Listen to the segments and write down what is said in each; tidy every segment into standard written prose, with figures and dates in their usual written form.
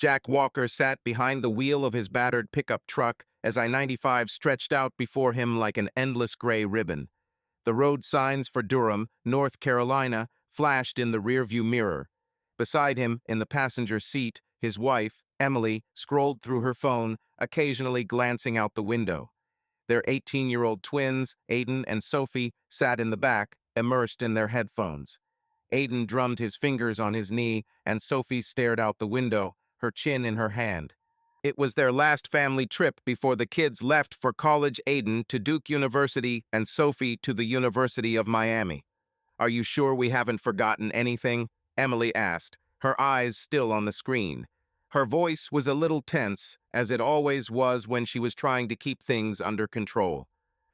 Jack Walker sat behind the wheel of his battered pickup truck as I-95 stretched out before him like an endless gray ribbon. The road signs for Durham, North Carolina, flashed in the rearview mirror. Beside him, in the passenger seat, his wife, Emily, scrolled through her phone, occasionally glancing out the window. Their 18-year-old twins, Aiden and Sophie, sat in the back, immersed in their headphones. Aiden drummed his fingers on his knee, and Sophie stared out the window, her chin in her hand. It was their last family trip before the kids left for college. Aiden to Duke University and Sophie to the University of Miami. "Are you sure we haven't forgotten anything?" Emily asked, her eyes still on the screen. Her voice was a little tense, as it always was when she was trying to keep things under control.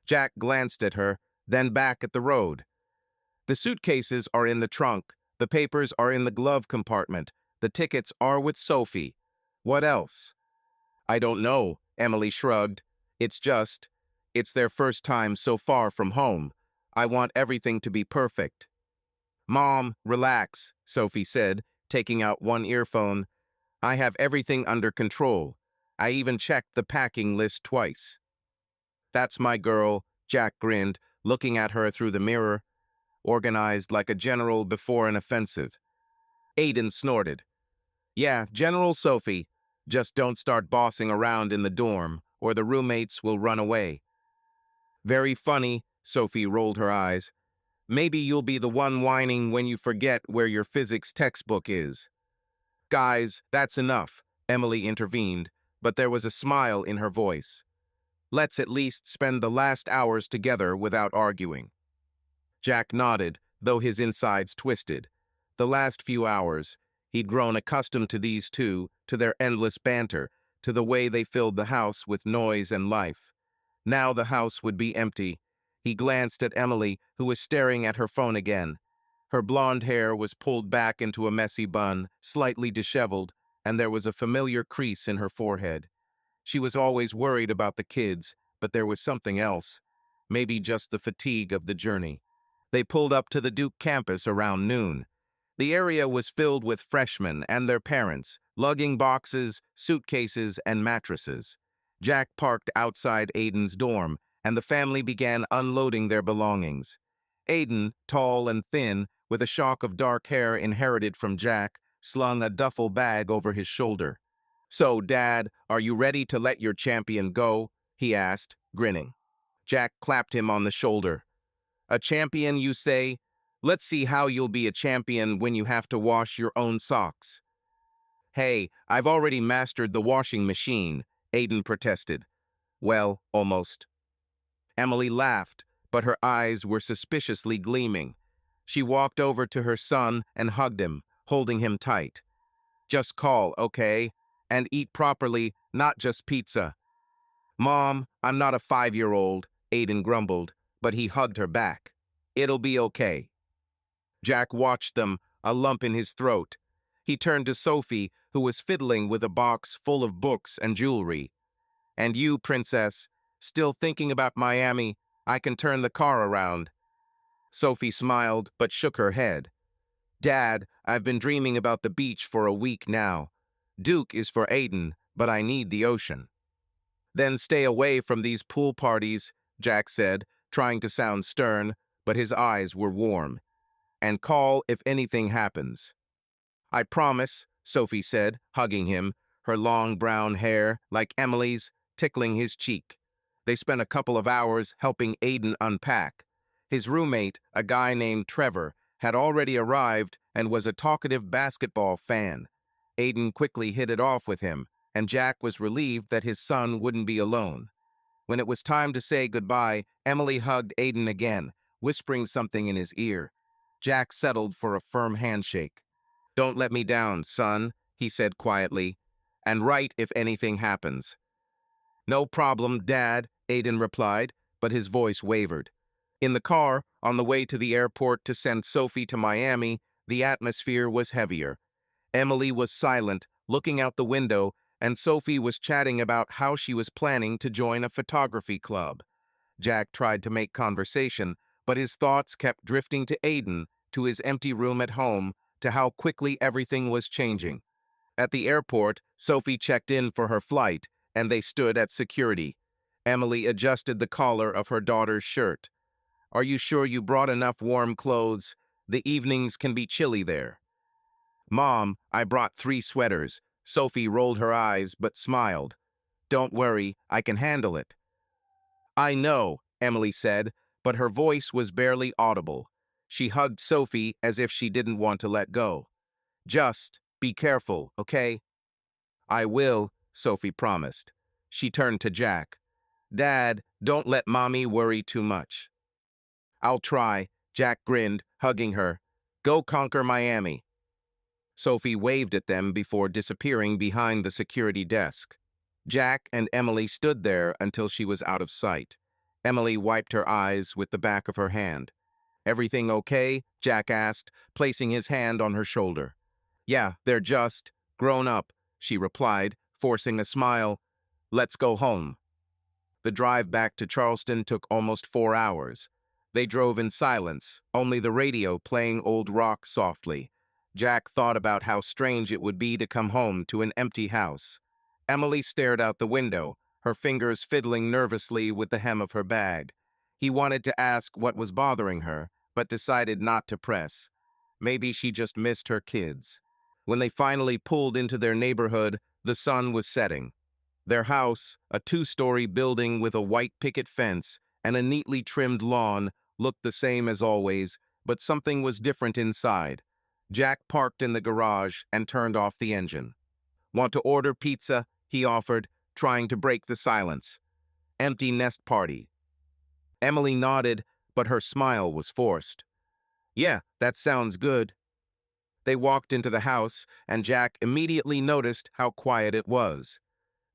Jack glanced at her, then back at the road. "The suitcases are in the trunk, the papers are in the glove compartment, the tickets are with Sophie. What else?" "I don't know," Emily shrugged. It's their first time so far from home. I want everything to be perfect." "Mom, relax," Sophie said, taking out one earphone. "I have everything under control. I even checked the packing list twice." "That's my girl," Jack grinned, looking at her through the mirror. "Organized like a general before an offensive." Aiden snorted. "Yeah, General Sophie. Just don't start bossing around in the dorm, or the roommates will run away." "Very funny," Sophie rolled her eyes. "Maybe you'll be the one whining when you forget where your physics textbook is." "Guys, that's enough," Emily intervened, but there was a smile in her voice. "Let's at least spend the last hours together without arguing." Jack nodded, though his insides twisted. The last few hours, he'd grown accustomed to these two, to their endless banter, to the way they filled the house with noise and life. Now the house would be empty. He glanced at Emily, who was staring at her phone again. Her blonde hair was pulled back into a messy bun, slightly disheveled, and there was a familiar crease in her forehead. She was always worried about the kids, but there was something else. Maybe just the fatigue of the journey. They pulled up to the Duke campus around noon. The area was filled with freshmen and their parents, lugging boxes, suitcases, and mattresses. Jack parked outside Aiden's dorm, and the family began unloading their belongings. Aiden, tall and thin, with a shock of dark hair inherited from Jack, slung a duffel bag over his shoulder. "So, Dad, are you ready to let your champion go?" he asked, grinning. Jack clapped him on the shoulder. "A champion, you say? Let's see how you'll be a champion when you have to wash your own socks." "Hey, I've already mastered the washing machine," Aiden protested. "Well, almost." Emily laughed, but her eyes were suspiciously gleaming. She walked over to her son and hugged him, holding him tight. "Just call, okay? And eat properly, not just pizza." "Mom, I'm not a 5-year-old, Aiden grumbled, but he hugged her back. "It'll be okay." Jack watched them, a lump in his throat. He turned to Sophie, who was fiddling with a box full of books and jewelry. "And you, Princess, still thinking about Miami? I can turn the car around." Sophie smiled, but shook her head. "Dad, I've been dreaming about the beach for a week now. Duke is for Aiden, but I need the ocean." "Then stay away from these pool parties," Jack said, trying to sound stern, but his eyes were warm. "And call if anything happens." "I promise," Sophie said, hugging him, her long brown hair, like Emily's, tickling his cheek. They spent a couple of hours helping Aiden unpack. His roommate, a guy named Trevor, had already arrived and was a talkative basketball fan. Aiden quickly hit it off with him, and Jack was relieved that his son wouldn't be alone. When it was time to say goodbye, Emily hugged Aiden again, whispering something in his ear. Jack settled for a firm handshake. "Don't let me down, son," he said quietly, "and write if anything happens." "No problem, Dad," Aiden replied, but his voice wavered. In the car, on the way to the airport to send Sophie to Miami, the atmosphere was heavier. Emily was silent, looking out the window, and Sophie was chatting about how she was planning to join a photography club. Jack tried to make conversation, but his thoughts kept drifting to Aiden, to his empty room at home, to how quickly everything was changing. At the airport, Sophie checked in for her flight, and they stood at security. Emily adjusted the collar of her daughter's shirt. "Are you sure you brought enough warm clothes? The evenings can be chilly there." "Mom, I brought 3 sweaters." Sophie rolled her eyes but smiled. "Don't worry, I can handle it." "I know," Emily said, but her voice was barely audible. She hugged Sophie as if she didn't want to let go. "Just be careful, okay?" "I will," Sophie promised. She turned to Jack. "Dad, don't let Mommy worry too much." "I'll try," Jack grinned, hugging her. "Go conquer Miami." Sophie waved at them before disappearing behind the security desk. Jack and Emily stood there until she was out of sight. Emily wiped her eyes with the back of her hand. "Everything okay?" Jack asked, placing his hand on her shoulder. "Yeah, they're just grown up," she replied, forcing a smile. "Let's go home." The drive back to Charleston took almost 4 hours. They drove in silence, only the radio playing old rock softly. Jack thought about how strange it would be to come home to an empty house. Emily stared out the window, her fingers fiddling nervously with the hem of her bag. He wanted to ask what was bothering her, but decided not to press. Maybe she just missed her kids. When they finally pulled into their neighborhood, the sun was setting. Their house, a 2-story building with a white picket fence and a neatly trimmed lawn, looked the same as always, but something was different inside. Jack parked in the garage and turned off the engine. "Want to order pizza?" he offered, trying to break the silence. "Empty nest party." Emily nodded, but her smile was forced. "Yeah, that sounds good." They walked into the house, and Jack immediately noticed how quiet it was.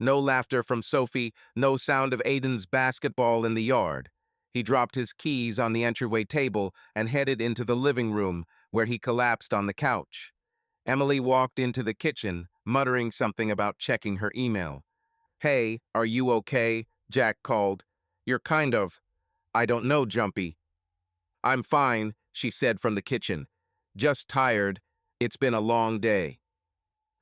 No laughter from Sophie, no sound of Aiden's basketball in the yard. He dropped his keys on the entryway table and headed into the living room, where he collapsed on the couch. Emily walked into the kitchen, muttering something about checking her email. "Hey, are you okay?" Jack called. "You're kind of, I don't know, jumpy." "I'm fine," she said from the kitchen. "Just tired. It's been a long day."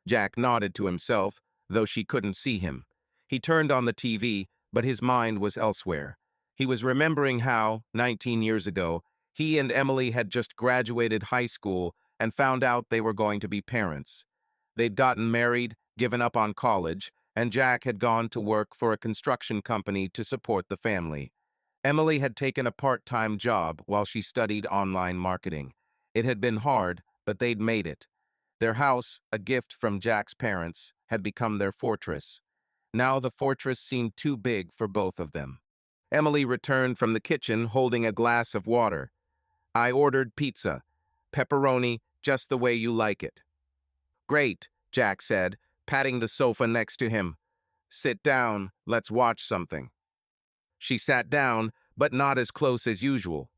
Jack nodded to himself, though she couldn't see him. He turned on the TV, but his mind was elsewhere. He was remembering how, 19 years ago, he and Emily had just graduated high school and found out they were going to be parents. They'd gotten married, given up on college, and Jack had gone to work for a construction company to support the family. Emily had taken a part-time job while she studied online marketing. It had been hard, but they'd made it. Their house, a gift from Jack's parents, had become their fortress. Now the fortress seemed too big for both of them. Emily returned from the kitchen holding a glass of water. "I ordered pizza. Pepperoni, just the way you like it." "Great," Jack said, patting the sofa next to him. "Sit down, let's watch something." She sat down, but not as close as usual.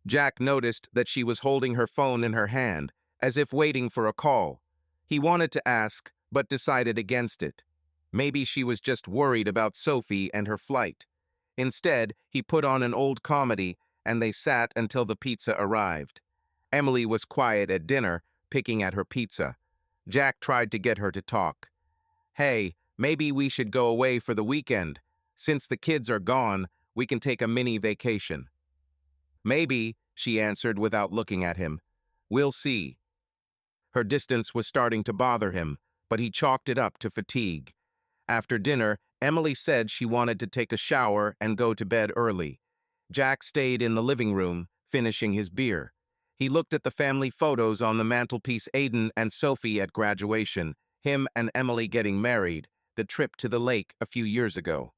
Jack noticed that she was holding her phone in her hand, as if waiting for a call. He wanted to ask, but decided against it. Maybe she was just worried about Sophie and her flight. Instead, he put on an old comedy, and they sat until the pizza arrived. Emily was quiet at dinner, picking at her pizza. Jack tried to get her to talk. "Hey, maybe we should go away for the weekend. Since the kids are gone, we can take a mini vacation." "Maybe," she answered without looking at him. "We'll see." Her distance was starting to bother him, but he chalked it up to fatigue. After dinner, Emily said she wanted to take a shower and go to bed early. Jack stayed in the living room, finishing his beer. He looked at the family photos on the mantelpiece: Aiden and Sophie at graduation, him and Emily getting married, the trip to the lake a few years ago.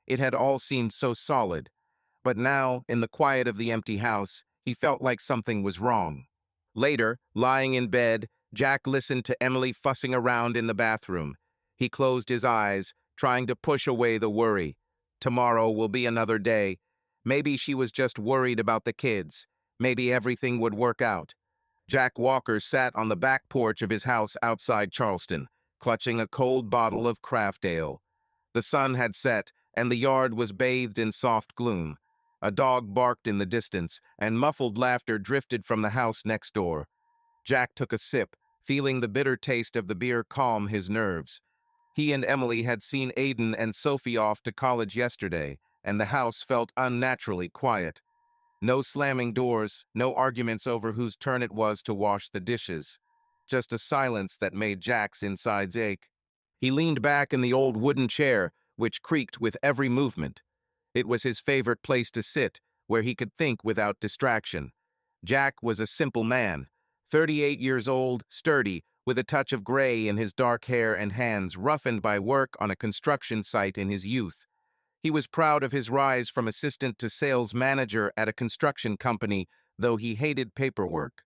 It had all seemed so solid. But now, in the quiet of the empty house, he felt like something was wrong. Later, lying in bed, Jack listened to Emily fussing around in the bathroom. He closed his eyes, trying to push away the worry. Tomorrow will be another day. Maybe she was just worried about the kids. Maybe everything would work out. Jack Walker sat on the back porch of his house outside Charleston, clutching a cold bottle of craft ale. The sun had set, and the yard was bathed in soft gloom. A dog barked in the distance, and muffled laughter drifted from the house next door. Jack took a sip, feeling the bitter taste of the beer calm his nerves. He and Emily had seen Aiden and Sophie off to college yesterday, and the house felt unnaturally quiet. No slamming doors, no arguments over whose turn it was to wash the dishes. Just a silence that made Jack's insides ache. He leaned back in the old wooden chair, which creaked with every movement. It was his favorite place to sit, where he could think without distraction. Jack was a simple man, 38 years old, sturdy, with a touch of gray in his dark hair and hands roughened by work on a construction site in his youth. He was proud of his rise from assistant to sales manager at a construction company, though he hated paperwork.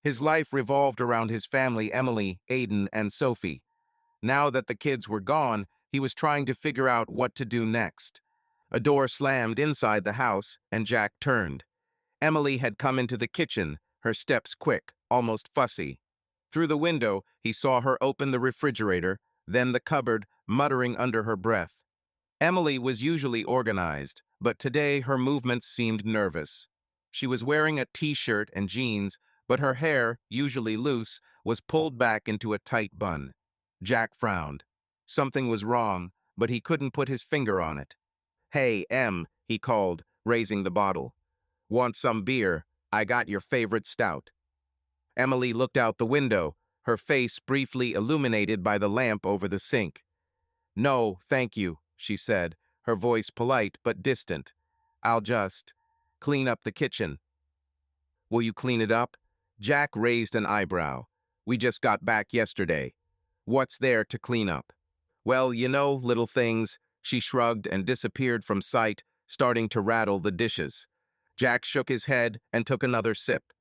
His life revolved around his family, Emily, Aiden, and Sophie. Now that the kids were gone, he was trying to figure out what to do next. A door slammed inside the house, and Jack turned. Emily had come into the kitchen, her steps quick, almost fussy. Through the window, he saw her open the refrigerator, then the cupboard, muttering under her breath. Emily was usually organized, but today her movements seemed nervous. She was wearing a t-shirt and jeans, but her hair, usually loose, was pulled back into a tight bun. Jack frowned. Something was wrong, but he couldn't put his finger on it. "Hey, Em," he called, raising the bottle. "Want some beer? I got your favorite stout." Emily looked out the window, her face briefly illuminated by the lamp over the sink. "No, thank you," she said, her voice polite but distant. "I'll just clean up the kitchen." "Will you clean it up?" Jack raised an eyebrow. "We just got back yesterday. What's there to clean up?" "Well, you know, little things." She shrugged and disappeared from sight, starting to rattle the dishes. Jack shook his head and took another sip.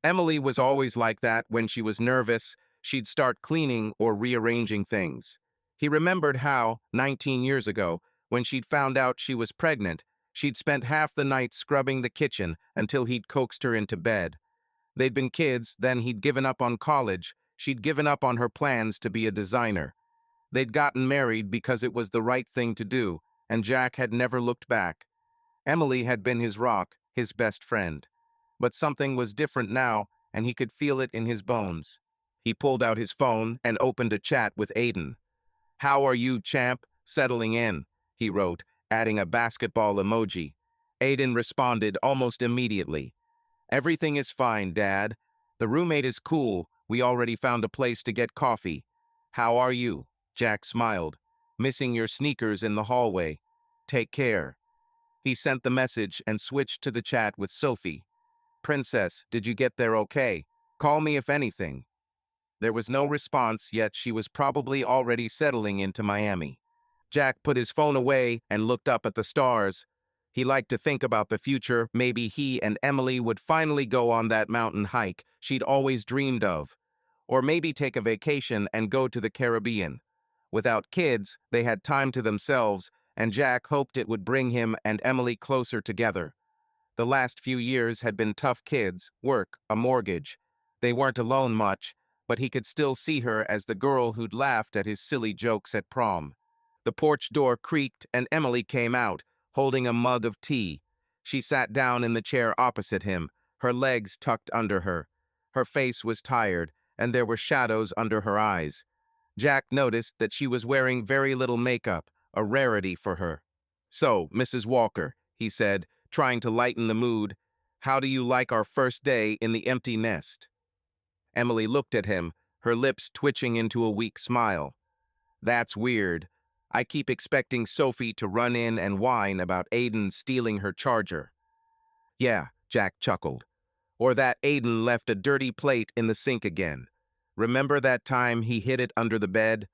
Emily was always like that when she was nervous. She'd start cleaning or rearranging things. He remembered how, 19 years ago, when she'd found out she was pregnant, she'd spent half the night scrubbing the kitchen until he'd coaxed her into bed. They'd been kids, then he'd given up on college. She'd given up on her plans to be a designer. They'd gotten married because it was the right thing to do, and Jack had never looked back. Emily had been his rock, his best friend. But something was different now, and he could feel it in his bones. He pulled out his phone and opened a chat with Aiden. "How are you, champ? Settling in," he wrote, adding a basketball emoji. Aiden responded almost immediately. "Everything is fine, Dad. The roommate is cool. We already found a place to get coffee. How are you?" Jack smiled. "Missing your sneakers in the hallway. Take care." He sent the message and switched to the chat with Sophie. "Princess, did you get there okay? Call me if anything." There was no response, yet she was probably already settling into Miami. Jack put his phone away and looked up at the stars. He liked to think about the future. Maybe he and Emily would finally go on that mountain hike she'd always dreamed of. Or maybe take a vacation and go to the Caribbean. Without kids, they had time to themselves, and Jack hoped it would bring him and Emily closer together. The last few years had been tough: kids, work, a mortgage. They weren't alone much, but he could still see her as the girl who'd laughed at his silly jokes at prom. The porch door creaked and Emily came out, holding a mug of tea. She sat down in the chair opposite him, her legs tucked under her. Her face was tired, and there were shadows under her eyes. Jack noticed that she was wearing very little makeup, a rarity for her. "So, Mrs. Walker," he said, trying to lighten the mood, "how do you like our first day in the empty nest?" Emily looked at him, her lips twitching into a weak smile. "That's weird. I keep expecting Sophie to run in and whine about Aiden stealing her charger." "Yeah," Jack chuckled. "Or that Aiden left a dirty plate in the sink again. Remember that time he hid it under the bed?"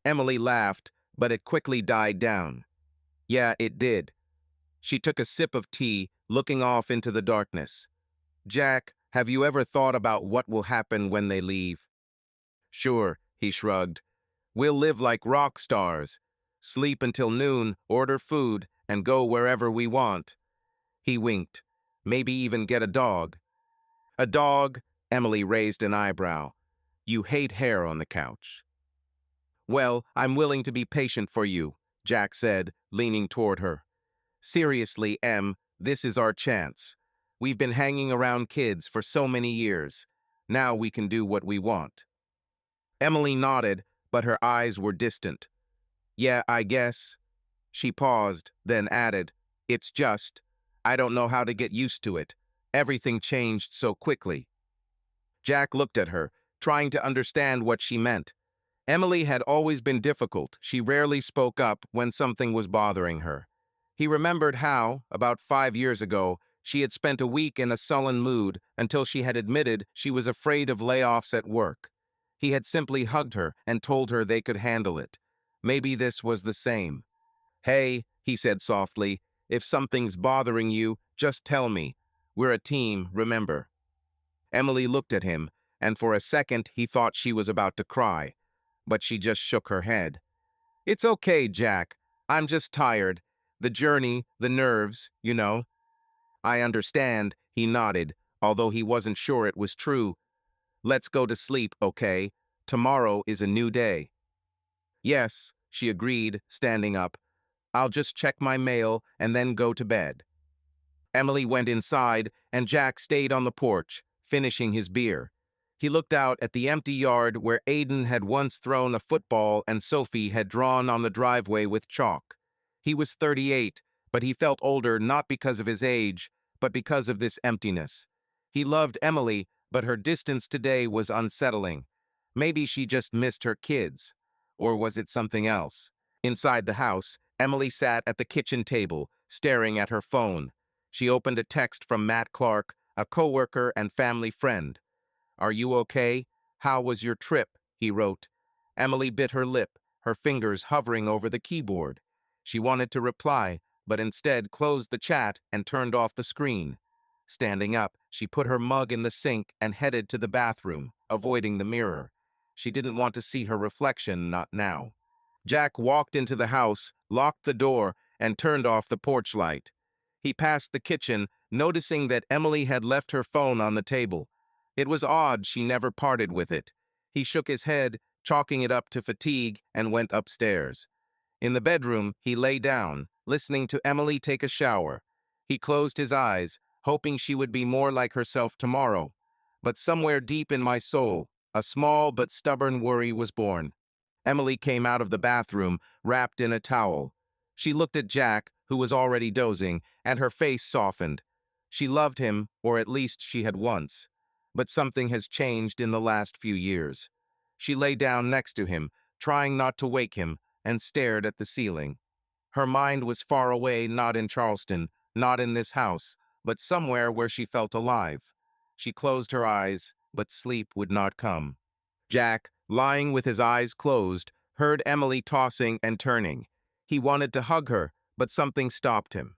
Emily laughed, but it quickly died down. "Yeah, it did." She took a sip of tea, looking off into the darkness. "Jack, have you ever thought about what will happen when they leave?" "Sure," he shrugged. "We'll live like rock stars. Sleep until noon, order food, and go wherever we want." He winked. "Maybe even get a dog." "A dog?" Emily raised an eyebrow. "You hate hair on the couch." "Well, I'm willing to be patient for you," Jack said, leaning toward her. "Seriously, Em, this is our chance. We've been hanging around kids for so many years. Now we can do what we want." Emily nodded, but her eyes were distant. Yeah, I guess. She paused, then added, It's just, I don't know how to get used to it. Everything changed so quickly. Jack looked at her, trying to understand what she meant. Emily had always been difficult. She rarely spoke up when something was bothering her. He remembered how, about 5 years ago, she had spent a week in a sullen mood until she had admitted she was afraid of layoffs at work. He had simply hugged her and told her they could handle it. Maybe this was the same. Hey, he said softly, if something's bothering you, just tell me. We're a team, remember. Emily looked at him, and for a second he thought she was about to cry, but she just shook her head. It's okay, Jack. I'm just tired. The journey, the nerves, you know. I understand, he nodded, although he wasn't sure it was true. Let's go to sleep, okay? Tomorrow is a new day. Yes, she agreed, standing up. I'll just check my mail and then go to bed. Emily went inside, and Jack stayed on the porch, finishing his beer. He looked out at the empty yard where Aiden had once thrown a football and Sophie had drawn on the driveway with chalk. He was 38, but he felt older not because of his age, but because of this emptiness. He loved Emily, but her distance today was unsettling. Maybe she just missed her kids. Or was it something else? Inside the house, Emily sat at the kitchen table, staring at her phone. She opened a text from Matt Clark, a coworker and family friend. Are you okay? How was your trip? He wrote. Emily bit her lip, her fingers hovering over the keyboard. She wanted to reply, but instead closed the chat and turned off the screen. Standing up, she put her mug in the sink and headed to the bathroom, avoiding the mirror. She didn't want to see her reflection, not now. Jack walked into the house, locked the door, and turned off the porch light. He passed the kitchen, noticing that Emily had left her phone on the table. It was odd she never parted with it. He shook his head, chalking it up to fatigue, and went upstairs. In the bedroom, he lay down, listening to Emily take a shower. He closed his eyes, hoping she would be more like herself tomorrow. But somewhere deep in my soul, a small but stubborn worry was born. Emily came out of the bathroom, wrapped in a towel. She looked at Jack, who was already dozing, and her face softened. She loved him, or at least she had once. But something has changed in the last few years. She lay down next to him, trying not to wake him, and stared at the ceiling. Her mind was far away, not in Charleston, not in this house, but somewhere where she felt alive. She closed her eyes, but sleep would not come. Jack, lying with his eyes closed, heard Emily tossing and turning. He wanted to hug her, but something stopped him.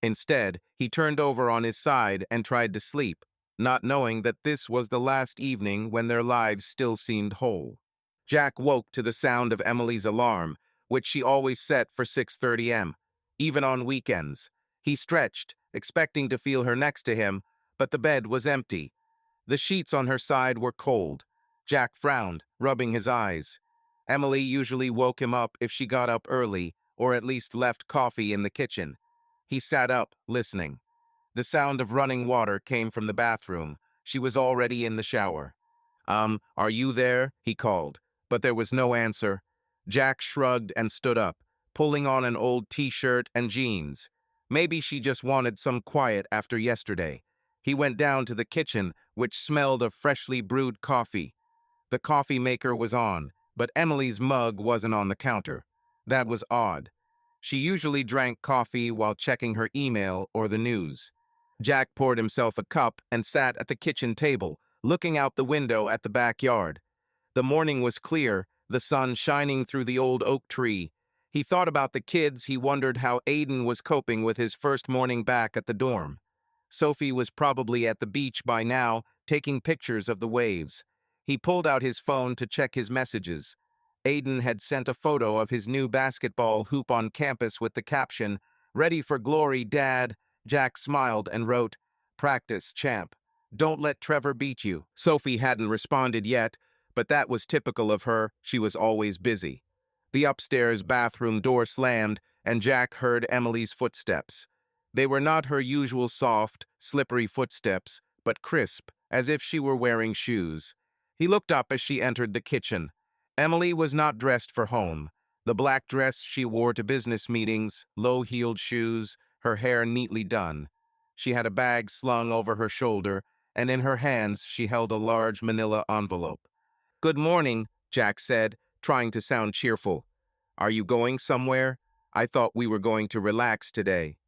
Instead, he turned over on his side and tried to sleep, not knowing that this was the last evening when their lives still seemed whole. Jack woke to the sound of Emily's alarm, which she always set for 6:30 am, even on weekends. He stretched, expecting to feel her next to him, but the bed was empty. The sheets on her side were cold. Jack frowned, rubbing his eyes. Emily usually woke him up if she got up early, or at least left coffee in the kitchen. He sat up, listening. The sound of running water came from the bathroom. She was already in the shower. Are you there? He called, but there was no answer. Jack shrugged and stood up, pulling on an old t-shirt and jeans. Maybe she just wanted some quiet after yesterday. He went down to the kitchen, which smelled of freshly brewed coffee. The coffee maker was on, but Emily's mug wasn't on the counter. That was odd. She usually drank coffee while checking her email or the news. Jack poured himself a cup and sat at the kitchen table, looking out the window at the backyard. The morning was clear, the sun shining through the old oak tree. He thought about the kids. He wondered how Aiden was coping with his first morning back at the dorm. Sophie was probably at the beach by now, taking pictures of the waves. He pulled out his phone to check his messages. Aiden had sent a photo of his new basketball hoop on campus with the caption, "Ready for glory, Dad." Jack smiled and wrote, "Practice, champ. Don't let Trevor beat you." Sophie hadn't responded yet, but that was typical of her. She was always busy. The upstairs bathroom door slammed, and Jack heard Emily's footsteps. They were not her usual soft, slippery footsteps, but crisp, as if she were wearing shoes. He looked up as she entered the kitchen. Emily was not dressed for home. The black dress she wore to business meetings, low-heeled shoes, her hair neatly done. She had a bag slung over her shoulder, and in her hands she held a large manila envelope. "Good morning," Jack said, trying to sound cheerful. "Are you going somewhere? I thought we were going to relax today."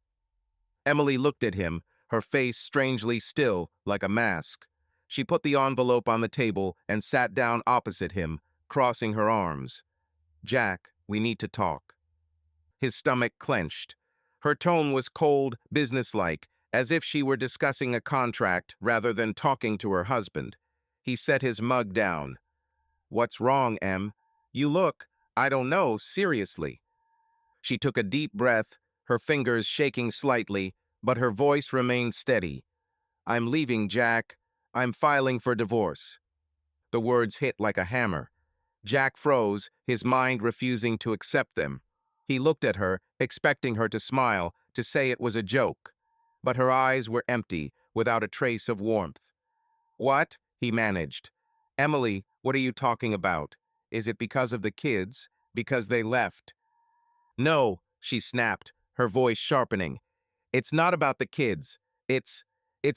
Emily looked at him, her face strangely still, like a mask. She put the envelope on the table and sat down opposite him, crossing her arms. "Jack, we need to talk." His stomach clenched. Her tone was cold, businesslike, as if she were discussing a contract rather than talking to her husband. He set his mug down. "What's wrong, Em? You look, I don't know, seriously." She took a deep breath, her fingers shaking slightly, but her voice remained steady. "I'm leaving, Jack. I'm filing for divorce." The words hit like a hammer. Jack froze, his mind refusing to accept them. He looked at her, expecting her to smile, to say it was a joke. But her eyes were empty, without a trace of warmth. "What?" he managed. "Emily, what are you talking about? Is it because of the kids? Because they left?" "No," she snapped, her voice sharpening. "It's not about the kids. It's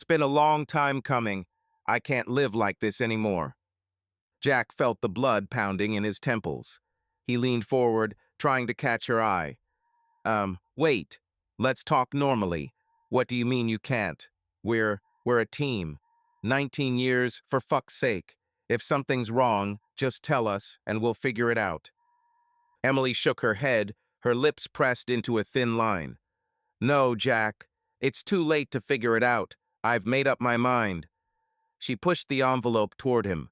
been a long time coming. I can't live like this anymore." Jack felt the blood pounding in his temples. He leaned forward, trying to catch her eye. Wait. Let's talk normally. What do you mean you can't? We're a team. 19 years, for fuck's sake. If something's wrong, just tell us, and we'll figure it out." Emily shook her head, her lips pressed into a thin line. "No, Jack. It's too late to figure it out. I've made up my mind." She pushed the envelope toward him.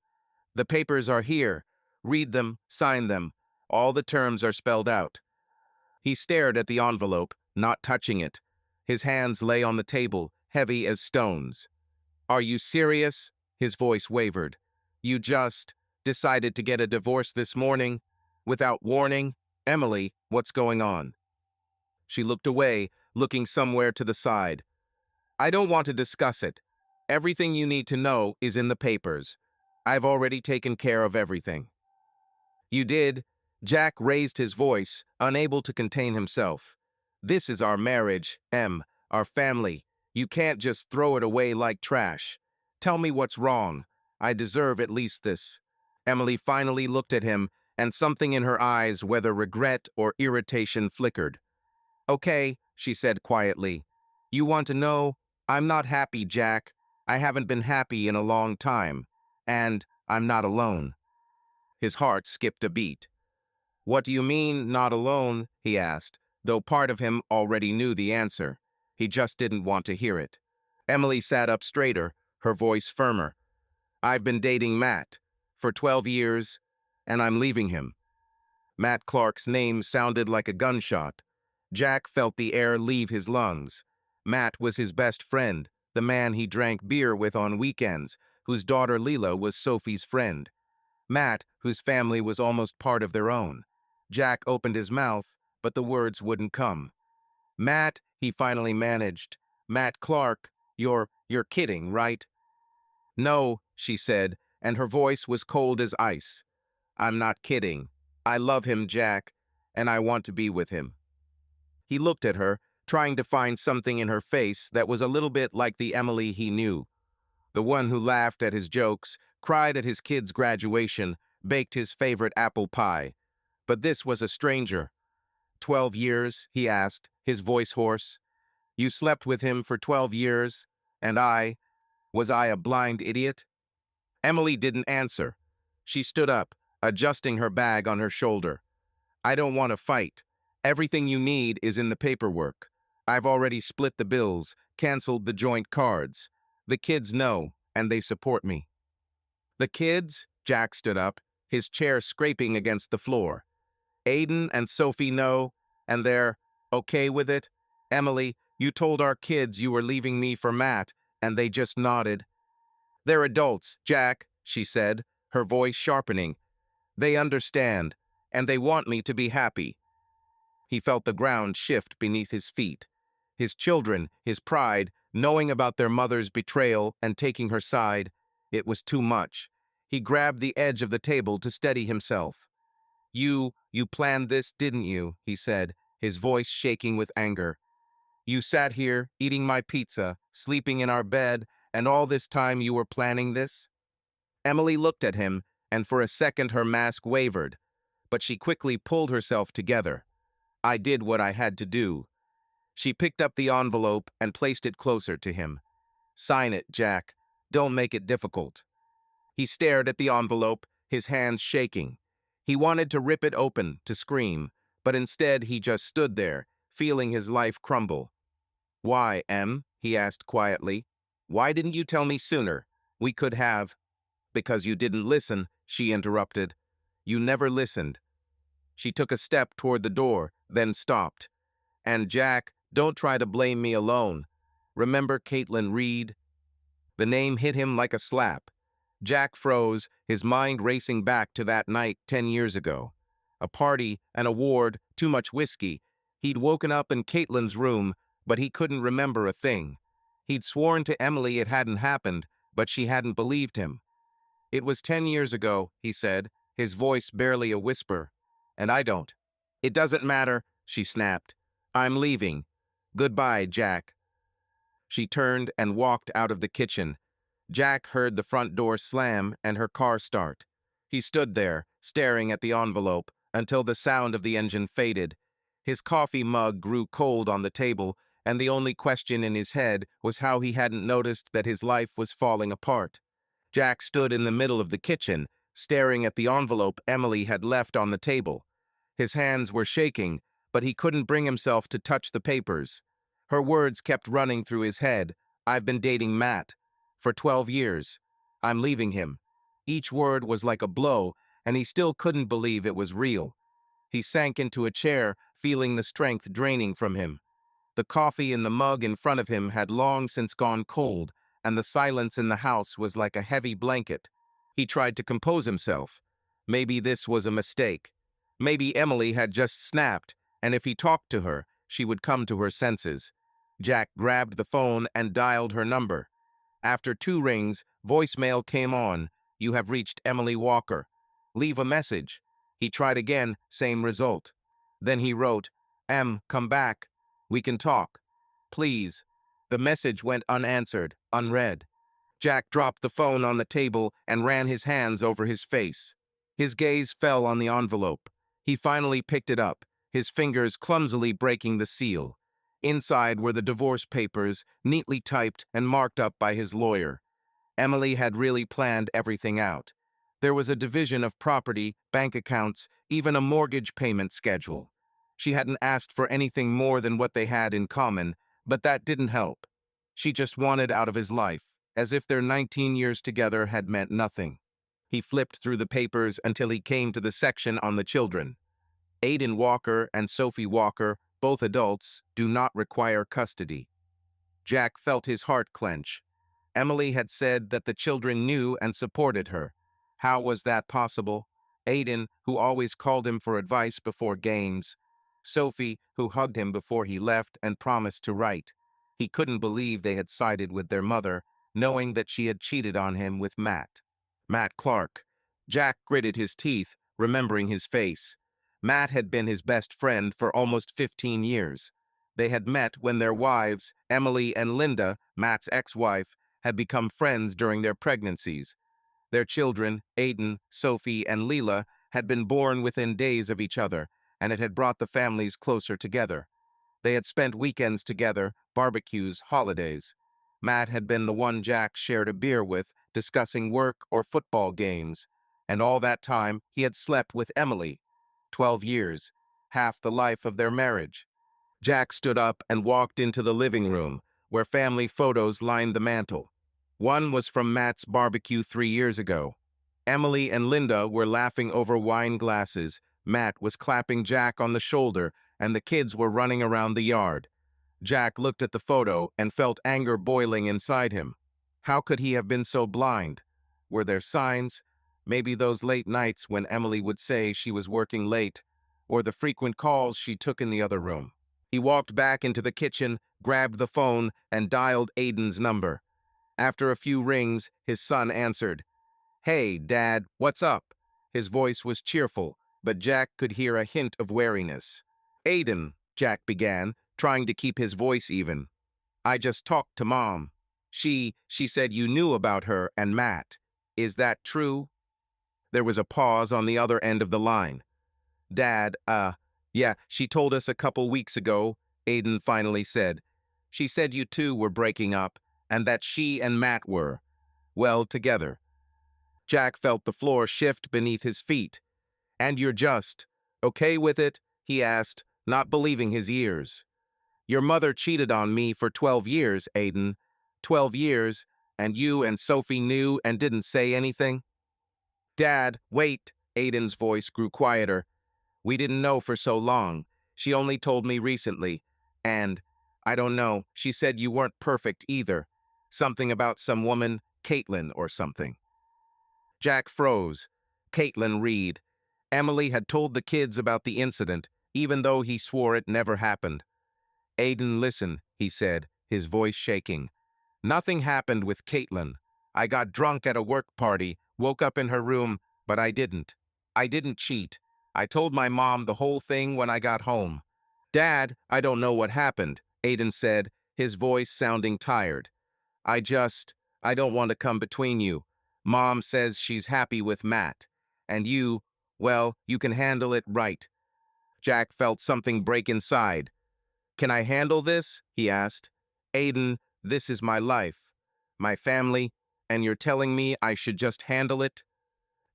"The papers are here. Read them, sign them. All the terms are spelled out." He stared at the envelope, not touching it. His hands lay on the table, heavy as stones. "Are you serious?" His voice wavered. "You just decided to get a divorce this morning? Without warning? Emily, what's going on?" She looked away, looking somewhere to the side. "I don't want to discuss it. Everything you need to know is in the papers. I've already taken care of everything." "You did?" Jack raised his voice, unable to contain himself. "This is our marriage, Em, our family. You can't just throw it away like trash. Tell me what's wrong. I deserve at least this." Emily finally looked at him, and something in her eyes, whether regret or irritation, flickered. "Okay," she said quietly. "You want to know? I'm not happy, Jack. I haven't been happy in a long time. And I'm not alone." His heart skipped a beat. "What do you mean, not alone?" he asked, though part of him already knew the answer. He just didn't want to hear it. Emily sat up straighter, her voice firmer. "I've been dating Matt for 12 years, and I'm leaving him." Matt Clark's name sounded like a gunshot. Jack felt the air leave his lungs. Matt was his best friend, the man he drank beer with on weekends, whose daughter Leela was Sophie's friend. Matt, whose family was almost part of their own. Jack opened his mouth, but the words wouldn't come. "Matt," he finally managed. "Matt Clark, you're kidding, right?" "No," she said, and her voice was cold as ice. "I'm not kidding. I love him, Jack, and I want to be with him." He looked at her, trying to find something in her face that was a little bit like the Emily he knew. The one who laughed at his jokes, cried at his kid's graduation, baked his favorite apple pie. But this was a stranger. 12 years, he asked, his voice hoarse. "You slept with him for 12 years, and was I a blind idiot?" Emily didn't answer. She stood up, adjusting her bag on her shoulder. "I don't want to fight. Everything you need is in the paperwork. I've already split the bills, canceled the joint cards. The kids know, and they support me." "The kids?" Jack stood up, his chair scraping against the floor. "Aiden and Sophie know, and they're okay with it? Emily, you told our kids you were leaving me for Matt, and they just nodded." "They're adults, Jack," she said, her voice sharpening. "They understand, and they want me to be happy." He felt the ground shift beneath his feet. His children, his pride, knowing about their mother's betrayal and taking her side, it was too much. He grabbed the edge of the table to steady himself. You planned this, didn't you?" he said, his voice shaking with anger. "You sat here, eating my pizza, sleeping in our bed, and all this time you were planning this?" Emily looked at him, and for a second her mask wavered, but she quickly pulled herself together. "I did what I had to do." She picked up the envelope and placed it closer to him. "Sign it, Jack. Don't make it difficult." He stared at the envelope, his hands shaking. He wanted to rip it open, to scream, but instead he just stood there, feeling his life crumble. "Why, Em?" he asked quietly. "Why didn't you tell me sooner? We could have—" "Because you didn't listen," she interrupted. "You never listened." She took a step toward the door, then stopped. "And Jack, don't try to blame me alone. Remember Caitlin Reed?" The name hit him like a slap. Jack froze, his mind racing back to that night 10 years ago. A party, an award, too much whiskey. He'd woken up in Caitlin's room, but he couldn't remember a thing. He'd sworn to Emily it hadn't happened, but she hadn't believed him. "It was 10 years ago," he said, his voice barely a whisper. "And I don't." "It doesn't matter," she snapped. "I'm leaving. Goodbye, Jack." She turned and walked out of the kitchen. Jack heard the front door slam and her car start. He stood there, staring at the envelope, until the sound of the engine faded. His coffee mug grew cold on the table, and the only question in his head was how he hadn't noticed that his life was falling apart. Jack stood in the middle of the kitchen, staring at the envelope Emily had left on the table. His hands were shaking, but he couldn't bring himself to touch the papers. Her words kept running through his head. "I've been dating Matt for 12 years. I'm leaving him." Each word was like a blow, and he still couldn't believe it was real. He sank into a chair, feeling the strength draining from him. The coffee in the mug in front of him had long since gone cold, and the silence in the house was like a heavy blanket. He tried to compose himself. Maybe this was a mistake. Maybe Emily had just snapped, and if he talked to her, she would come to her senses. Jack grabbed the phone and dialed her number. After 2 rings, voicemail came on. "You have reached Emily Walker. Leave a message." He tried again, same result. Then he wrote, "Em, come back. We can talk. Please." The message went unanswered, unread. Jack dropped the phone on the table and ran his hands over his face. His gaze fell on the envelope. He finally picked it up, his fingers clumsily breaking the seal. Inside were the divorce papers, neatly typed and marked up by his lawyer. Emily had really planned everything out. There was a division of property, bank accounts, even a mortgage payment schedule. She hadn't asked for anything more than what they had in common, but that didn't help. She just wanted out of his life, as if their 19 years together had meant nothing. He flipped through the papers until he came to the section on the children. Aiden Walker and Sophie Walker, both adults, do not require custody. Jack felt his heart clench. Emily had said that the children knew and supported her. How was that possible? Aiden, who always called him for advice before games. Sophie, who hugged him before he left and promised to write. He couldn't believe they had sided with their mother, knowing that she had cheated on him with Matt. Matt Clark. Jack gritted his teeth, remembering his face. Matt had been his best friend for almost 15 years. They had met when their wives, Emily and Linda, Matt's ex-wife, had become friends during their pregnancies. Their children, Aiden, Sophie, and Leela, had been born within days of each other, and it had brought the families closer together. They had spent weekends together, barbecues, holidays. Matt had been the one Jack shared a beer with, discussing work or football games. And all that time, he had slept with Emily. 12 years, half the life of their marriage. Jack stood up and walked into the living room, where family photos lined the mantel. One was from Matt's barbecue 3 years ago. Emily and Linda were laughing over wine glasses. Matt was clapping Jack on the shoulder, and the kids were running around the yard. Jack looked at the photo and felt anger boiling inside him. How could he have been so blind? Were there signs? Maybe those late nights when Emily would say she was working late, or the frequent calls she took in the other room. He walked back into the kitchen, grabbed the phone, and dialed Aiden's number. After a few rings, his son answered. "Hey, Dad, what's up?" His voice was cheerful, but Jack could hear a hint of wariness. Aiden, Jack began, trying to keep his voice even. I just talked to Mom. She said you knew about her and Matt. Is that true? There was a pause on the other end of the line. Dad, yeah, she told us a couple weeks ago, Aiden finally said. She said you two were breaking up, and that she and Matt were, well, together. Jack felt the floor shift beneath his feet. And you're just okay with it? He asked, not believing his ears. Your mother cheated on me for 12 years, Aiden. 12 years, and you and Sophie knew and didn't say anything? Dad, wait, Aiden's voice grew quieter. We didn't know for so long. She only told me recently. And, I don't know, she said you weren't perfect either. Something about some woman, Caitlin or something. Jack froze. Caitlin Reed. Emily had told the kids about the incident, even though he swore it never happened. Aiden, listen, he said, his voice shaking. Nothing happened with Caitlin. I got drunk at a work party, woke up in her room, but I didn't. I didn't cheat. I told my mom the whole thing when I got home. Dad, I don't know what happened, Aiden said, his voice sounding tired. I don't want to come between you. Mom says she's happy with Matt. And you, well, you can handle it right. Jack felt something break inside. Can I handle this? He asked. Aiden, this is my life, my family, and you're telling me I should just handle it?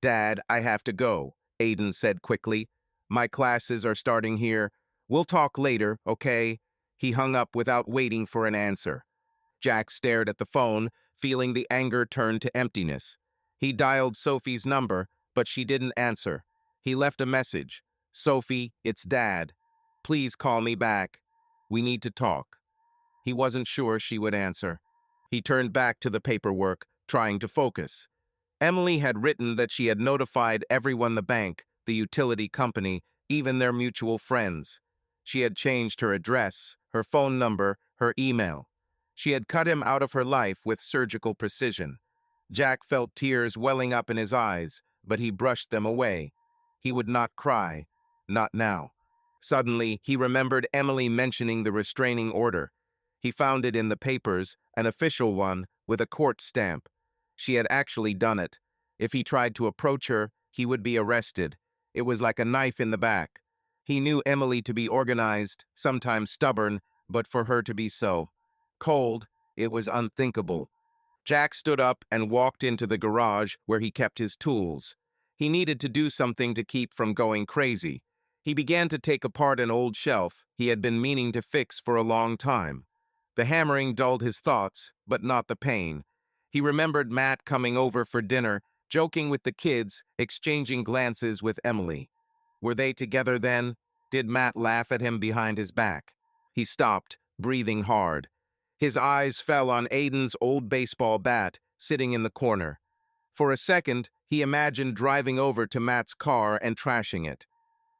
Dad, I have to go, Aiden said quickly. My classes are starting here. We'll talk later, okay? He hung up without waiting for an answer. Jack stared at the phone, feeling the anger turn to emptiness. He dialed Sophie's number, but she didn't answer. He left a message. Sophie, it's Dad. Please call me back. We need to talk. He wasn't sure she would answer. He turned back to the paperwork, trying to focus. Emily had written that she had notified everyone, the bank, the utility company, even their mutual friends. She had changed her address, her phone number, her email. She had cut him out of her life with surgical precision. Jack felt tears welling up in his eyes, but he brushed them away. He would not cry. Not now. Suddenly, he remembered Emily mentioning the restraining order. He found it in the papers, an official one, with a court stamp. She had actually done it. If he tried to approach her, he would be arrested. It was like a knife in the back. He knew Emily to be organized, sometimes stubborn, but for her to be so cold, it was unthinkable. Jack stood up and walked into the garage where he kept his tools. He needed to do something to keep from going crazy. He began to take apart an old shelf he had been meaning to fix for a long time. The hammering dulled his thoughts, but not the pain. He remembered Matt coming over for dinner, joking with the kids, exchanging glances with Emily. Were they together then? Did Matt laugh at him behind his back? He stopped, breathing hard. His eyes fell on Aiden's old baseball bat, sitting in the corner. For a second, he imagined driving over to Matt's car and trashing it.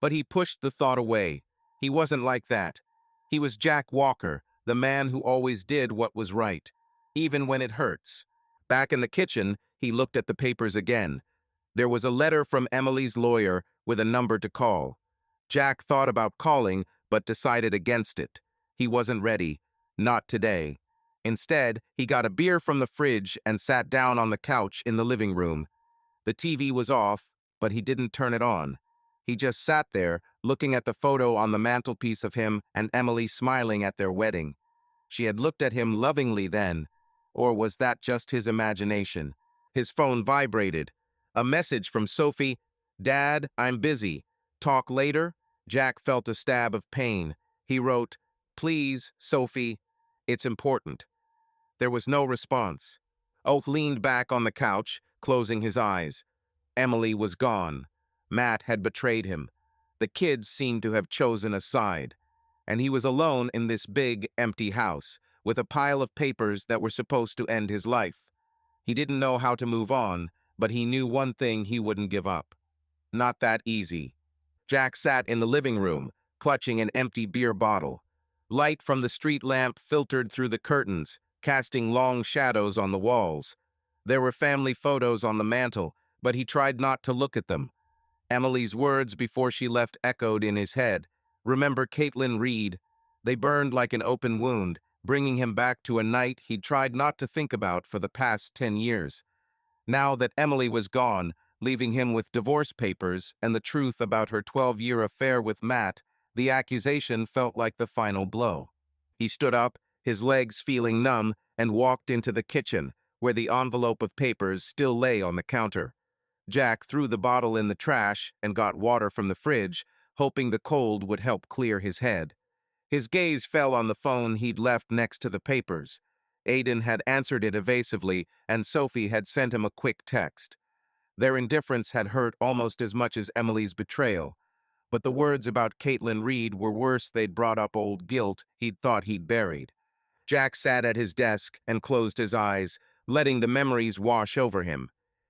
But he pushed the thought away. He wasn't like that. He was Jack Walker, the man who always did what was right, even when it hurts. Back in the kitchen, he looked at the papers again. There was a letter from Emily's lawyer with a number to call. Jack thought about calling, but decided against it. He wasn't ready. Not today. Instead, he got a beer from the fridge and sat down on the couch in the living room. The TV was off, but he didn't turn it on. He just sat there, looking at the photo on the mantelpiece of him and Emily smiling at their wedding. She had looked at him lovingly then. Or was that just his imagination? His phone vibrated. A message from Sophie. Dad, I'm busy. Talk later? Jack felt a stab of pain. He wrote, Please, Sophie, it's important. There was no response. Oak leaned back on the couch, closing his eyes. Emily was gone. Matt had betrayed him. The kids seemed to have chosen a side. And he was alone in this big, empty house, with a pile of papers that were supposed to end his life. He didn't know how to move on, but he knew one thing he wouldn't give up. Not that easy. Jack sat in the living room, clutching an empty beer bottle. Light from the street lamp filtered through the curtains, casting long shadows on the walls. There were family photos on the mantel, but he tried not to look at them. Emily's words before she left echoed in his head. Remember Caitlin Reed? They burned like an open wound, bringing him back to a night he'd tried not to think about for the past 10 years. Now that Emily was gone, leaving him with divorce papers and the truth about her 12-year affair with Matt, the accusation felt like the final blow. He stood up, his legs feeling numb, and walked into the kitchen, where the envelope of papers still lay on the counter. Jack threw the bottle in the trash and got water from the fridge, hoping the cold would help clear his head. His gaze fell on the phone he'd left next to the papers. Aiden had answered it evasively, and Sophie had sent him a quick text. Their indifference had hurt almost as much as Emily's betrayal, but the words about Caitlin Reed were worse. They'd brought up old guilt he'd thought he'd buried. Jack sat at his desk and closed his eyes, letting the memories wash over him.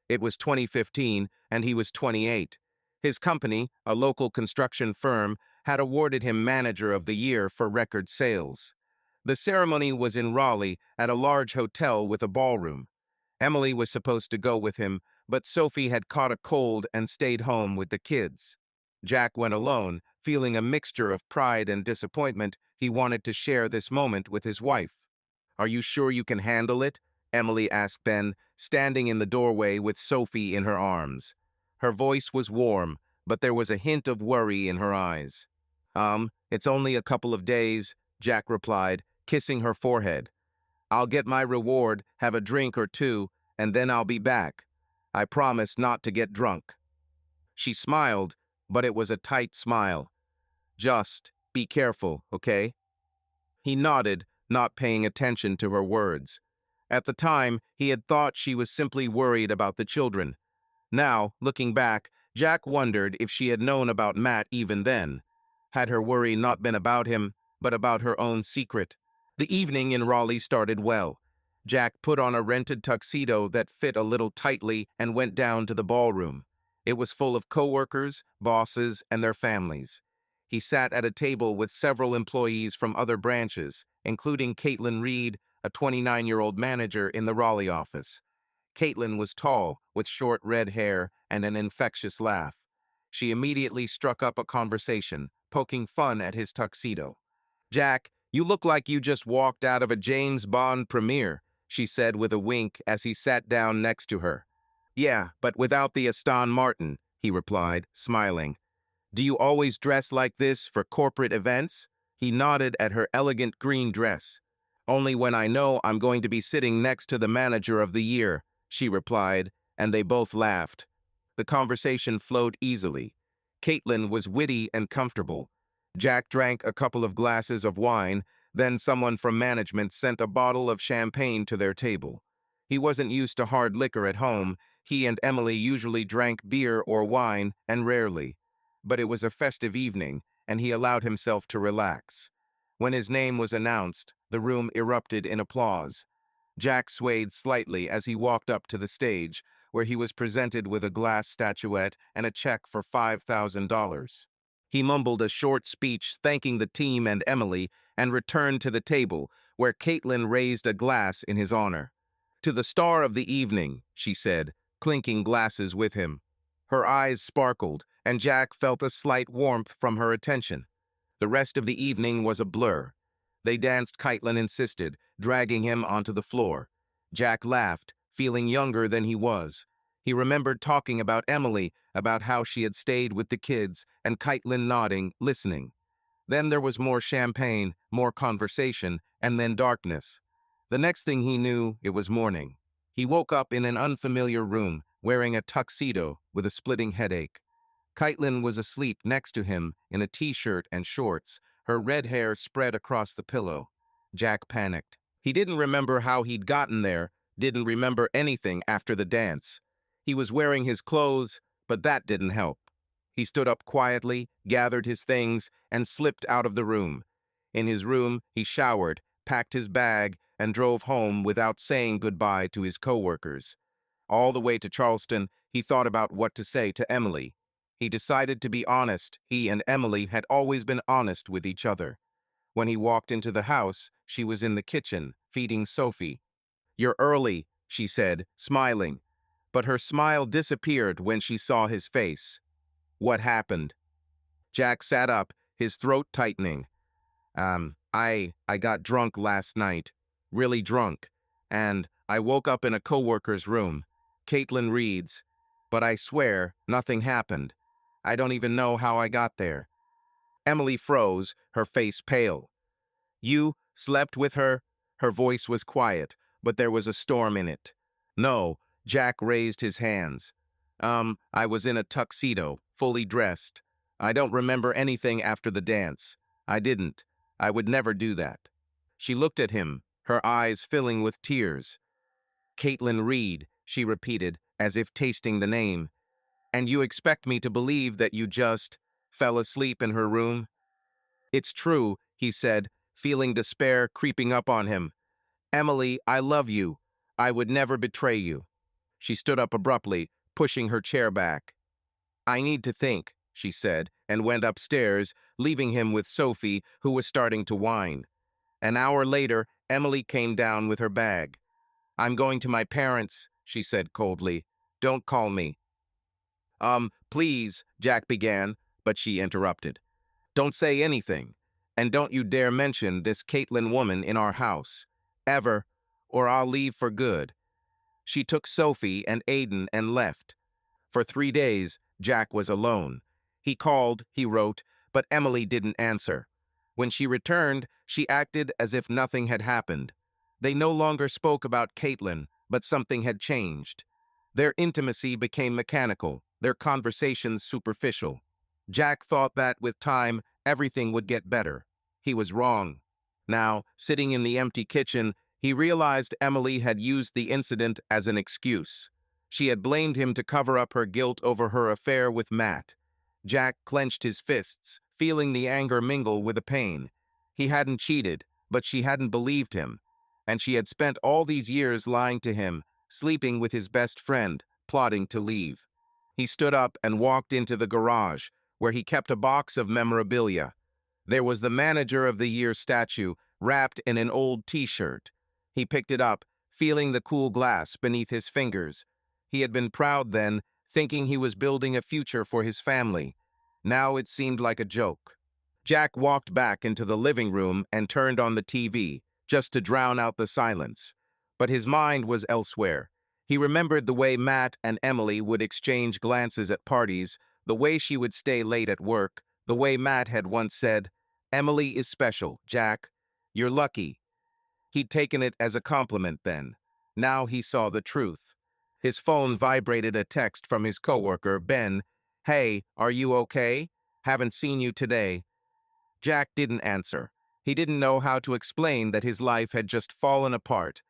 It was 2015, and he was 28. His company, a local construction firm, had awarded him Manager of the Year for record sales. The ceremony was in Raleigh at a large hotel with a ballroom. Emily was supposed to go with him, but Sophie had caught a cold and stayed home with the kids. Jack went alone, feeling a mixture of pride and disappointment. He wanted to share this moment with his wife. "Are you sure you can handle it?" Emily asked then, standing in the doorway with Sophie in her arms. Her voice was warm, but there was a hint of worry in her eyes. It's only a couple of days," Jack replied, kissing her forehead. "I'll get my reward, have a drink or two, and then I'll be back. I promise not to get drunk." She smiled, but it was a tight smile. "Just be careful, okay?" He nodded, not paying attention to her words. At the time, he had thought she was simply worried about the children. Now, looking back, Jack wondered if she had known about Matt even then. Had her worry not been about him, but about her own secret? The evening in Raleigh started well. Jack put on a rented tuxedo that fit a little tightly and went down to the ballroom. It was full of coworkers, bosses, and their families. He sat at a table with several employees from other branches, including Caitlin Reed, a 29-year-old manager in the Raleigh office. Caitlin was tall, with short red hair and an infectious laugh. She immediately struck up a conversation, poking fun at his tuxedo. "Jack, you look like you just walked out of a James Bond premiere," she said with a wink as he sat down next to her. "Yeah, but without the Aston Martin," he replied, smiling. "Do you always dress like this for corporate events?" He nodded at her elegant green dress. "Only when I know I'm going to be sitting next to the Manager of the Year," she replied, and they both laughed. The conversation flowed easily. Caitlin was witty and comfortable. Jack drank a couple of glasses of wine, then someone from management sent a bottle of champagne to their table. He wasn't used to hard liquor at home. He and Emily usually drank beer or wine, and rarely. But it was a festive evening, and he allowed himself to relax. When his name was announced, the room erupted in applause. Jack swayed slightly as he walked up to the stage, where he was presented with a glass statuette and a check for $5,000. He mumbled a short speech thanking the team and Emily and returned to the table, where Caitlin raised a glass in his honor. "To the star of the evening," she said, clinking glasses with him. Her eyes sparkled, and Jack felt a slight warmth from her attention. The rest of the evening was a blur. They danced, Caitlin insisted, dragging him onto the floor. Jack laughed, feeling younger than he was. He remembered talking about Emily, about how she had stayed with the kids, and Caitlin nodding, listening. Then there was more champagne, more conversation, and then darkness. The next thing he knew, it was morning. He woke up in an unfamiliar room, wearing a tuxedo with a splitting headache. Caitlin was asleep next to him in a t-shirt and shorts, her red hair spread across the pillow. Jack panicked. He didn't remember how he'd gotten there, didn't remember anything after the dance. He was wearing his clothes, but that didn't help. He stood up quietly, gathered his things, and slipped out of the room. In his room, he showered, packed his bag, and drove home without saying goodbye to his coworkers. All the way to Charleston, he thought about what to say to Emily. He decided to be honest. He and Emily had always been honest with each other. When he walked into the house, she was in the kitchen, feeding Sophie. "You're early," she said, smiling. But her smile disappeared when she saw his face. What happened? Jack sat up, his throat tightening. I got drunk last night. Really drunk. And I woke up in a coworker's room. Caitlin reads. But I swear, nothing happened. I don't even know how I got there. Emily froze, her face pale. You slept with her? Her voice was quiet, but there was a storm in it. No, Jack raised his hands. I was in a tuxedo, fully dressed. I don't remember anything after the dance. I didn't. I would never do that. She looked at him, her eyes filling with tears. Caitlin Reed, she repeated, as if tasting the name. And you expect me to believe that you just fell asleep in her room? It's true, he said, feeling despair creeping up on him. Emily, I love you. I would never betray you. She stood up abruptly, pushing her chair back. I need to think, she said, and went upstairs, leaving him with Sophie, who was starting to whine. An hour later, Emily came down with her bag. I'm going to my parents, she said coldly. Don't call me. Please, Jack began, but she interrupted. Don't say anything, and don't you dare mention this Caitlin woman in our house. Ever, or I'll leave for good. She took Sophie and Aiden and left. For 3 days, Jack was alone. He called, he wrote, but Emily didn't answer. When she returned, she acted as if nothing had happened. They no longer spoke about Caitlin, but something had changed. Their intimacy became mechanical, their conversations superficial. Jack thought that, with time, everything would get better. He was wrong. Now, sitting in the empty kitchen, he realized Emily had used the incident as an excuse. She had blamed him to cover up her guilt over her affair with Matt. Jack clenched his fists, feeling the anger mingle with the pain. He hadn't cheated, but she hadn't believed him. And she had spent all these years lying to him, sleeping with his best friend, plotting to leave. He stood up and walked into the garage, where he kept a box of memorabilia. There was the Manager of the Year statue, wrapped in an old t-shirt. He picked it up, feeling the cool glass beneath his fingers. He had been proud then, thinking he was building a future for his family. Now it seemed like a joke. Jack walked back into the living room and turned on the TV, just to drown out the silence. But his mind was elsewhere. He remembered the way Matt and Emily would exchange glances at parties, the way she would stay late at work, the way Matt had once said, Emily is special, Jack. You're lucky. He'd taken it as a compliment then. Now he saw the truth. His phone vibrated a text from his coworker, Ben. Hey, are you okay? Haven't seen you today. Jack didn't answer. He didn't know how to explain that his life had just fallen apart.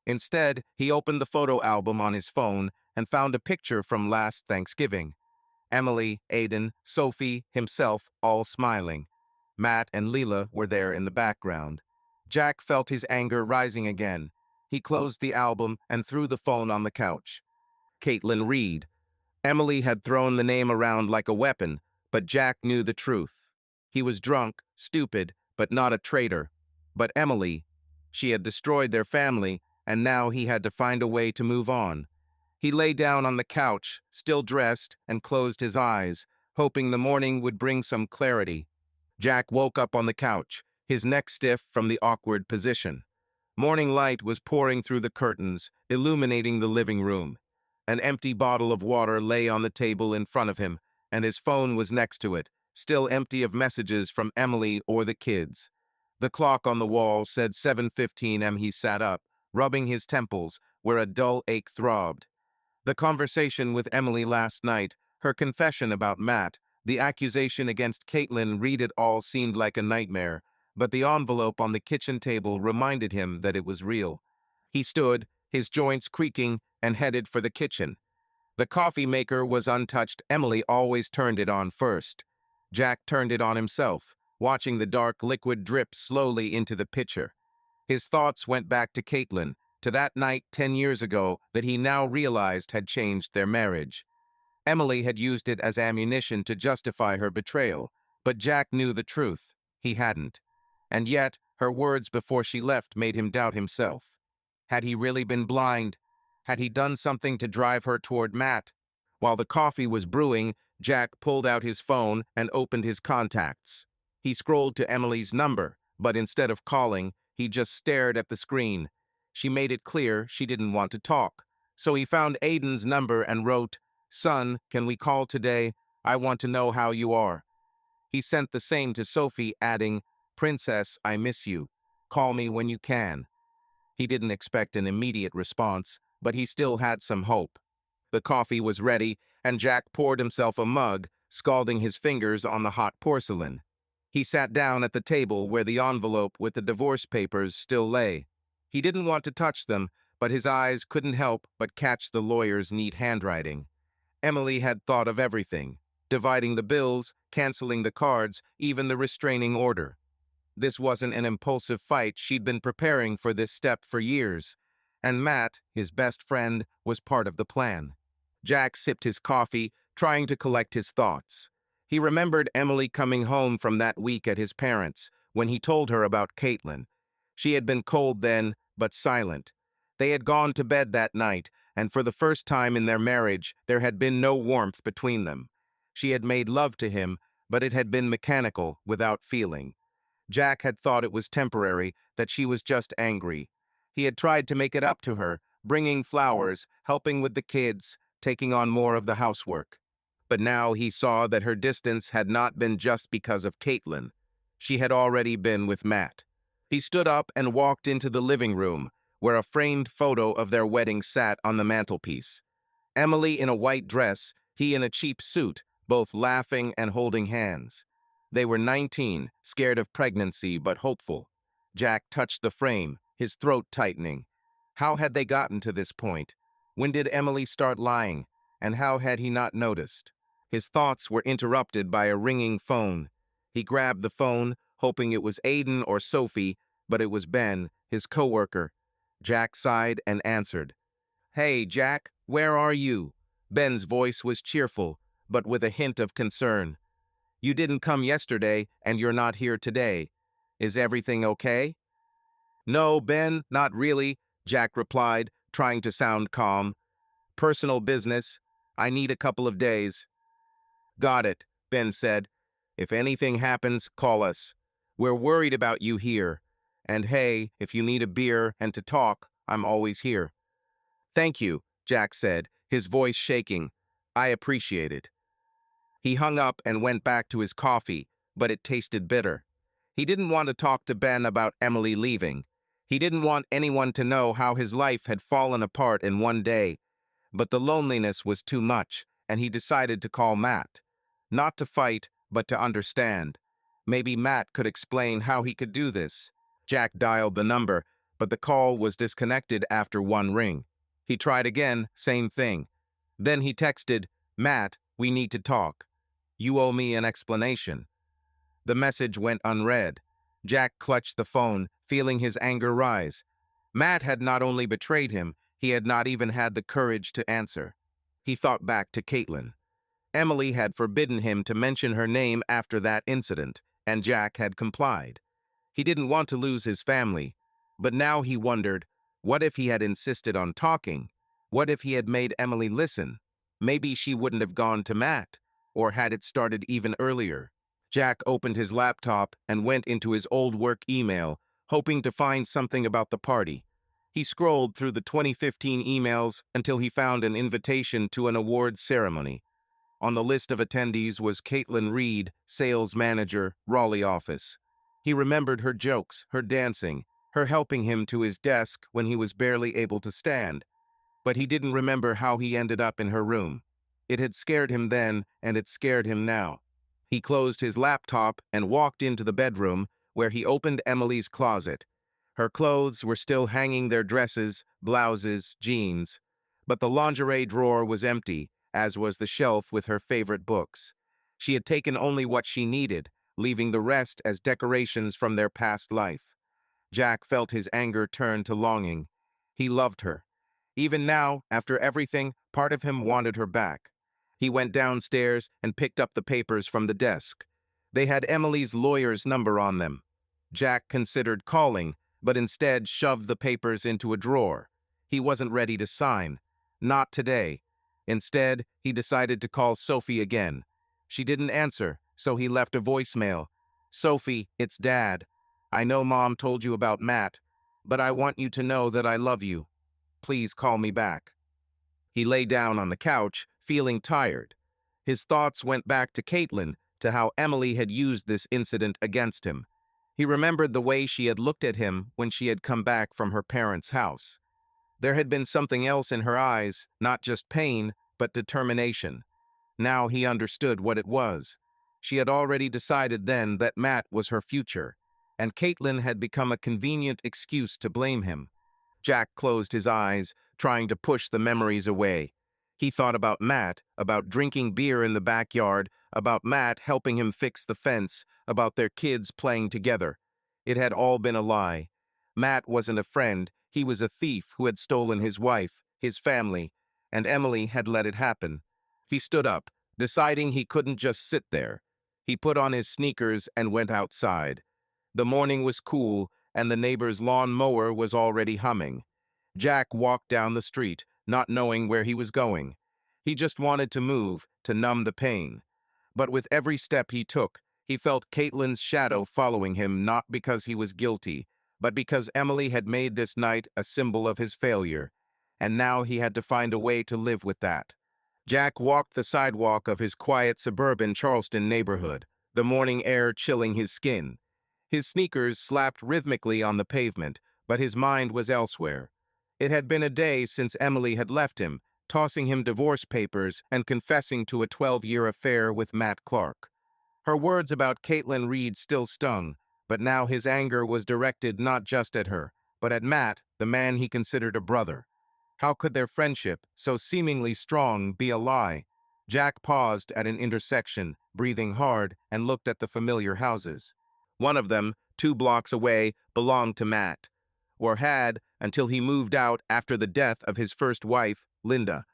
Instead, he opened the photo album on his phone and found a picture from last Thanksgiving. Emily, Aiden, Sophie, himself, all smiling. Matt and Leela were there in the background. Jack felt his anger rising again. He closed the album and threw the phone on the couch. Caitlin Reed. Emily had thrown the name around like a weapon, but Jack knew the truth. He was drunk, stupid, but not a traitor. But Emily, she had destroyed their family, and now he had to find a way to move on. He lay down on the couch, still dressed, and closed his eyes, hoping the morning would bring some clarity. Jack woke up on the couch, his neck stiff from the awkward position. Morning light was pouring through the curtains, illuminating the living room. An empty bottle of water lay on the table in front of him, and his phone was next to it, still empty of messages from Emily or the kids. The clock on the wall said 7:15 am. He sat up, rubbing his temples, where a dull ache throbbed. The conversation with Emily last night, her confession about Matt, the accusation against Caitlin Reed, it all seemed like a nightmare, but the envelope on the kitchen table reminded him that it was real. He stood, his joints creaking, and headed for the kitchen. The coffee maker was untouched. Emily always turned it on first. Jack turned it on himself, watching the dark liquid drip slowly into the pitcher. His thoughts went back to Caitlin, to that night 10 years ago that he now realized had changed their marriage. Emily had used it as ammunition to justify her betrayal, but Jack knew the truth. He hadn't. And yet, her words before she left made him doubt himself. Had he really been blind? Had he done something to drive her toward Matt? While the coffee was brewing, Jack pulled out his phone and opened his contacts. He scrolled to Emily's number, but instead of calling, he just stared at the screen. She made it clear she didn't want to talk. So he found Aiden's number and wrote, "Son, can we call today? I want to know how you are." He sent the same to Sophie, adding, "Princess, I miss you. Call me when you can." He didn't expect an immediate response, but he still had some hope. The coffee was ready, and Jack poured himself a mug, scalding his fingers on the hot porcelain. He sat down at the table where the envelope with the divorce papers still lay. He didn't want to touch them, but his eyes couldn't help but catch the lawyer's neat handwriting. Emily had thought of everything, dividing the bills, canceling the cards, even the restraining order. This wasn't an impulsive fight. She'd been preparing for this step for years, and Matt, his best friend, was part of the plan. Jack sipped his coffee, trying to collect his thoughts. He remembered Emily coming home from that week at his parents' when he told her about Caitlin. She had been cold then, but silent. They had gone to bed that night, and for the first time in their marriage, there had been no warmth between them. She had made love to him, but it had been mechanical, without feeling. Jack had thought it was temporary, that she was just angry. He had tried to make it up to her, bringing flowers, helping with the kids, taking on more of the housework. But now he saw that her distance had not been just because of Caitlin. She had already been with Matt. He stood up and walked into the living room, where a framed photo of their wedding sat on the mantelpiece. Emily in a white dress, he in a cheap suit, both laughing and holding hands. They were 19, scared of pregnancy but hopeful. Jack touched the frame, his throat tightening. How had they gotten to this point? When did Emily start lying? And how had he not noticed? His thoughts were interrupted by a ringing phone. He grabbed the phone, hoping it was Aiden or Sophie, but it was Ben, his coworker. Jack sighed and answered. "Hey, Jack, where are you?" Ben's voice was cheerful, but with a hint of concern. "You didn't come yesterday, and you're not here today. Is everything okay?" "No, Ben, not really," Jack replied, trying to sound calm. "Personal business. I need a couple of days." "Got it," Ben said. "If anything happens, call us. We're worried about you here. And hey, if you need a beer and to talk, I'm always here." "Thank you," Jack said, his voice shaking. "I appreciate it." He hung up and went back to his coffee, but it tasted bitter. He didn't want to talk to Ben about Emily leaving. He didn't want anyone to know how his life had fallen apart in one day. But the loneliness was too much, and he decided to call Matt. Not to fight, but to understand. Maybe Matt could explain how he could do this. Jack dialed the number, but the call was disconnected after one ring. He tried again, same thing. Then he texted, "Matt, we need to talk. You owe me an explanation." The message went unread. Jack clutched the phone, feeling his anger rise. Matt had not only betrayed him, he had not even had the courage to answer. He thought back to Caitlin. Emily had forbidden him to mention her name after that incident, and Jack had complied. He didn't want to lose his family, but now he wondered, what if he had insisted on talking? What if he had made Emily listen? Maybe she wouldn't have gone to Matt, or had it started even earlier. Jack opened his laptop and went into his old work email, hoping to find something about the party. He scrolled through the 2015 emails until he found an invitation to an awards ceremony. On the list of attendees was Caitlin Reed, sales manager, Raleigh office. He remembered her jokes, her dancing, her helping him to his desk when he was barely able to stand. But he didn't remember how he ended up in her room. It had scared him then, and it scared him now. He closed his laptop and walked into the bedroom, where he opened Emily's closet. Her clothes were still hanging their dresses, blouses, jeans. But the lingerie drawer was empty, as was the shelf with her favorite books. She had taken only what she needed, leaving the rest as decorations from their past life. Jack felt his anger turn to longing. He loved her. Even now, after everything, part of him wanted her back. He went downstairs and picked up the papers from the desk. They had Emily's lawyer's number on them. Jack considered calling, but instead shoved the papers into a drawer. He wasn't ready to sign. Not today. Instead, he decided to call Sophie again. She didn't answer, so he left a voicemail. "Sophie, it's Dad. I know Mom told you about Matt, but I want you to know that I love you. Please call me back." He lay down on the couch, feeling tired. His thoughts went back to Caitlin, to how Emily had used this incident against him. He remembered the way she had looked at him when she had come back from her parents' house. There had been something else in her eyes, not just pain, but determination. Now he understood what it was. She had already decided then that Matt was her future, and Caitlin had become a convenient excuse to blame him. Jack closed his eyes, trying to push the memories away. He thought about Matt, about drinking beer in the backyard, about Matt helping him fix the fence, about their kids playing together. It had all been a lie. Matt wasn't a friend, he was a thief who had stolen his wife, his family, and Emily had let it happen. He stood up, deciding he couldn't just sit there. He put on his sneakers and went outside. The morning was cool, and the neighbor's lawn mower was already humming. Jack walked down the street, not knowing where he was going. He just wanted to move, to numb the pain. But with every step he took, he felt Caitlin's shadow following him, not because he was guilty, but because Emily had made this night a symbol of his failure. And now he had to find a way to live with that. Jack walked the sidewalk of his quiet suburban Charleston neighborhood, the morning air chilling his skin. His sneakers slapped rhythmically on the pavement, but his mind was elsewhere. It had been a day since Emily had left him, tossing him divorce papers and confessing to a 12-year affair with Matt Clark. Her words about Caitlin Reed still stung, but now his anger was directed not just at her, but at Matt, the man he considered a brother. How could their friendship, so seemingly strong, be a lie? Jack paused at an intersection, breathing hard, and looked at the familiar houses. One of them, 2 blocks away, belonged to Matt, or had until he moved out after the death of his first wife, Linda.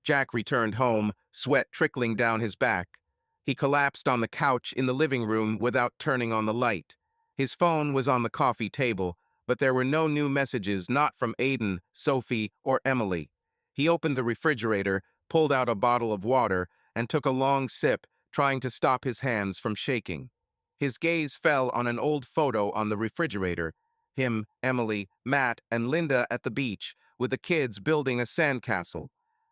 Jack returned home, sweat trickling down his back. He collapsed on the couch in the living room without turning on the light. His phone was on the coffee table, but there were no new messages, not from Aiden, Sophie, or Emily. He opened the refrigerator, pulled out a bottle of water, and took a long sip, trying to stop his hands from shaking. His gaze fell on an old photo on the refrigerator. Him, Emily, Matt, and Linda at the beach, with the kids building a sandcastle.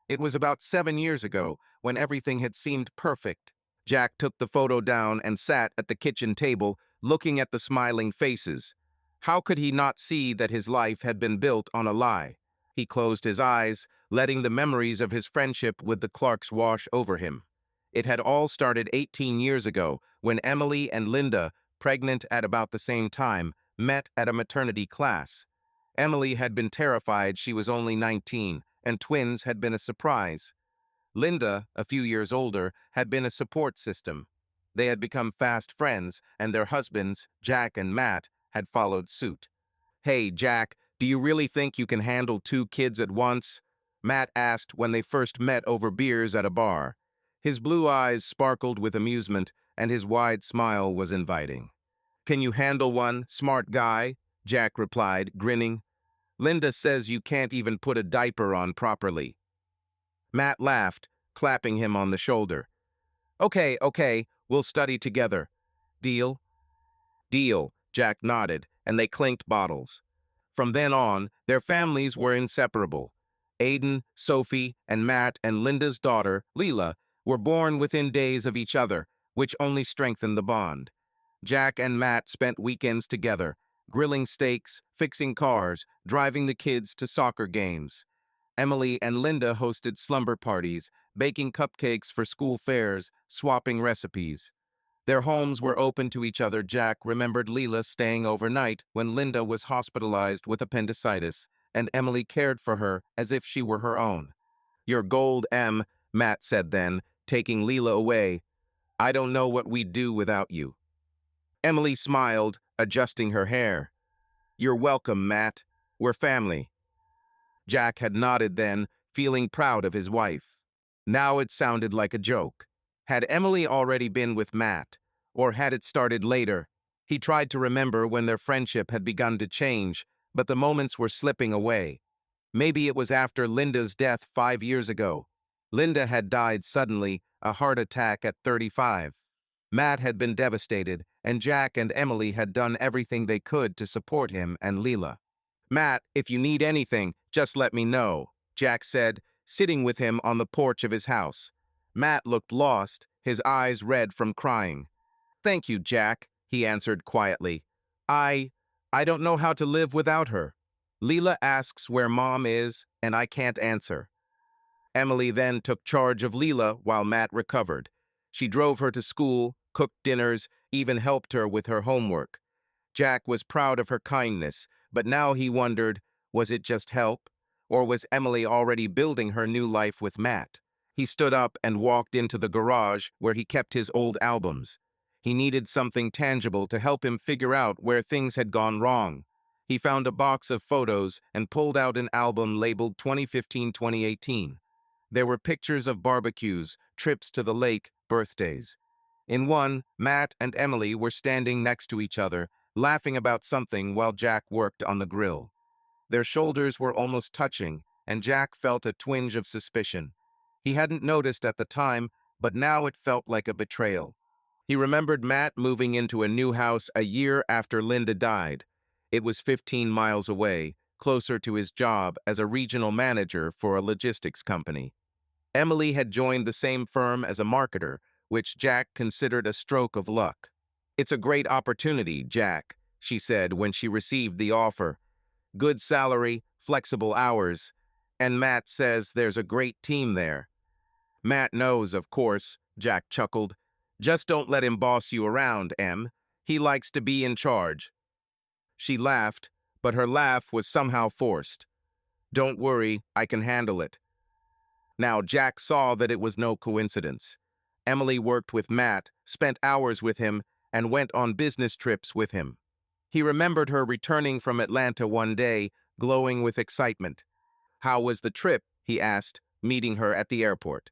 It was about 7 years ago, when everything had seemed perfect. Jack took the photo down and sat at the kitchen table, looking at the smiling faces. How could he not see that his life had been built on a lie? He closed his eyes, letting the memories of his friendship with the Clarks wash over him. It had all started 18 years ago, when Emily and Linda, pregnant at about the same time, met at a maternity class. Emily had been terrified she was only 19, and twins had been a surprise. Linda, a few years older, had been a support system. They had become fast friends, and their husbands, Jack and Matt, had followed suit. "Hey, Jack, do you really think you can handle 2 kids at once?" Matt asked when they first met over beers at a bar. His blue eyes sparkled with amusement, and his wide smile was inviting. "Can you handle one, smart guy?" Jack replied, grinning. "Linda says you can't even put a diaper on properly." Matt laughed, clapping him on the shoulder. Okay, we'll study together. Deal?" "Deal," Jack nodded, and they clinked bottles. From then on, their families were inseparable. Aiden, Sophie, and Matt and Linda's daughter, Leela, were born within days of each other, which only strengthened the bond. Jack and Matt spent weekends together, grilling steaks, fixing cars, driving the kids to soccer games. Emily and Linda hosted slumber parties, baking cupcakes for school fairs, swapping recipes. Their homes were open to each other. Jack remembered Leela staying overnight when Linda was hospitalized with appendicitis, and Emily cared for her as if she were her own. "You're gold, Em," Matt said then, taking Leela away. "I don't know what we'd do without you." Emily smiled, adjusting her hair. "You're welcome, Matt. We're family." Jack had nodded then, feeling proud of his wife. Now it sounded like a joke. Had Emily already been with Matt, or had it started later? He tried to remember when their friendship had begun to change, but the moments were slipping away. Maybe it was after Linda's death 5 years ago. Linda had died suddenly, a heart attack at 35. Matt had been devastated, and Jack and Emily had done everything they could to support him and Leela. "Matt, if you need anything, just let me know," Jack said, sitting with him on the porch of his house. Matt looked lost, his eyes red from crying. "Thank you, Jack," he answered quietly. I... I don't know how to live without her. Leela asks where Mom is, and I can't answer." Emily then took charge of Leela while Matt recovered. She drove her to school, cooked dinners, even helped her with her homework. Jack was proud of her kindness, but now he wondered, was it just help? Or was Emily already building her new life with Matt? He stood up and walked into the garage where he kept his old albums. He needed something tangible to help him figure out where things had gone wrong. He found a box of photos and pulled out an album labeled 2015-2018. There were pictures of barbecues, trips to the lake, birthdays. In one, Matt and Emily were standing next to each other, laughing about something while Jack worked on the grill. Their shoulders were almost touching, and Jack felt a twinge of suspicion. He hadn't noticed at the time, but now it felt like a betrayal. He remembered Matt moving into a new house a year after Linda died. It was 15 miles away, closer to his job as a regional manager for a logistics company. Emily had joined the same firm as a marketer, which Jack considered a stroke of luck. "It's a great opportunity, Jack," she said when she received the offer. "Good salary, flexible hours, and Matt says there's a great team there." "Matt knows, of course," Jack chuckled. "Just don't let him boss you around, Em. He likes to be in charge." She laughed, but her laugh was somehow forced. "Don't worry, I can handle it." Now Jack saw that it was no coincidence. Emily worked with Matt, spent hours with him, and went on business trips with him. He remembered her returning from Atlanta one day, glowing with excitement. "How was the trip?" he asked, meeting her at the airport.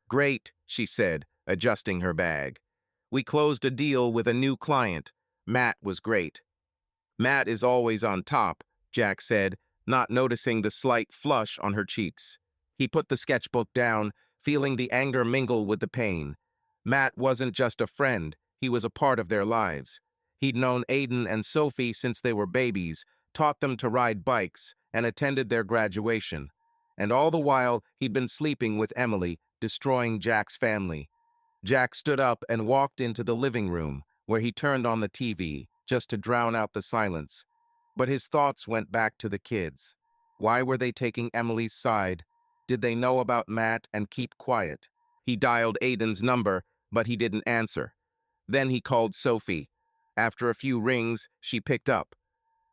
"Great," she said, adjusting her bag. "We closed a deal with a new client. Matt was great." "Matt is always on top," Jack said, not noticing the slight flush on her cheeks. He put the sketchbook down, feeling the anger mingle with the pain. Matt wasn't just a friend, he was a part of their lives. He'd known Aiden and Sophie since they were babies, taught them to ride bikes, and attended their graduation. And all the while, he'd been sleeping with Emily, destroying Jack's family. Jack stood up and walked into the living room, where he turned on the TV, just to drown out the silence. But his thoughts went back to the kids. Why were they taking Emily's side? Did they know about Matt and keep quiet? He dialed Aiden's number, but he didn't answer. Then he called Sophie. After a few rings, she picked up.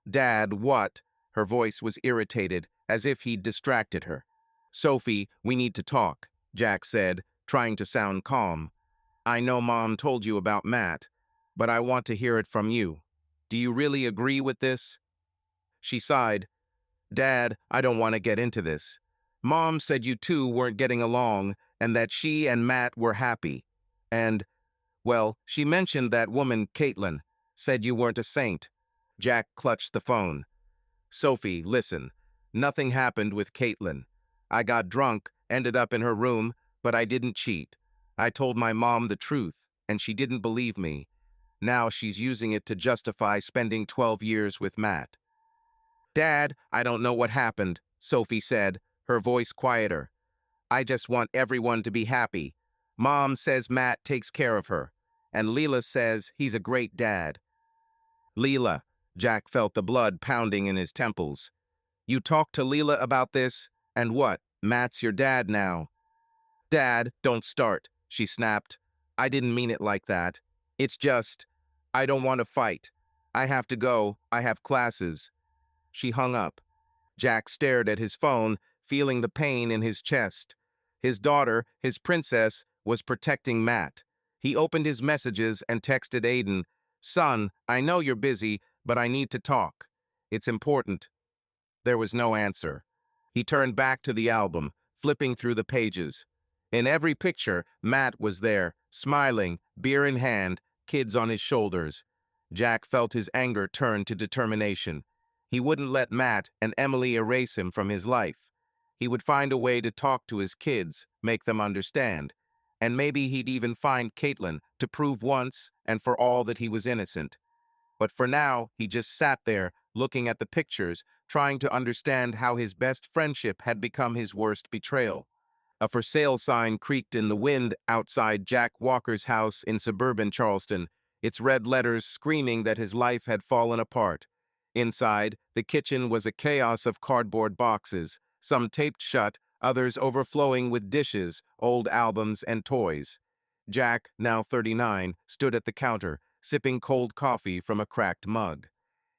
"Dad, what?" Her voice was irritated, as if he'd distracted her. "Sophie, we need to talk," Jack said, trying to sound calm. "I know Mom told you about Matt, but I want to hear it from you. Do you really agree with this?" She sighed. "Dad, I don't want to get into this. Mom said you two weren't getting along and that she and Matt were happy. And, well, she mentioned that woman, Caitlin, said you weren't a saint." Jack clutched the phone. "Sophie, listen. Nothing happened with Caitlin. I got drunk, ended up in her room, but I didn't cheat. I told my mom the truth, and she didn't believe me. Now she's using it to justify spending 12 years with Matt." "Dad, I don't know what happened," Sophie said, her voice quieter. "I just want everyone to be happy. Mom says Matt takes care of her, and Leela says he's a great dad." "Leela," Jack felt the blood pounding in his temples. "You talked to Leela about this, and what, Matt's your dad now?" "Dad, don't start," she snapped. "I didn't mean it like that. It's just, I don't want to fight. I have to go, I have classes." She hung up. Jack stared at his phone, feeling the pain in his chest. His daughter, his princess, was protecting Matt. He opened his messages and texted Aiden, "Son, I know you're busy, but I need to talk. It's important." There was no answer. He turned back to the album, flipping through the pages. In every picture, Matt was there, smiling, beer in hand, kids on his shoulders. Jack felt his anger turn to determination. He wouldn't let Matt and Emily erase him from his life. He would find a way to talk to his kids, make them understand. And maybe he'd even find Caitlin to prove once and for all that he was innocent. But for now, he just sat there, looking at the pictures, trying to understand how his best friendship had become his worst betrayal. A for sale sign creaked in the wind outside Jack Walker's house in suburban Charleston, its red letters screaming that his life had fallen apart. Inside, the kitchen was a chaos of cardboard boxes, some taped shut, others overflowing with dishes, old albums, and toys. Jack, now 39, stood at the counter, sipping cold coffee from a cracked mug.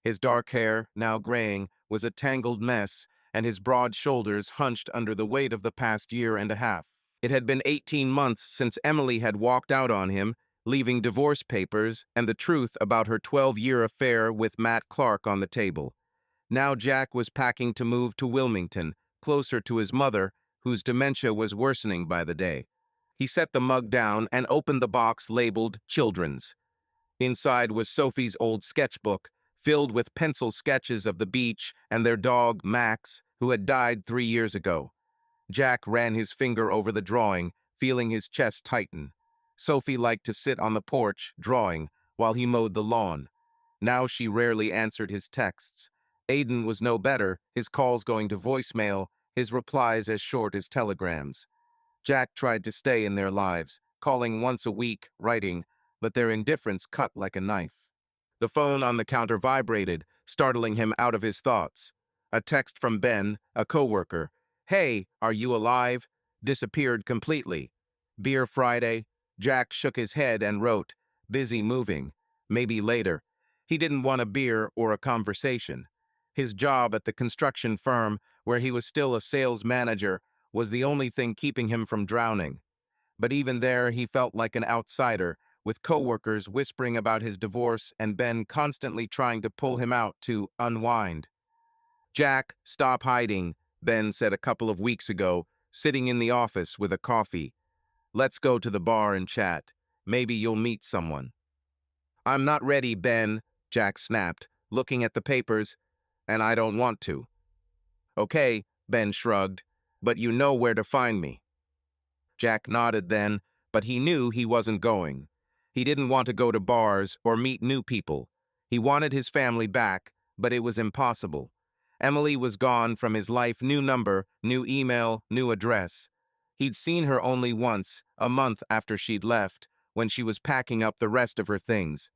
His dark hair, now graying, was a tangled mess, and his broad shoulders hunched under the weight of the past year and a half. It had been 18 months since Emily had walked out on him, leaving divorce papers and the truth about her 12-year affair with Matt Clark on the table. Now Jack was packing to move to Wilmington, closer to his mother, whose dementia was worsening by the day. He set the mug down and opened the box labeled Children's. Inside was Sophie's old sketchbook, filled with pencil sketches of the beach and their dog, Max, who had died 3 years ago. Jack ran his finger over the drawing, feeling his chest tighten. Sophie liked to sit on the porch, drawing, while he mowed the lawn. Now she rarely answered his texts. Aiden was no better, his calls going to voicemail, his replies as short as telegrams. Jack tried to stay in their lives, calling once a week, writing, but their indifference cut like a knife. The phone on the counter vibrated, startling him out of his thoughts. A text from Ben, a coworker. "Hey, are you alive?" Disappeared completely. "Beer Friday?" Jack shook his head and wrote, "Busy moving. Maybe later." He didn't want a beer or a conversation. His job at the construction firm, where he was still a sales manager, was the only thing keeping him from drowning. But even there, he felt like an outsider, with coworkers whispering about his divorce and Ben constantly trying to pull him out to unwind. "Jack, stop hiding," Ben said a couple of weeks ago, sitting in the office with a coffee. "Let's go to the bar and chat. Maybe you'll meet someone." "I'm not ready, Ben," Jack snapped, looking at the papers, "and I don't want to." "Okay," Ben shrugged, "but you know where to find me." Jack nodded then, but he knew he wasn't going. He didn't want to go to bars or meet new people. He wanted his family back, but it was impossible. Emily was gone from his life, new number, new email, new address. He'd seen her only once, a month after she'd left, when she was packing up the rest of her things.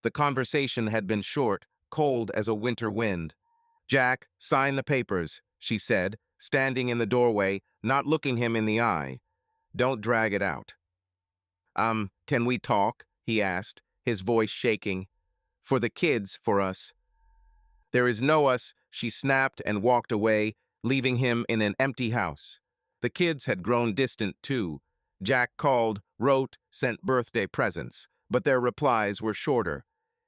The conversation had been short, cold as a winter wind. "Jack, sign the papers," she said, standing in the doorway, not looking him in the eye. "Don't drag it out." Can we talk?" he asked, his voice shaking. "For the kids, for us." "There is no us," she snapped and walked away, leaving him in an empty house. The kids had grown distant, too. Jack called, wrote, sent birthday presents, but their replies were shorter.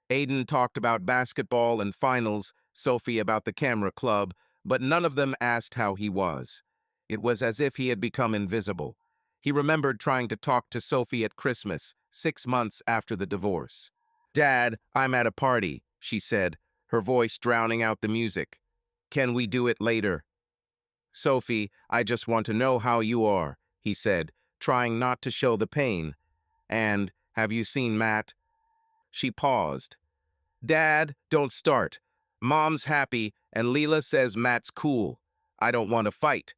Aiden talked about basketball and finals, Sophie about the camera club, but none of them asked how he was. It was as if he had become invisible. He remembered trying to talk to Sophie at Christmas, 6 months after the divorce. "Dad, I'm at a party," she said, her voice drowning out the music. "Can we do it later?" "Sophie, I just want to know how you are," he said, trying not to show the pain. "And, have you seen Matt?" She paused. "Dad, don't start. Mom's happy, and Leela says Matt's cool. I don't want to fight."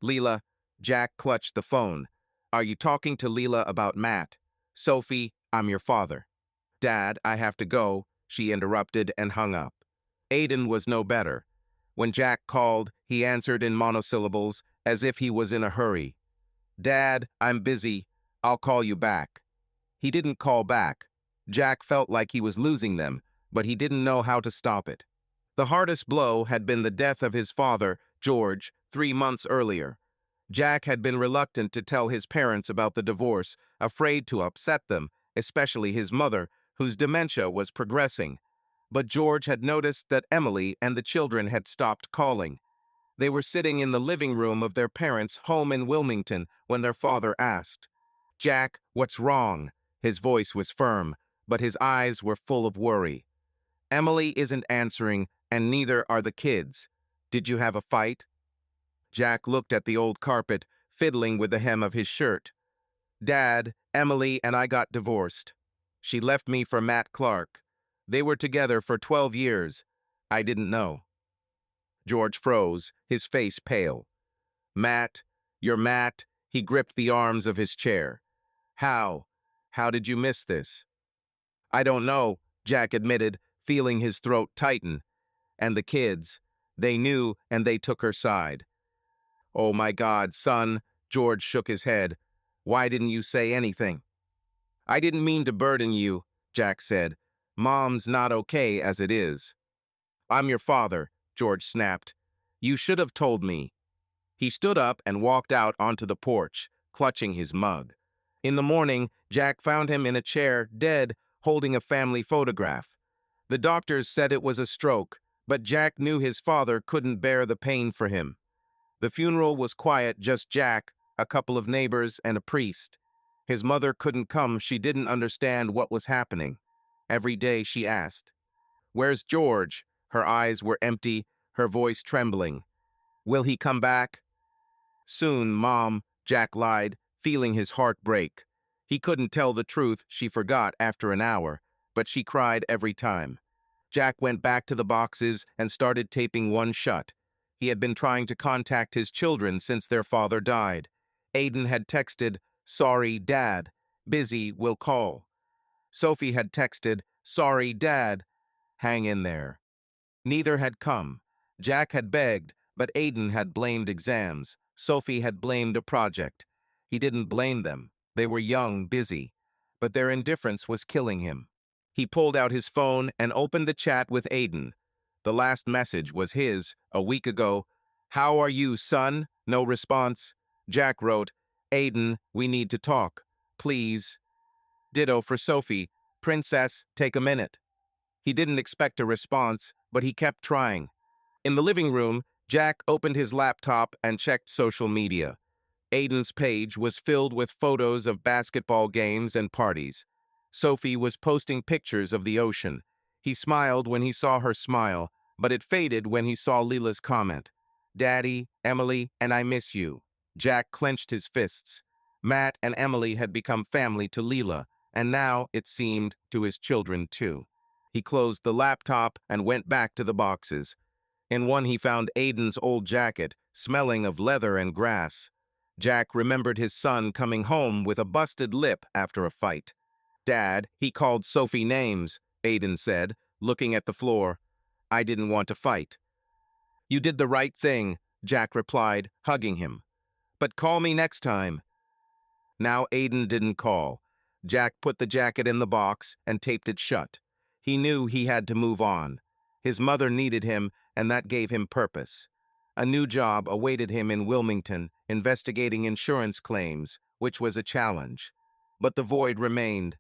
"Leela," Jack clutched the phone. "Are you talking to Leela about Matt?" "Sophie, I'm your father." "Dad, I have to go," she interrupted and hung up. Aiden was no better. When Jack called, he answered in monosyllables, as if he was in a hurry. "Dad, I'm busy. I'll call you back." He didn't call back. Jack felt like he was losing them, but he didn't know how to stop it. The hardest blow had been the death of his father, George, 3 months earlier. Jack had been reluctant to tell his parents about the divorce, afraid to upset them, especially his mother, whose dementia was progressing. But George had noticed that Emily and the children had stopped calling. They were sitting in the living room of their parents' home in Wilmington when their father asked, "Jack, what's wrong?" His voice was firm, but his eyes were full of worry. "Emily isn't answering, and neither are the kids. Did you have a fight?" Jack looked at the old carpet, fiddling with the hem of his shirt. Dad, Emily, and I got divorced. She left me for Matt Clark. They were together for 12 years. I didn't know. George froze, his face pale. Matt, you're Matt. He gripped the arms of his chair. How? How did you miss this? I don't know, Jack admitted, feeling his throat tighten. And the kids. They knew, and they took her side. Oh my God, son, George shook his head. Why didn't you say anything? I didn't mean to burden you, Jack said. Mom's not okay as it is. I'm your father, George snapped. You should have told me. He stood up and walked out onto the porch, clutching his mug. In the morning, Jack found him in a chair, dead, holding a family photograph. The doctors said it was a stroke, but Jack knew his father couldn't bear the pain for him. The funeral was quiet, just Jack, a couple of neighbors, and a priest. His mother couldn't come, she didn't understand what was happening. Every day she asked, "Where's George?" Her eyes were empty, her voice trembling. "Will he come back?" "Soon, Mom," Jack lied, feeling his heart break. He couldn't tell the truth, she forgot after an hour, but she cried every time. Jack went back to the boxes and started taping one shut. He had been trying to contact his children since their father died. Aiden had texted, "Sorry, Dad. Busy, will call." Sophie had texted, "Sorry, Dad. Hang in there." Neither had come. Jack had begged, but Aiden had blamed exams. Sophie had blamed a project. He didn't blame them. They were young, busy. But their indifference was killing him. He pulled out his phone and opened the chat with Aiden. The last message was his, a week ago. "How are you, son?" No response. Jack wrote, "Aiden, we need to talk. Please." Ditto for Sophie. "Princess, take a minute." He didn't expect a response, but he kept trying. In the living room, Jack opened his laptop and checked social media. Aiden's page was filled with photos of basketball games and parties. Sophie was posting pictures of the ocean. He smiled when he saw her smile, but it faded when he saw Leela's comment. "Daddy, Emily, and I miss you." Jack clenched his fists. Matt and Emily had become family to Leela, and now, it seemed, to his children too. He closed the laptop and went back to the boxes. In one he found Aiden's old jacket, smelling of leather and grass. Jack remembered his son coming home with a busted lip after a fight. "Dad, he called Sophie names," Aiden said, looking at the floor. "I didn't want to fight." "You did the right thing," Jack replied, hugging him. "But call me next time." Now Aiden didn't call. Jack put the jacket in the box and taped it shut. He knew he had to move on. His mother needed him, and that gave him purpose. A new job awaited him in Wilmington, investigating insurance claims, which was a challenge. But the void remained.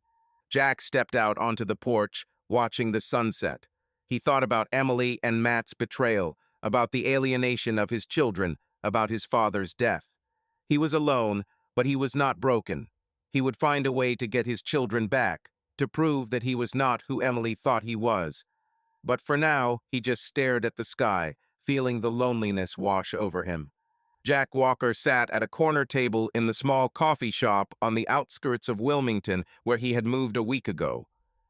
Jack stepped out onto the porch, watching the sunset. He thought about Emily and Matt's betrayal, about the alienation of his children, about his father's death. He was alone, but he was not broken. He would find a way to get his children back, to prove that he was not who Emily thought he was. But for now, he just stared at the sky, feeling the loneliness wash over him. Jack Walker sat at a corner table in the small coffee shop on the outskirts of Wilmington where he had moved a week ago.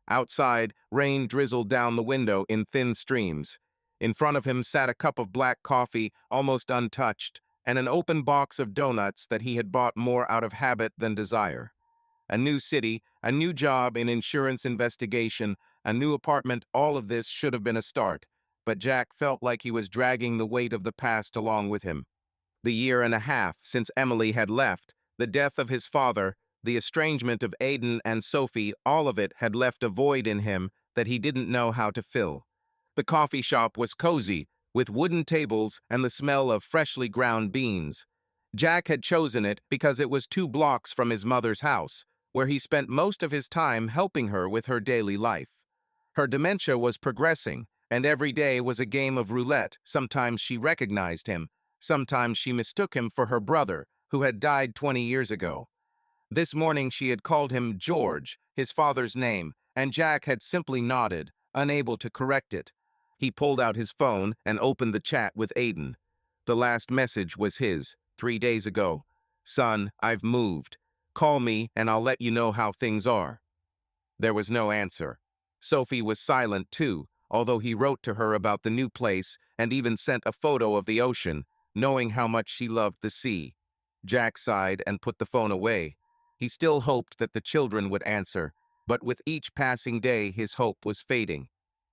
Outside, rain drizzled down the window in thin streams. In front of him sat a cup of black coffee, almost untouched, and an open box of donuts that he had bought more out of habit than desire. A new city, a new job in insurance investigation, a new apartment, all of this should have been a start, but Jack felt like he was dragging the weight of the past along with him. The year and a half since Emily had left, the death of his father, the estrangement of Aiden and Sophie, all of it had left a void in him that he didn't know how to fill. The coffee shop was cozy, with wooden tables and the smell of freshly ground beans. Jack had chosen it because it was 2 blocks from his mother's house, where he spent most of his time helping her with her daily life. Her dementia was progressing, and every day was a game of roulette. Sometimes she recognized him. Sometimes she mistook him for her brother, who had died 20 years ago. This morning she had called him George, his father's name, and Jack had simply nodded, unable to correct it. He pulled out his phone and opened the chat with Aiden. The last message was his, 3 days ago. "Son, I've moved. Call me and I'll let you know how things are." There was no answer. Sophie was silent too, although he wrote to her about the new place and even sent a photo of the ocean, knowing how much she loved the sea. Jack sighed and put the phone away. He still hoped that the children would answer, but with each passing day his hope was fading.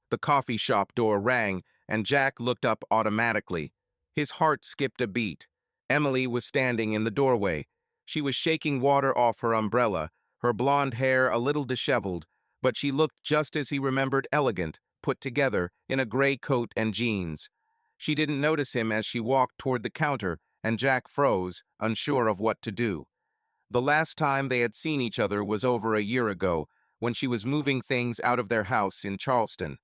The coffee shop door rang, and Jack looked up automatically. His heart skipped a beat. Emily was standing in the doorway. She was shaking water off her umbrella, her blonde hair a little disheveled, but she looked just as he remembered, elegant, put together, in a gray coat and jeans. She didn't notice him as she walked toward the counter, and Jack froze, unsure of what to do. The last time they had seen each other was over a year ago, when she was moving things out of their house in Charleston.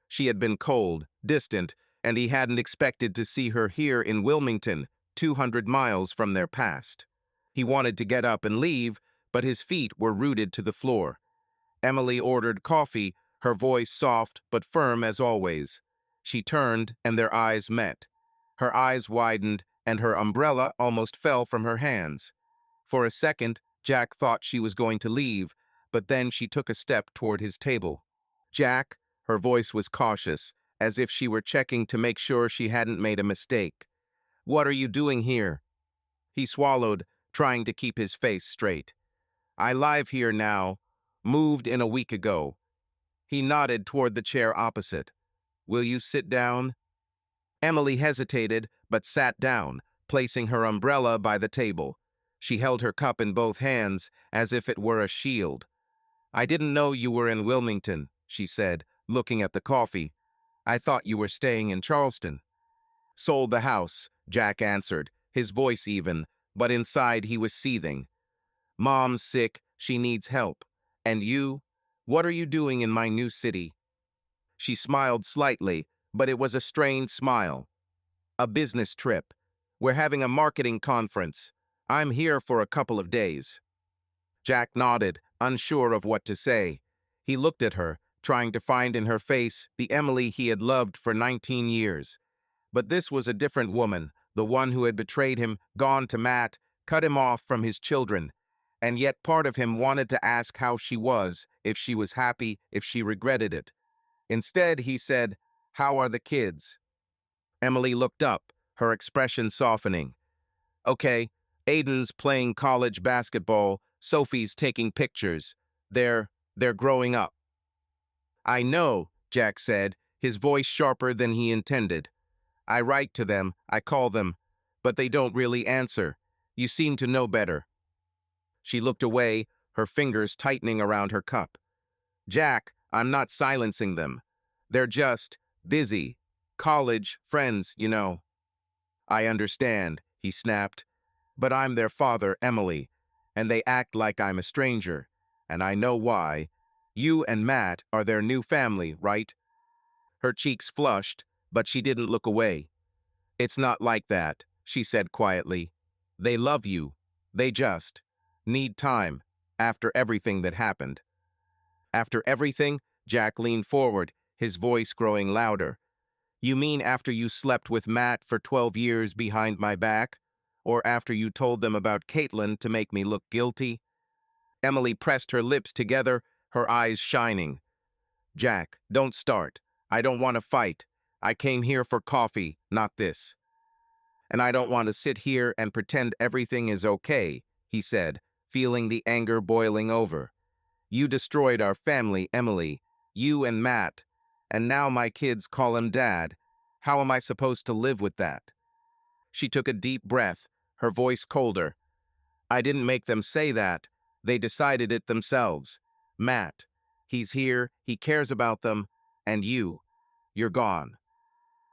She had been cold, distant, and he hadn't expected to see her here in Wilmington, 200 miles from their past. He wanted to get up and leave, but his feet were rooted to the floor. Emily ordered coffee, her voice soft but firm as always. She turned, and their eyes met. Her eyes widened, and her umbrella almost fell from her hands. For a second, Jack thought she was going to leave, but then she took a step toward his table. "Jack," her voice was cautious, as if she were checking to make sure she hadn't made a mistake. "What are you doing here?" He swallowed, trying to keep his face straight. "I live here now. Moved in a week ago." He nodded toward the chair opposite. "Will you sit down?" Emily hesitated, but sat down, placing her umbrella by the table. She held her cup in both hands, as if it were a shield. "I didn't know you were in Wilmington," she said, looking at the coffee. "I thought you were staying in Charleston." "Sold the house," Jack answered, his voice even, but inside he was seething. "Mom's sick, she needs help. And you? What are you doing in my new city?" She smiled slightly, but it was a strained smile. "A business trip. We're having a marketing conference. I'm here for a couple of days." Jack nodded, unsure of what to say. He looked at her, trying to find in her face the Emily he had loved for 19 years. But this was a different woman, the one who had betrayed him, gone to Matt, cut him off from his children. And yet part of him wanted to ask how she was, if she was happy, if she regretted it. Instead, he said, "How are the kids?" Emily looked up, her expression softening. "Okay, Aiden's playing college basketball, Sophie's taking pictures. They're growing up." "I know," Jack said, his voice sharper than he intended. "I write to them, I call them, but they don't really answer. You seem to know better." She looked away, her fingers tightening around her cup. "Jack, I'm not silencing them. They're just busy. College, friends, you know." "I understand," he snapped. "But I'm their father, Emily, and they act like I'm a stranger. And I know why. You and Matt are their new family, right?" Her cheeks flushed, but she didn't look away. "It's not like that," she said quietly. "They love you. They just need time, after everything that happened." "After everything?" Jack leaned forward, his voice growing louder. "You mean after you slept with Matt for 12 years behind my back? Or after you told them about Caitlin to make me look guilty?" Emily pressed her lips together, her eyes shining. "Jack, don't start. I don't want to fight. I came here for coffee, not this. And I don't want to sit here and pretend everything is okay," he said, feeling the anger boiling over. "You destroyed our family, Emily. You and Matt. And now my kids call him Dad. How am I supposed to live with that?" She took a deep breath, her voice colder. "I didn't make them say that. They decided it themselves. Matt. He's here, he cares about them. And you're gone."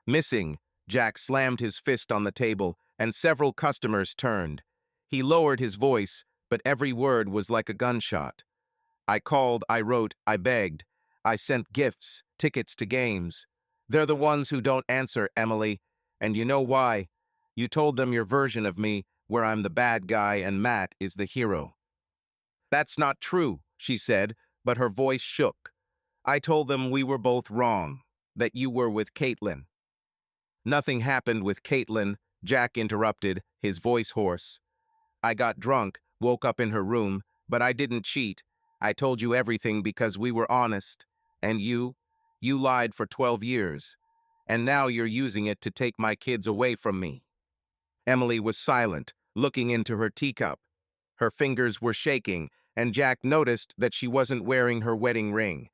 "Missing." Jack slammed his fist on the table, and several customers turned. He lowered his voice, but every word was like a gunshot. "I called, I wrote, I begged. I sent gifts, tickets to games. They're the ones who don't answer, Emily. And you know why? You told them your version of me, where I'm the bad guy and Matt is the hero." "That's not true," she said, but her voice shook. "I told them we were both wrong, that you were with Caitlin." "Nothing happened with Caitlin," Jack interrupted, his voice hoarse. I got drunk, woke up in her room, but I didn't cheat. I told you everything because we were honest. And you? You lied for 12 years. And now you're using it to take my kids away from me. Emily was silent, looking into her teacup. Her fingers were shaking, and Jack noticed that she wasn't wearing her wedding ring.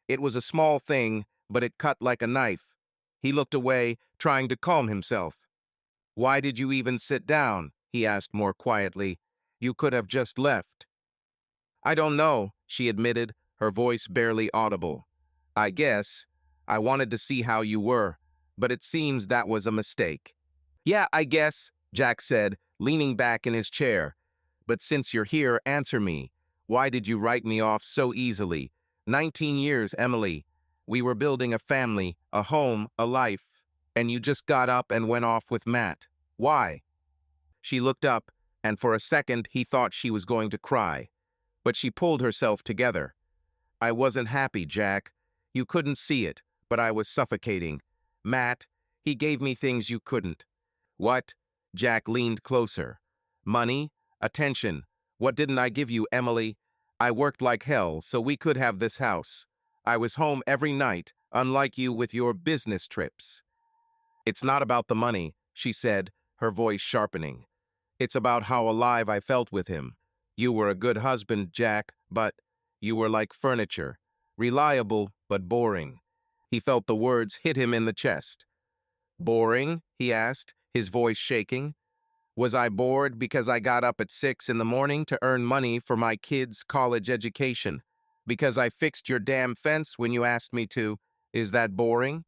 It was a small thing, but it cut like a knife. He looked away, trying to calm himself. Why did you even sit down? He asked more quietly. You could have just left. I don't know, she admitted, her voice barely audible. I guess. I wanted to see how you were, but it seems that was a mistake. Yeah, I guess, Jack said, leaning back in his chair. But since you're here, answer me. Why did you write me off so easily? 19 years, Emily. We were building a family, a home, a life, and you just got up and went off with Matt. Why? She looked up, and for a second he thought she was going to cry. But she pulled herself together. I wasn't happy, Jack. You couldn't see it, but I was suffocating. Matt, he gave me things you couldn't. What? Jack leaned closer. Money? Attention. What didn't I give you, Emily? I worked like hell so we could have this house. I was home every night, unlike you with your business trips. It's not about the money, she said, her voice sharpening. It's about how alive I felt with him. You were a good husband, Jack, but you were like furniture. Reliable, but boring. He felt the words hit him in the chest. Boring? He asked, his voice shaking. Was I bored because I got up at 6 in the morning to earn money for my kids' college education? Because I fixed your damn fence when you asked me to? Is that boring?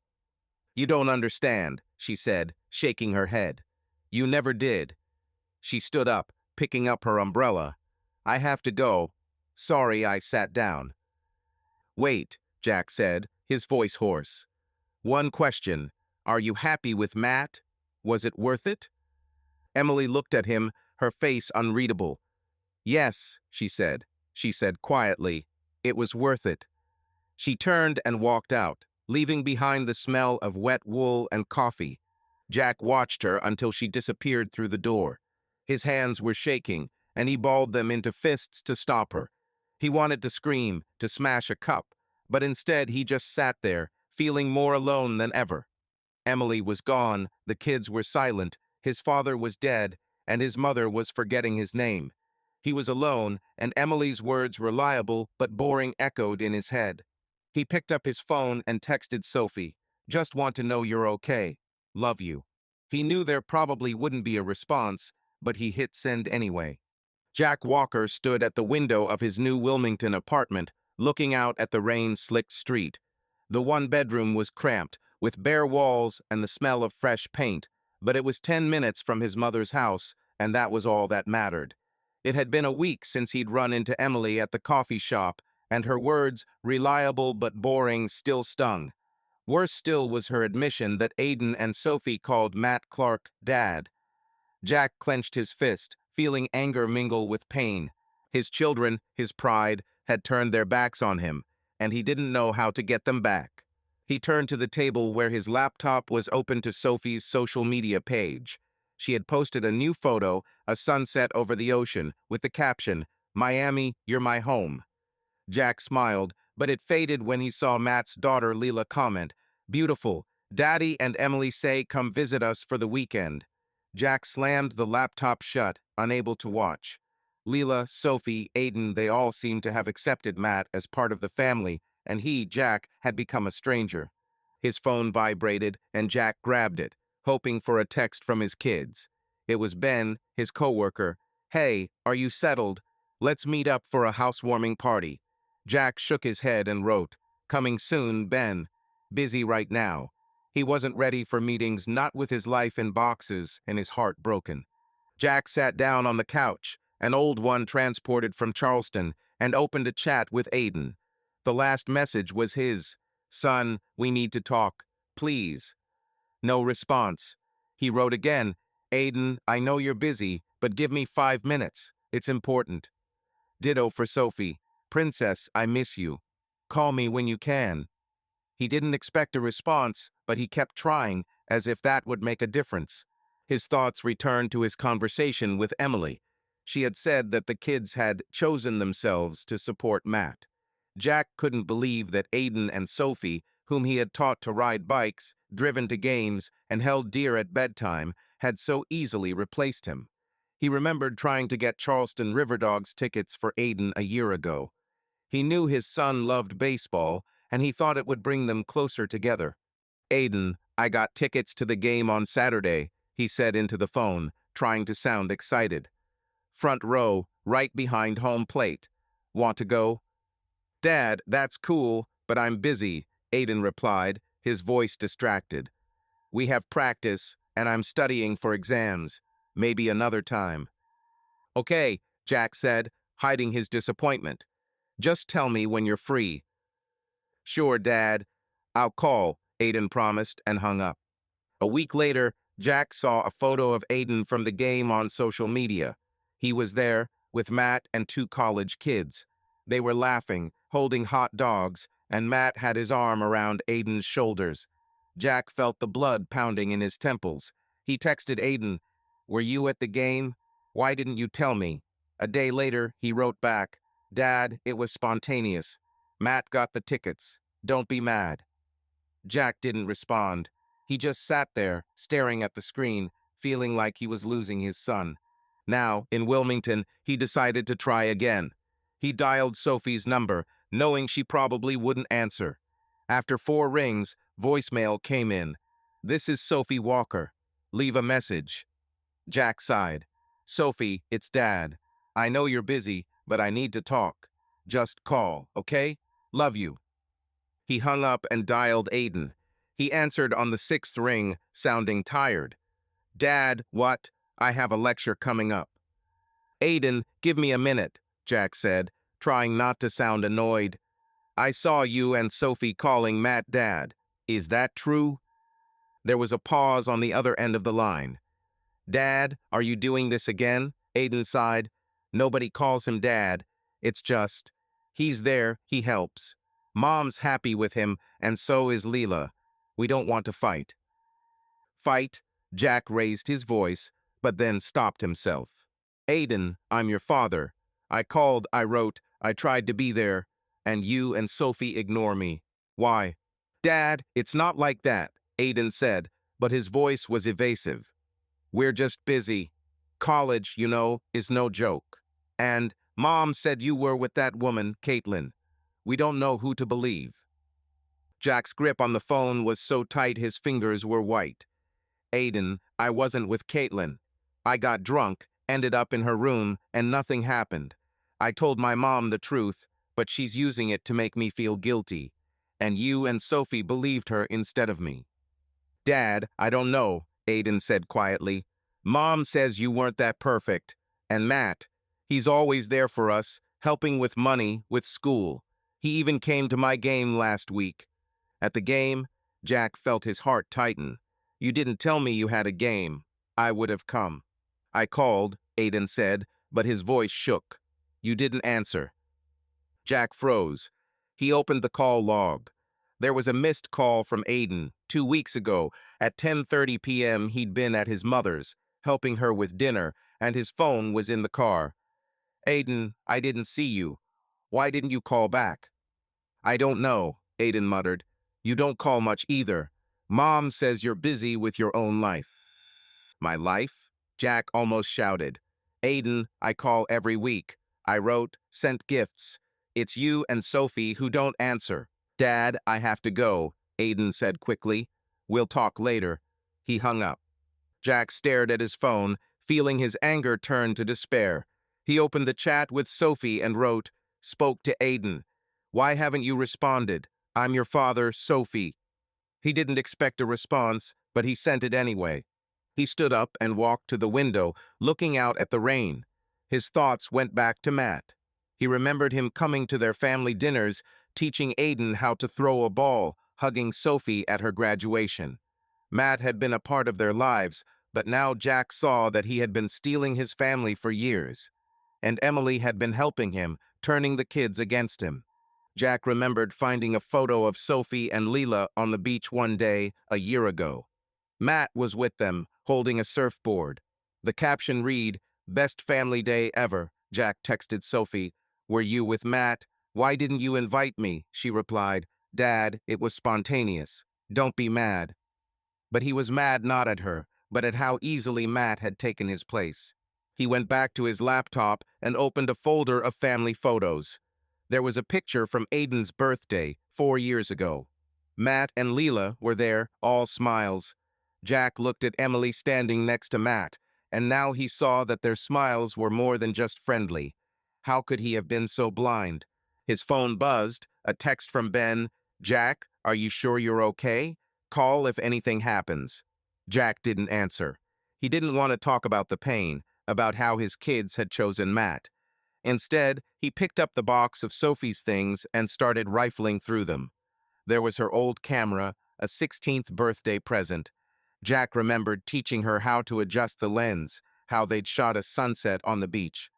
You don't understand, she said, shaking her head. You never did. She stood up, picking up her umbrella. I have to go. Sorry, I sat down. Wait, Jack said, his voice hoarse. One question. Are you happy with Matt? Was it worth it? Emily looked at him, her face unreadable. Yes, she said. She said quietly. It was worth it. She turned and walked out, leaving behind the smell of wet wool and coffee. Jack watched her until she disappeared through the door. His hands were shaking, and he balled them into fists to stop her. He wanted to scream, to smash a cup, but instead he just sat there, feeling more alone than ever. Emily was gone, the kids were silent, his father was dead, and his mother was forgetting his name. He was alone, and Emily's words, reliable but boring, echoed in his head. He picked up his phone and texted Sophie, "Just want to know you're okay. Love you." He knew there probably wouldn't be a response, but he hit send anyway. Jack Walker stood at the window of his new Wilmington apartment, looking out at the rain-slicked street. The one-bedroom was cramped, with bare walls and the smell of fresh paint, but it was 10 minutes from his mother's house, and that was all that mattered. It had been a week since he'd run into Emily at the coffee shop, and her words, reliable but boring, still stung. Worse still was her admission that Aiden and Sophie called Matt Clark Dad. Jack clenched his fist, feeling anger mingle with pain. His children, his pride, had turned their backs on him, and he didn't know how to get them back. He turned to the table where his laptop was open to Sophie's social media page. She had posted a new photo, a sunset over the ocean, with the caption, "Miami, you're my home." Jack smiled, but it faded when he saw Matt's daughter Leela comment, "Beautiful. Daddy and Emily say come visit us for the weekend." Jack slammed the laptop shut, unable to watch. Leela, Sophie, Aiden, they all seemed to have accepted Matt as part of the family, and he, Jack, had become a stranger. His phone vibrated, and Jack grabbed it, hoping for a text from his kids. It was Ben, his coworker. "Hey, are you settled? Let's meet up for a housewarming party." Jack shook his head and wrote, "Coming soon, Ben. Busy right now." He wasn't ready for meetings, not with his life in boxes and his heart broken. Jack sat down on the couch, an old one transported from Charleston, and opened a chat with Aiden. The last message was his. "Son, we need to talk. Please." No response. He wrote again, "Aiden, I know you're busy, but give me 5 minutes. It's important." Ditto for Sophie. "Princess, I miss you. Call me when you can." He didn't expect a response, but he kept trying, as if that would make a difference. His thoughts returned to his conversation with Emily. She had said that the kids had chosen themselves to support Matt. Jack couldn't believe that Aiden and Sophie, whom he had taught to ride bikes, driven to games, and held dear at bedtime, had so easily replaced him. He remembered trying to get Charleston Riverdogs tickets for Aiden a year ago. He knew his son loved baseball, and he thought it would bring them closer together. Aiden, I got tickets to the game on Saturday, he said into the phone, trying to sound excited. Front row, right behind home plate. Want to go? Dad, that's cool, but I'm busy, Aiden replied, his voice distracted. We have practice, and I'm studying for exams. Maybe another time. Okay, Jack said, hiding his disappointment. Just tell me when you're free. Sure, Dad. I'll call, Aiden promised and hung up. A week later, Jack saw a photo of Aiden from the game on social media. He was there with Matt and two college kids. They were laughing, holding hot dogs, and Matt had his arm around Aiden's shoulders. Jack felt the blood pounding in his temples. He texted Aiden, "Were you at the game? Why didn't you tell me?" A day later, he wrote back, "Dad, it was spontaneous. Matt got the tickets. Don't be mad." Jack didn't respond. He just sat there, staring at the screen, feeling like he was losing his son. Now, in Wilmington, he decided to try again. He dialed Sophie's number, knowing she probably wouldn't answer. After 4 rings, voicemail came in. "This is Sophie Walker. Leave a message." Jack sighed. "Sophie, it's Dad. I know you're busy, but I need to talk. Just call, okay? Love you." He hung up and dialed Aiden. He answered on the 6th ring, sounding tired. "Dad, what? I have a lecture coming up." "Aiden, give me a minute," Jack said, trying not to sound annoyed. "I saw you and Sophie calling Matt Dad. Is that true?" There was a pause on the other end of the line. "Dad, are you doing this again?" Aiden sighed. "Nobody calls him Dad. It's just, he's there, he helps. Mom's happy with him, and so is Leela. We don't want to fight." "Fight?" Jack raised his voice, but then stopped himself. "Aiden, I'm your father. I called, I wrote, I tried to be there, and you and Sophie ignore me. Why?" "Dad, it's not like that," Aiden said, but his voice was evasive. "We're just busy. College, you know, is no joke. And Mom said you were with that woman, Caitlin. We don't know who to believe." Jack's grip on the phone was so tight his fingers were white. "Aiden, I wasn't with Caitlin. I got drunk, ended up in her room, and nothing happened. I told my mom the truth, but she's using it to make me feel guilty. And you and Sophie believed her instead of me." "Dad, I don't know," Aiden said quietly. "Mom says you weren't that perfect. And Matt, he's always there for us, helping with money, with school. He even came to my game last week." At the game, Jack felt his heart tighten. "You didn't tell me you had a game. I would have come." "I called," Aiden said, but his voice shook. "You didn't answer." Jack froze. He opened the call log. There was a missed call from Aiden 2 weeks ago. At 10:30 p.m. he'd been at his mother's, helping her with dinner, and his phone was in the car. "Aiden, I didn't see you. Why didn't you call back?" "I don't know," Aiden muttered. "You don't call much either. Mom says you're busy with your own life." "My life?" Jack almost shouted. "Aiden, I call every week. I wrote, sent gifts. It's you and Sophie who don't answer." "Dad, I have to go," Aiden said quickly. "We'll talk later." He hung up. Jack stared at his phone, feeling his anger turn to despair. He opened the chat with Sophie and wrote, "Spoke to Aiden. Why haven't you responded? I'm your father, Sophie." He didn't expect a response, but he sent it anyway. He stood up and walked to the window, looking out at the rain. His thoughts went back to Matt. He remembered him coming to their family dinners, teaching Aiden how to throw a ball, hugging Sophie at her graduation. Matt had been a part of their lives, but now Jack saw that he had been stealing his family for years. And Emily had been helping him, turning the kids against him. Jack remembered finding a photo of Sophie and Leela on the beach one day a year ago. Matt was with them, holding a surfboard. The caption read, "Best family day ever," Jack texted Sophie. "Were you with Matt? Why didn't you invite me?" She replied, "Dad, it was spontaneous. Don't be mad." But he was mad not at her, but at how easily Matt had taken his place. He went back to his laptop and opened a folder of family photos. There was a picture from Aiden's birthday 4 years ago. Matt and Leela were there, all smiles. Jack looked at Emily standing next to Matt, and now he saw that their smiles were more than just friendly. How could he have been so blind? His phone buzzed, a text from Ben. "Jack, are you sure you're okay? Call if anything happens." Jack didn't answer. He didn't want to talk about the pain, about how his kids had chosen Matt. Instead, he picked up the box of Sophie's things and started rifling through them. There was her old camera, a 16th birthday present. Jack remembered teaching her how to adjust the lens, how they'd shot a sunset on the beach.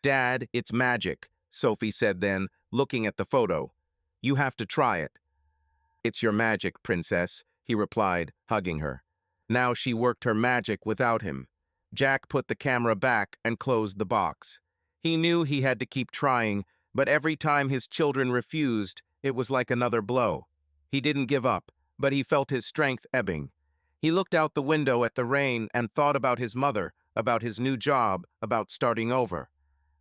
"Dad, it's magic," Sophie said then, looking at the photo. "You have to try it." "It's your magic, princess," he replied, hugging her. Now she worked her magic without him. Jack put the camera back and closed the box. He knew he had to keep trying, but every time his children refused, it was like another blow. He didn't give up, but he felt his strength ebbing. He looked out the window at the rain and thought about his mother, about his new job, about starting over.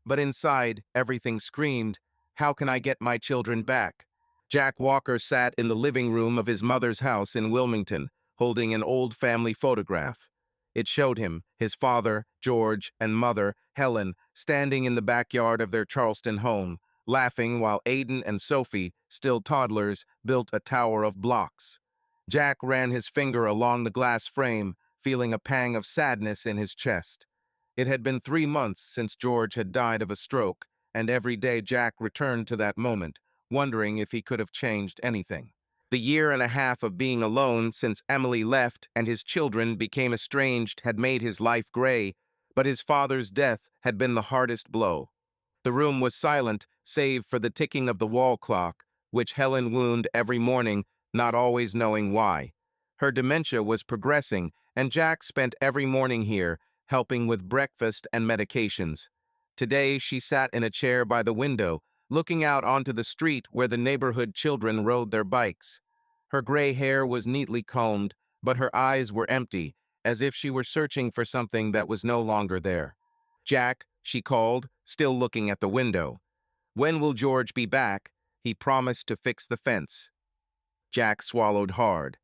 But inside, everything screamed, "How can I get my children back?" Jack Walker sat in the living room of his mother's house in Wilmington, holding an old family photograph. It showed him, his father, George, and mother, Helen, standing in the backyard of their Charleston home, laughing while Aiden and Sophie, still toddlers, built a tower of blocks. Jack ran his finger along the glass frame, feeling a pang of sadness in his chest. It had been 3 months since George had died of a stroke, and every day Jack returned to that moment, wondering if he could have changed anything. The year and a half of being alone since Emily left and his children became estranged had made his life gray, but his father's death had been the hardest blow. The room was silent, save for the ticking of the wall clock, which Helen wound every morning, not always knowing why. Her dementia was progressing, and Jack spent every morning here, helping with breakfast and medications. Today she sat in a chair by the window, looking out onto the street where the neighborhood children rode their bikes. Her gray hair was neatly combed, but her eyes were empty, as if she were searching for something that was no longer there. "Jack," she called, still looking at the window. "When will George be back? He promised to fix the fence." Jack swallowed hard.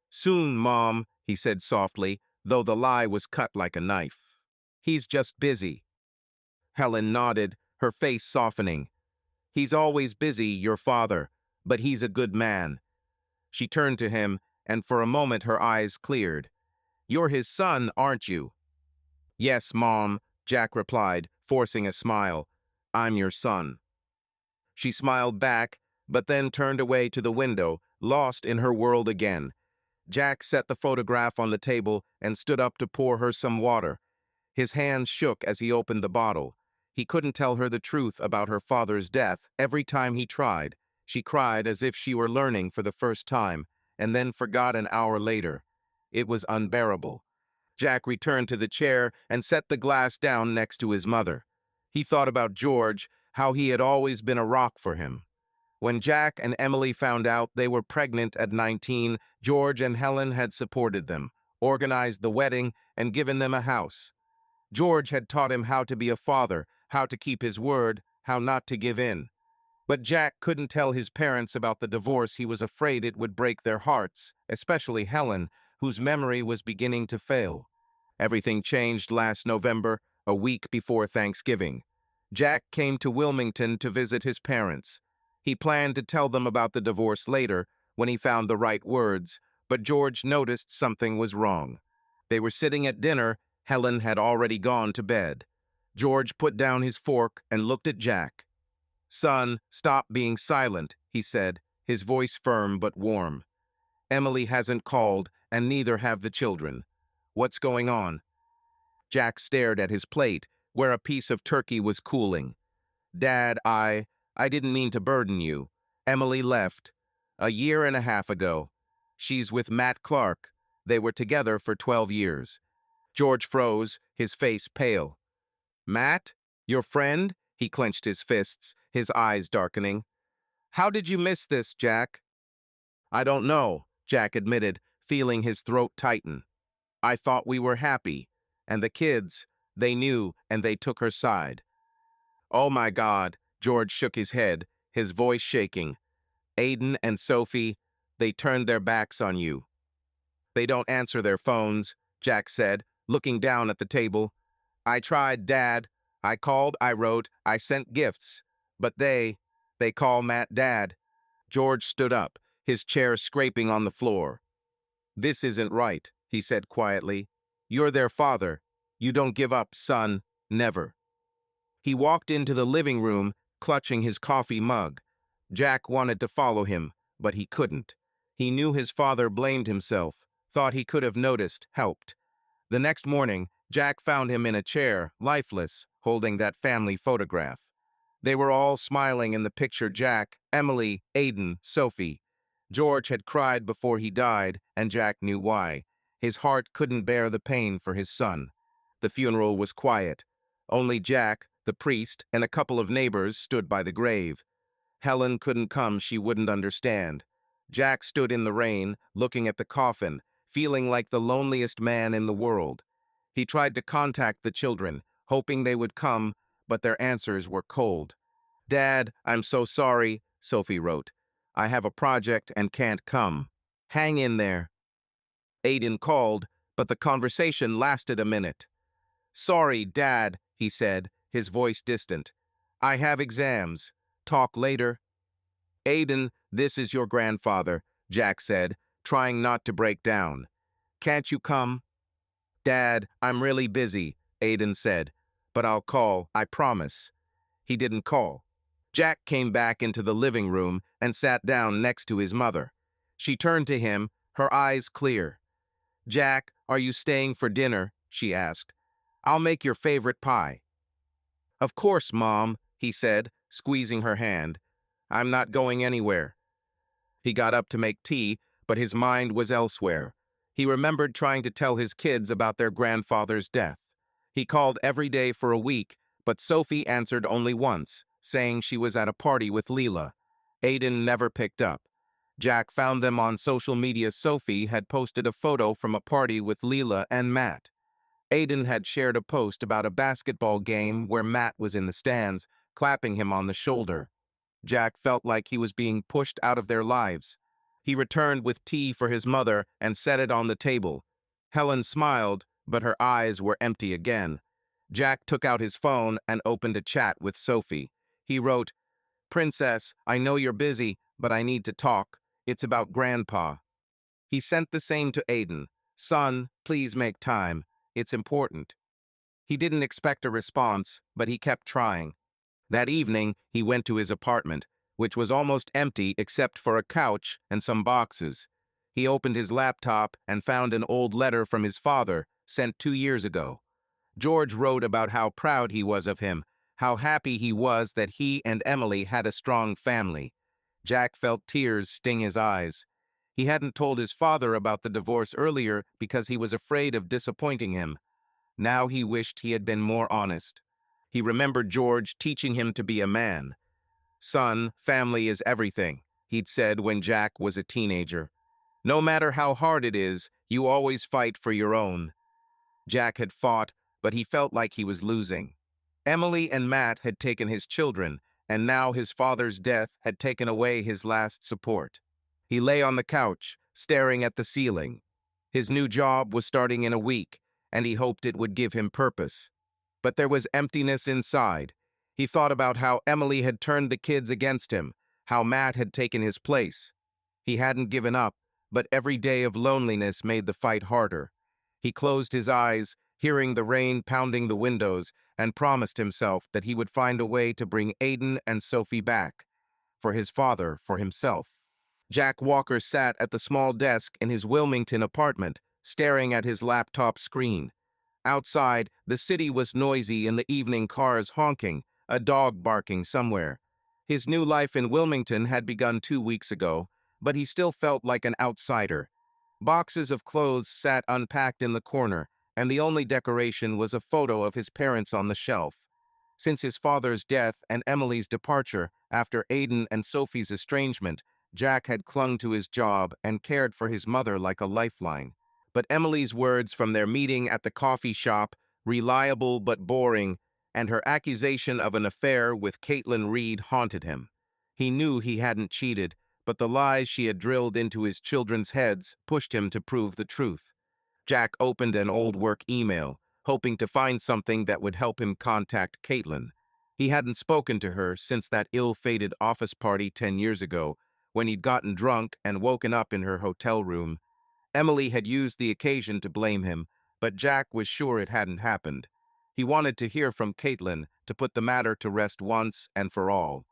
"Soon, Mom," he said softly, though the lie was cut like a knife. "He's just busy." Helen nodded, her face softening. "He's always busy, your father, but he's a good man." She turned to him, and for a moment her eyes cleared. "You're his son, aren't you?" "Yes, Mom," Jack replied, forcing a smile. "I'm your son." She smiled back, but then turned away to the window, lost in her world again. Jack set the photograph on the table and stood up to pour her some water. His hands shook as he opened the bottle. He couldn't tell her the truth about her father's death. Every time he tried, she cried as if she were learning for the first time, and then forgot an hour later. It was unbearable. Jack returned to the chair and set the glass down next to his mother. He thought about George, how he had always been a rock for him. When Jack and Emily found out they were pregnant at 19, George and Helen had supported them, organized the wedding, and given them a house. George had taught him how to be a father, how to keep his word, how not to give in. But Jack couldn't tell his parents about the divorce. He was afraid it would break their hearts, especially Helen, whose memory was beginning to fail. Everything changed last November, a week before Thanksgiving. Jack came to Wilmington to visit his parents. He planned to tell them about the divorce later, when he found the right words, but George noticed something was wrong. They were sitting at dinner. Helen had already gone to bed. George put down his fork and looked at Jack. "Son, stop being silent," he said, his voice firm but warm. "Emily hasn't called, and neither have the children. What's going on?" Jack stared at his plate, where a piece of turkey was cooling. "Dad, I didn't mean to burden you. Emily left 1.5 years ago. She's with Matt Clark. They were together for 12 years. George froze, his face pale. Matt? Your friend? He clenched his fists, his eyes darkening. How did you miss this, Jack? I don't know, Jack admitted, feeling his throat tighten. I thought we were happy. And the kids, they knew and they took her side. Oh my God, George shook his head, his voice shaking. Aiden and Sophie, they turned their backs on you. They don't answer their phones, Jack said, looking down at the table. I tried, Dad. I called, I wrote, I sent gifts. But they call Matt Dad. George stood up, his chair scraping on the floor. This isn't right, he said quietly. You're their father. You don't give up, son. Never. He walked into the living room, clutching his coffee mug. Jack wanted to follow him, but he couldn't. He knew his father blamed himself, thought he could have noticed, helped. The next morning, Jack found him in a chair, lifeless, holding that family photograph. They were all smiling in the picture: Jack, Emily, Aiden, Sophie. George had cried before he died, and Jack knew why. His heart couldn't bear the pain for his son. The funeral was quiet. Only Jack, the priest, and a couple of neighbors stood by the grave. Helen couldn't come, she wouldn't understand. Jack stood in the rain, looking at the coffin, feeling like the loneliest man in the world. He tried to contact the children, hoping they would come, but their answers were cold. Dad, I'm so sorry, Sophie wrote. I have a project and can't come. Hang in there. Aiden called, but the conversation lasted a minute. Sorry, Dad, he said, his voice distant. I have exams. Talk later. Aiden, this is your grandfather, Jack said, trying not to break down. Can't you come? Dad, I'm really busy, Aiden said, but I'll call, I promise. He didn't call. Jack came back into the living room and sat down next to his mother. She turned to him, her eyes clear. Jack, are you staying for dinner? She asked. I'll make your favorite pie. Of course, Mom, he said, squeezing her hand. I'm not going anywhere. He got up to make tea, but his mind was elsewhere. He remembered trying to tell his kids about their grandfather's death. He called every day for a week, but Sophie answered only once, saying she was at a party with Leela. Aiden never picked up. Jack found them on social media. Sophie had posted a photo from a party with Leela and Matt. Aiden had shared a post about a basketball game where Matt was in the stands, clapping him on the shoulder. Jack felt like he was being pushed out of their lives. He returned with tea for his mother and set it on the table. Helen smiled, but her eyes were empty again. Jack took out his phone and opened a chat with Sophie. He wrote, Princess, I know you're busy, but I need to talk. It's about Grandpa. He sent the same to Aiden. Son, please make time. It's important. He didn't expect a response, but he kept trying. That evening, he went to his apartment, which was almost empty except for a couch and some boxes. He opened his laptop and found an old letter from his father, sent 2 years ago. George wrote about how proud he was of him, how happy he was that he and Emily had a strong family. Jack felt tears sting his eyes. He hadn't told his father about the divorce earlier because he was afraid of disappointing him. Now he wished he had been more honest. He remembered George teaching him to be a man. Son, family is everything, he'd said when Jack was a teenager. No matter how hard it is, you always fight for your own. Jack had fought, but he felt like he was losing. Emily and Matt had taken his children, and now his father's death had taken away his last support. He lay on the couch, staring at the ceiling. His new job was starting in a week, and he hoped it would give him purpose. But there was emptiness inside. He thought about how Emily had turned the kids against him, how Matt had taken his place. He hadn't given up, but every day of loneliness made the fight harder. He closed his eyes, hearing the rain pounding the windows, and promised himself that he would find a way to bring Aiden and Sophie back. For his father, for himself. Jack Walker sat at the small desk in his Wilmington apartment, staring at his laptop screen. Outside, the city was noisy and the evening cars honking, a dog barking somewhere. His new life in Wilmington had begun 2 weeks ago, but he still felt like an outsider. Boxes of clothes sat unpacked in the corner, and the only decoration was a photo of his parents on the shelf. Since his father's death and Emily's departure after Aidan and Sophie's estrangement, Jack had clung to his job and cared for his mother like a lifeline. But Emily's words from their meeting at the coffee shop, reliable but boring, and her accusation of an affair with Caitlin Reed haunted him. He knew he hadn't cheated, but the lies she had drilled into his children's heads pushed him to prove the truth. Jack opened an old work email, hoping to find something that would help him contact Caitlin. He hadn't spoken to her since that ill-fated office party 10 years ago, when he'd gotten drunk and woken up in her hotel room. Emily had used the occasion to blame him, but Jack was sure it hadn't happened. He wanted to hear from Caitlin to put the matter to rest once and for all.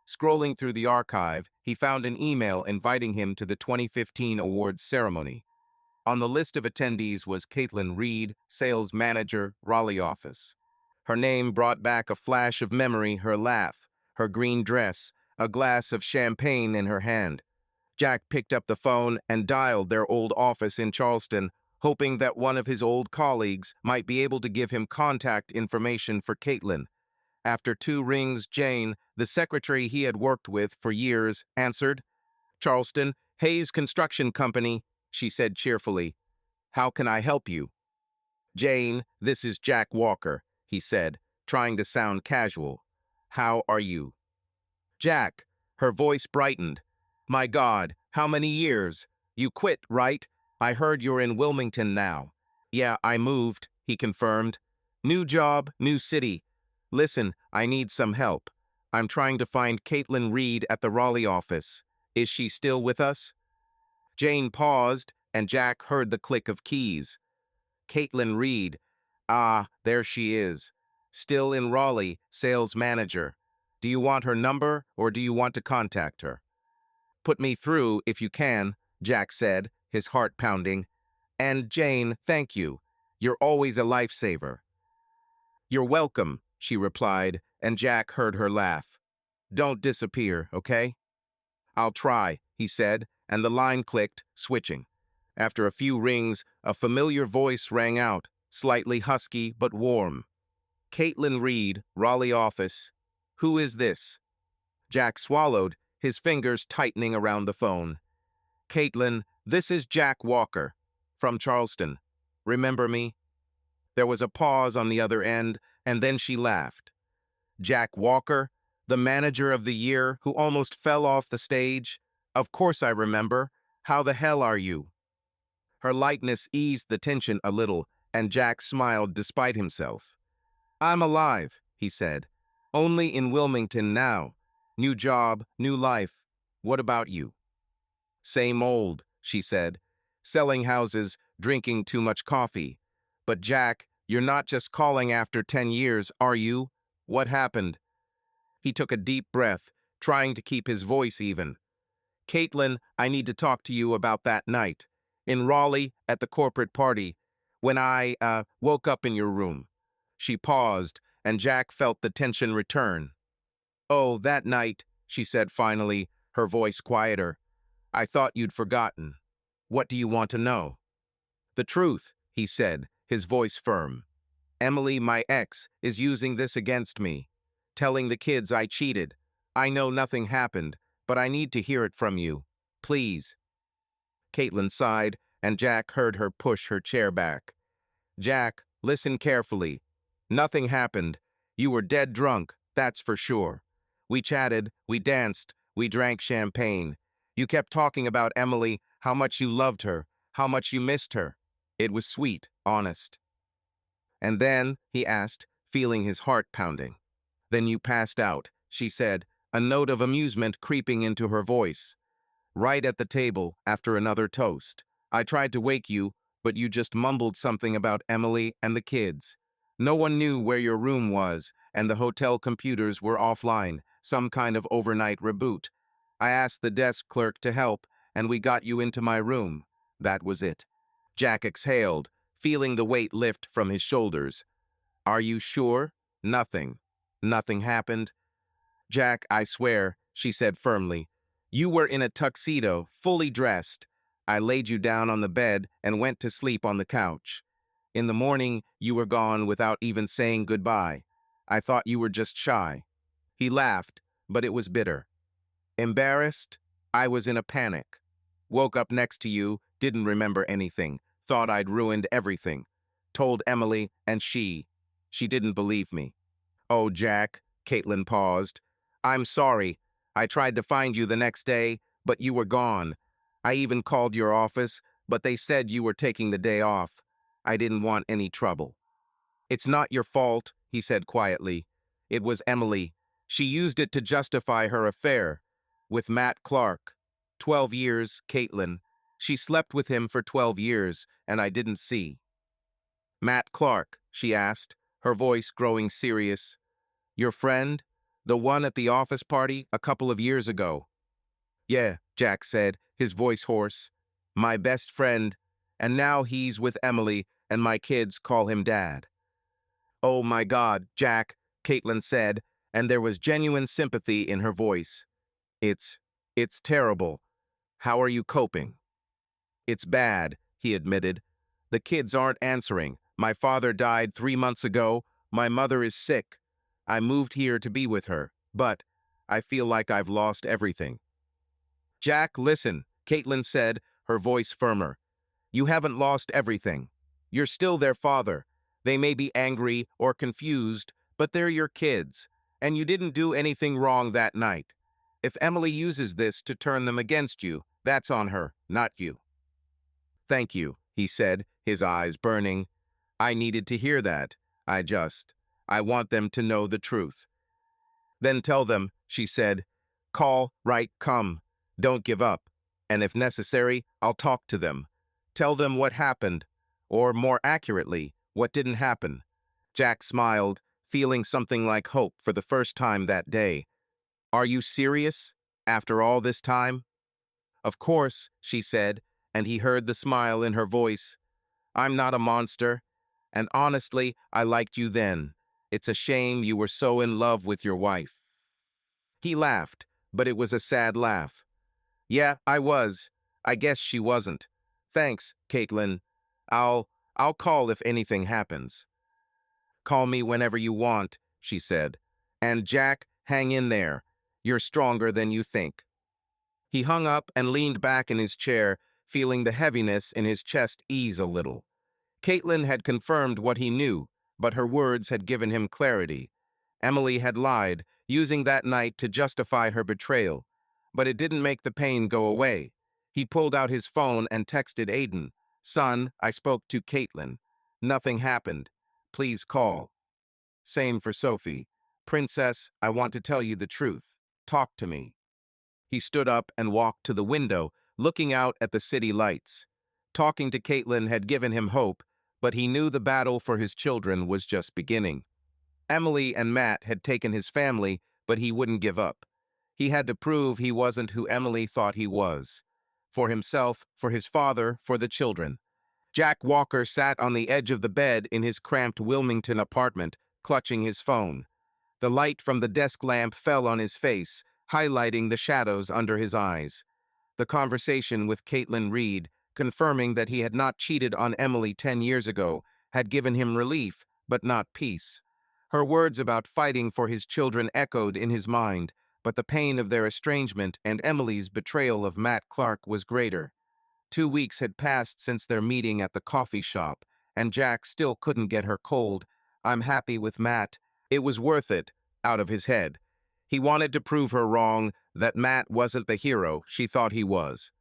Scrolling through the archive, he found an email inviting him to the 2015 awards ceremony. On the list of attendees was Caitlin Reed, sales manager, Raleigh office. Her name brought back a flash of memory, her laugh, her green dress, a glass of champagne in her hand. Jack picked up the phone and dialed their old office in Charleston, hoping that one of his old colleagues might be able to give him contact information for Caitlin. After 2 rings, Jane, the secretary he had worked with for years, answered. "Charleston, Hayes Construction Company," she said cheerfully. "How can I help you?" "Jane, this is Jack Walker," he said, trying to sound casual. "How are you?" "Jack," her voice brightened. "My God, how many years? You quit, right? I heard you're in Wilmington now." "Yeah, I moved," he confirmed. "New job, new city. Listen, I need some help. I'm trying to find Caitlin Reed at the Raleigh office. Is she still with us?" Jane paused, and Jack heard the click of keys. Caitlin Reed. Ah, there she is. Still in Raleigh, sales manager. Do you want her number, or do you want to contact her? "Put me through, if you can," Jack said, his heart pounding. "And Jane, thank you. You're always a lifesaver." "You're welcome," she replied, and Jack heard her laugh. "Don't disappear, okay?" "I'll try," he said, and the line clicked, switching. After a few rings, a familiar voice rang out, slightly husky but warm. "Caitlin Reed, Raleigh office. Who is this?" Jack swallowed, his fingers tightening around the phone. "Caitlin, this is Jack Walker, from Charleston. Remember me?" There was a pause on the other end, and then she laughed. "Jack Walker, the manager of the year who almost fell off the stage? Of course I remember. How the hell are you?" Her lightness eased the tension a little, and Jack smiled despite himself. "I'm alive," he said. "Only in Wilmington now. New job, new life. What about you?" "Same old," she said. "Selling houses, drinking too much coffee. But Jack, you're not just calling after 10 years, are you? What happened?" He took a deep breath, trying to keep his voice even. "Caitlin, I need to talk to you about that night. In Raleigh, at the corporate party, when I woke up in your room." She paused, and Jack felt the tension return. "Oh, that night," she said finally, her voice quieter. "I thought you'd forgotten. What do you want to know?" "The truth," he said, his voice firm. "Emily, my ex, is using this against me, telling the kids I cheated. I know nothing happened, but I need to hear it from you. Please." Caitlin sighed, and Jack heard her push her chair back. "Jack, listen carefully. Nothing happened. You were dead drunk, that's for sure. We chatted, we danced, we drank champagne. You kept talking about Emily, how much you loved her, how much you missed her. It was sweet, honest." "And then," he asked, feeling his heart pounding. "Then you passed out," she said, a note of amusement creeping into her voice. "Right at the table, after another toast. I tried to wake you, but you just mumbled something about Emily and the kids. No one knew where your room was, and the hotel computers were offline, some kind of overnight reboot. I asked the desk clerk to help, and we got you into my room. That was it." Jack exhaled, feeling the weight lift from his shoulders. "Are you sure? Nothing. Nothing happened?" "Jack, I swear," she said firmly. "You were in a tuxedo, fully dressed. I laid you down on the bed and went to sleep on the couch. In the morning, you were gone without even saying goodbye. I thought you were just shy." He laughed, but it was bitter. Embarrassed? I was in a panic. Woke up next to you, didn't remember anything, thought I'd ruined everything. Told Emily, and she didn't believe me. "Oh, Jack," Caitlin paused. "I'm sorry. I tried to find you the next day, but you were gone. I even called your office, but they said you were taking the day off. I didn't want any trouble." "It's not your fault," he said quietly. "It was Emily. She used it to justify her affair with Matt Clark. 12 years, Caitlin. She slept with him for 12 years, and I didn't see." "Matt Clark?" she asked, her voice growing serious. "Your friend? The one at the office party a couple of years ago?" "Yeah," Jack said, his voice hoarse. "My best friend, and now he's with Emily, and my kids call him Dad." "Oh my God, Jack," Caitlin said, and there was genuine sympathy in her voice. It's, it's terrible. How are you coping?" "It's bad," he admitted. "The kids aren't answering. My father died 3 months ago. My mother is sick. I moved here to be with her, but I feel like I've lost everything." "Jack, listen," Caitlin said, her voice firmer. "You haven't lost everything. You're still their father. They may be angry or confused, but they're your kids, and you didn't do anything wrong that night. If Emily uses this to turn them against you, that's on her, not you." "Thank you," he said, his eyes burning. "I needed to hear that. I want them to know the truth." "Then tell them," she said. "Call, write, come. Don't give up. And if necessary, I'll talk to them. Tell them what happened, or more accurately, what didn't happen." Jack smiled, feeling something like hope for the first time that day. "Are you serious? After all this time?" "Of course," she said, and he heard the smile in her voice. "I'm not a monster. And honestly, I liked you then. It's a shame you were so in love with your wife." He laughed, but it was a sad laugh. "Yeah, I was. I guess she wasn't. Thanks, Caitlin. I'll call if anything happens." "Call me whenever you want," she said. "And Jack, hang in there. You're stronger than you think." He hung up and leaned back in his chair, feeling the heaviness in his chest ease a little. Caitlin had confirmed what he knew, but her words had given him clarity. Emily had lied, using that night to justify her betrayal. But it didn't make the pain go away. He pulled out his phone and texted Aiden. "Son, I spoke to Caitlin. Nothing happened. Please call." Same for Sophie. "Princess, I want to tell you the truth. Talk to me." He stood up and walked to the window, looking out at the city lights. Talking to Caitlin had given him hope, but he knew the battle for his children was just beginning. Emily and Matt had taken his family, but he wouldn't give up. He had to prove he wasn't who Emily thought he was. For himself, for his father, for the children. Jack Walker sat on the edge of the bed in his cramped Wilmington apartment, clutching his phone. The light from the desk lamp fell on his face, highlighting the shadows under his eyes. The conversation with Caitlin Reed, confirming that he had not cheated on Emily 10 years ago, had given him relief, but not peace. Her words about fighting for his children echoed in his mind, but the pain of their estrangement and Emily's betrayal of Matt Clark was greater. 2 weeks had passed since their meeting at the coffee shop, and Jack still couldn't get her cold "I'm happy with Matt. It was worth it" out of his head. He wanted to prove her wrong, that Matt wasn't the hero she thought he was.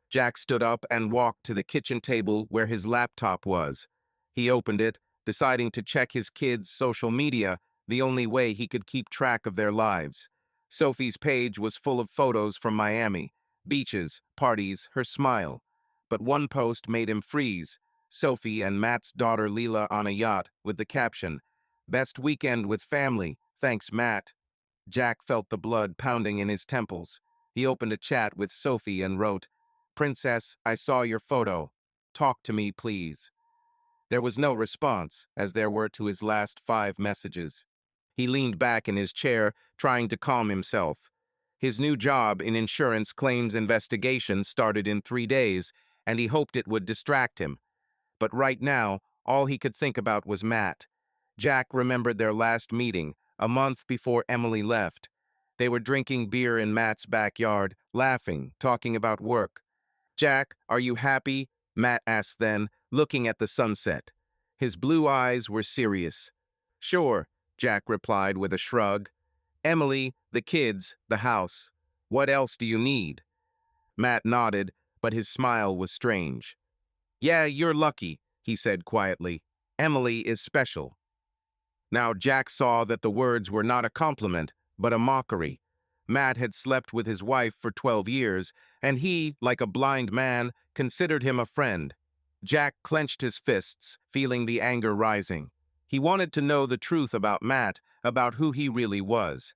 Jack stood up and walked to the kitchen table where his laptop was. He opened it, deciding to check his kids' social media, the only way he could keep track of their lives. Sophie's page was full of photos from Miami, beaches, parties, her smile. But one post made him freeze. Sophie and Matt's daughter Leela on a yacht, with the caption, "Best weekend with family, thanks Matt." Jack felt the blood pounding in his temples. He opened a chat with Sophie and wrote, "Princess, I saw your photo. Talk to me, please." There was no response, as there were to his last 5 messages. He leaned back in his chair, trying to calm himself. His new job in insurance claims investigation started in 3 days, and he hoped it would distract him. But right now, All he could think about was Matt. Jack remembered their last meeting, a month before Emily left. They were drinking beer in Matt's backyard, laughing, talking about work. "Jack, are you happy?" Matt asked then, looking at the sunset. His blue eyes were serious. "Sure," Jack replied with a shrug. "Emily, the kids, the house. What else do you need?" Matt nodded, but his smile was strange. "Yeah, you're lucky," he said quietly. "Emily is special." Now Jack saw that the words were not a compliment, but a mockery. Matt had slept with his wife for 12 years, and he, like a blind man, considered him a friend. Jack clenched his fists, feeling the anger rising. He wanted to know the truth about Matt, about who he really was.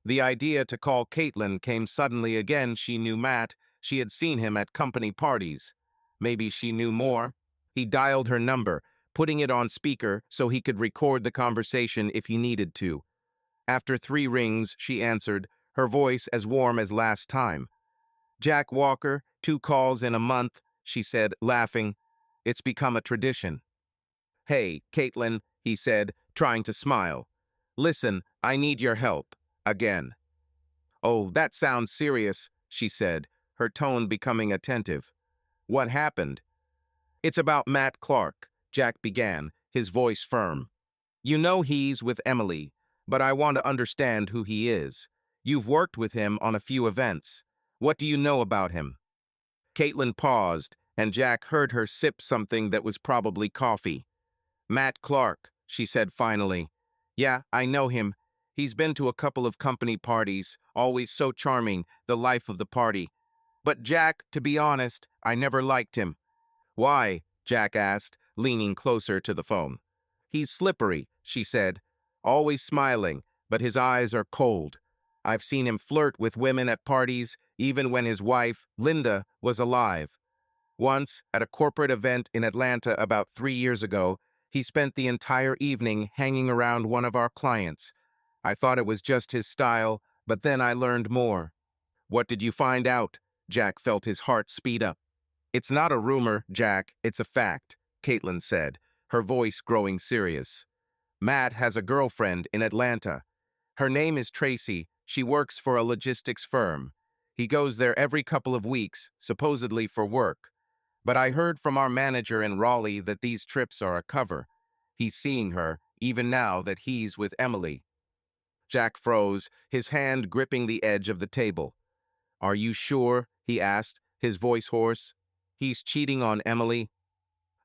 The idea to call Caitlin came suddenly again. She knew Matt. She had seen him at company parties. Maybe she knew more. He dialed her number, putting it on speaker so he could record the conversation if he needed to. After 3 rings, she answered, her voice as warm as last time. "Jack Walker, 2 calls in a month," she said, laughing. "It's become a tradition." "Hey, Caitlin," he said, trying to smile. "Listen, I need your help. Again." "Oh, that sounds serious," she said, her tone becoming attentive. "What happened?" "It's about Matt Clark," Jack began, his voice firm. "You know he's with Emily, but I want to understand who he is. You've worked with him on a few events. What do you know about him?" Caitlin paused, and Jack heard her sip something that was probably coffee. "Matt Clark," she said finally. "Yeah, I know him. He's been to a couple of company parties, always so charming, the life of the party. But Jack, to be honest, I never liked him." "Why?" Jack asked, leaning closer to the phone. "He's slippery," she said, "always smiling, but his eyes are cold. I've seen him flirt with women at parties, even when his wife, Linda, was alive. Once, at a corporate event in Atlanta about 3 years ago, he spent the entire evening hanging around one of our clients. I thought it was just his style, but then I learned more." "What did you find out?" Jack felt his heart speed up. "It's not a rumor, Jack, it's a fact," Caitlin said, her voice growing serious. "Matt has a girlfriend in Atlanta. Her name is Tracy. She works for a logistics firm. He goes there every couple of weeks, supposedly for work. But I heard from our manager in Raleigh that these trips are a cover. He's seeing her, even now that he's with Emily." Jack froze, his hand gripping the edge of the table. "Are you sure?" he asked, his voice hoarse. "He's cheating on Emily?"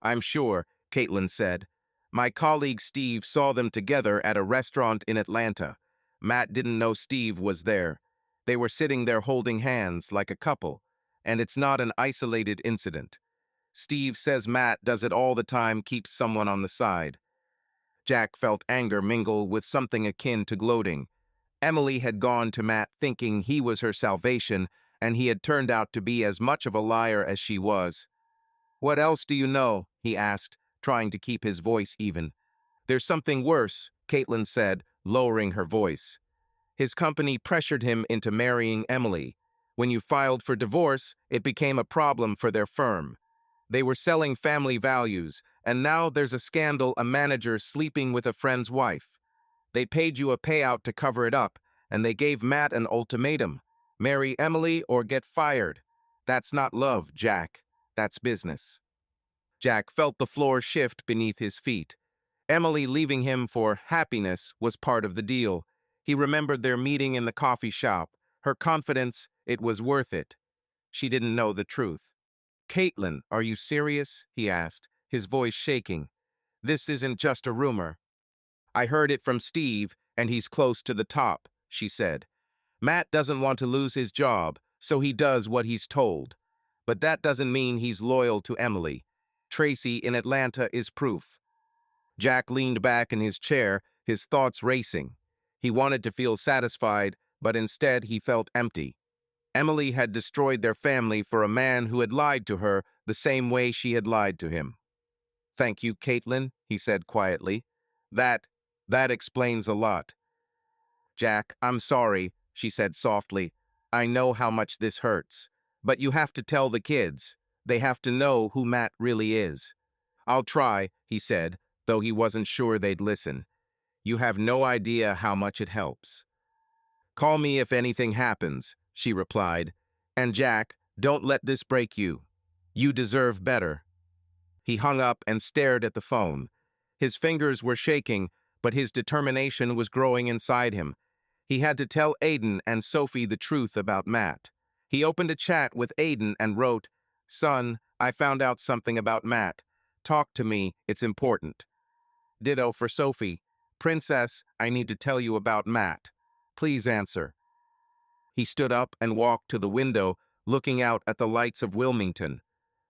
"I'm sure," Caitlin said. "My colleague Steve saw them together at a restaurant in Atlanta. Matt didn't know Steve was there. They were sitting there holding hands like a couple, and it's not an isolated incident. Steve says Matt does it all the time, keeps someone on the side." Jack felt anger mingle with something akin to gloating. Emily had gone to Matt thinking he was her salvation, and he had turned out to be as much of a liar as she was. "What else do you know?" he asked, trying to keep his voice even. "There's something worse," Caitlin said, lowering her voice. "His company pressured him into marrying Emily. When you filed for divorce, it became a problem for their firm. They were selling family values, and now there's a scandal, a manager sleeping with a friend's wife. They paid you a payout to cover it up, and they gave Matt an ultimatum. Marry Emily or get fired. That's not love, Jack. That's business." Jack felt the floor shift beneath his feet. Emily leaving him for happiness was part of the deal. He remembered their meeting in the coffee shop. Her confidence, it was worth it. She didn't know the truth. "Caitlin, are you serious?" he asked, his voice shaking. "This isn't just a rumor." "I heard it from Steve, and he's close to the top," she said. "Matt doesn't want to lose his job, so he does what he's told. But that doesn't mean he's loyal to Emily. Tracy in Atlanta is proof." Jack leaned back in his chair, his thoughts racing. He wanted to feel satisfied, but instead he felt empty. Emily had destroyed their family for a man who had lied to her the same way she had lied to him. "Thank you, Caitlin," he said quietly. That, that explains a lot." "Jack, I'm sorry," she said softly. "I know how much this hurts. But you have to tell the kids. They have to know who Matt really is." "I'll try," he said, though he wasn't sure they'd listen. "You have no idea how much it helps." "Call me if anything happens," she replied. "And Jack, don't let this break you. You deserve better." He hung up and stared at the phone. His fingers were shaking, but his determination was growing inside him. He had to tell Aiden and Sophie the truth about Matt. He opened a chat with Aiden and wrote, "Son, I found out something about Matt. Talk to me, it's important." Ditto for Sophie. "Princess, I need to tell you about Matt. Please answer." He stood up and walked to the window, looking out at the lights of Wilmington.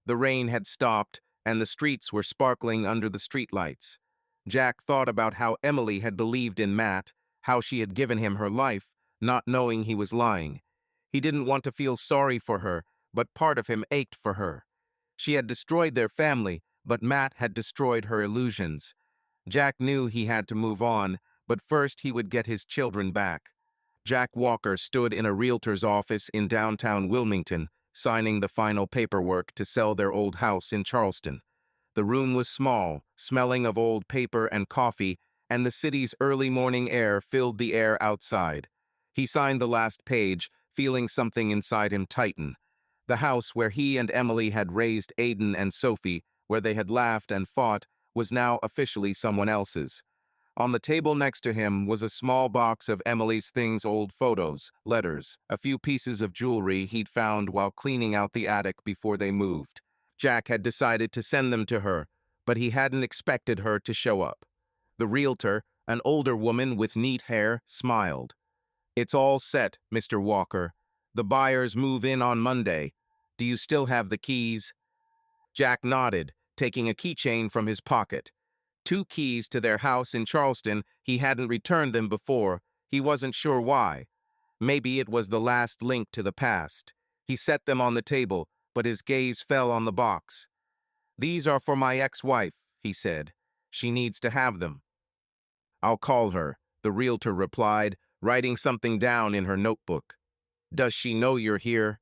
The rain had stopped, and the streets were sparkling under the streetlights. Jack thought about how Emily had believed in Matt, how she had given him her life, not knowing he was lying. He didn't want to feel sorry for her, but part of him ached for her. She had destroyed their family, but Matt had destroyed her illusions. Jack knew he had to move on, but first he would get his children back. Jack Walker stood in a realtor's office in downtown Wilmington, signing the final paperwork to sell their old house in Charleston. The room was small, smelling of old paper and coffee, and the city's early morning air filled the air outside. He signed the last page, feeling something inside him tighten. The house where he and Emily had raised Aiden and Sophie, where they had laughed and fought, was now officially someone else's. On the table next to him was a small box of Emily's things, old photos, letters, a few pieces of jewelry he'd found while cleaning out the attic before they moved. Jack had decided to send them to her, but he hadn't expected her to show up. The realtor, an older woman with neat hair, smiled. "It's all set, Mr. Walker. The buyers move in on Monday. Do you still have the keys?" Jack nodded, taking a keychain from his pocket. 2 keys to their house in Charleston. He hadn't returned them before. He wasn't sure why. Maybe it was the last link to the past. He set them on the table, but his gaze fell on the box. "These are for my ex-wife," he said. "She needs to have them." "I'll call her," the realtor replied, writing something down in her notebook. "Does she know you're here?"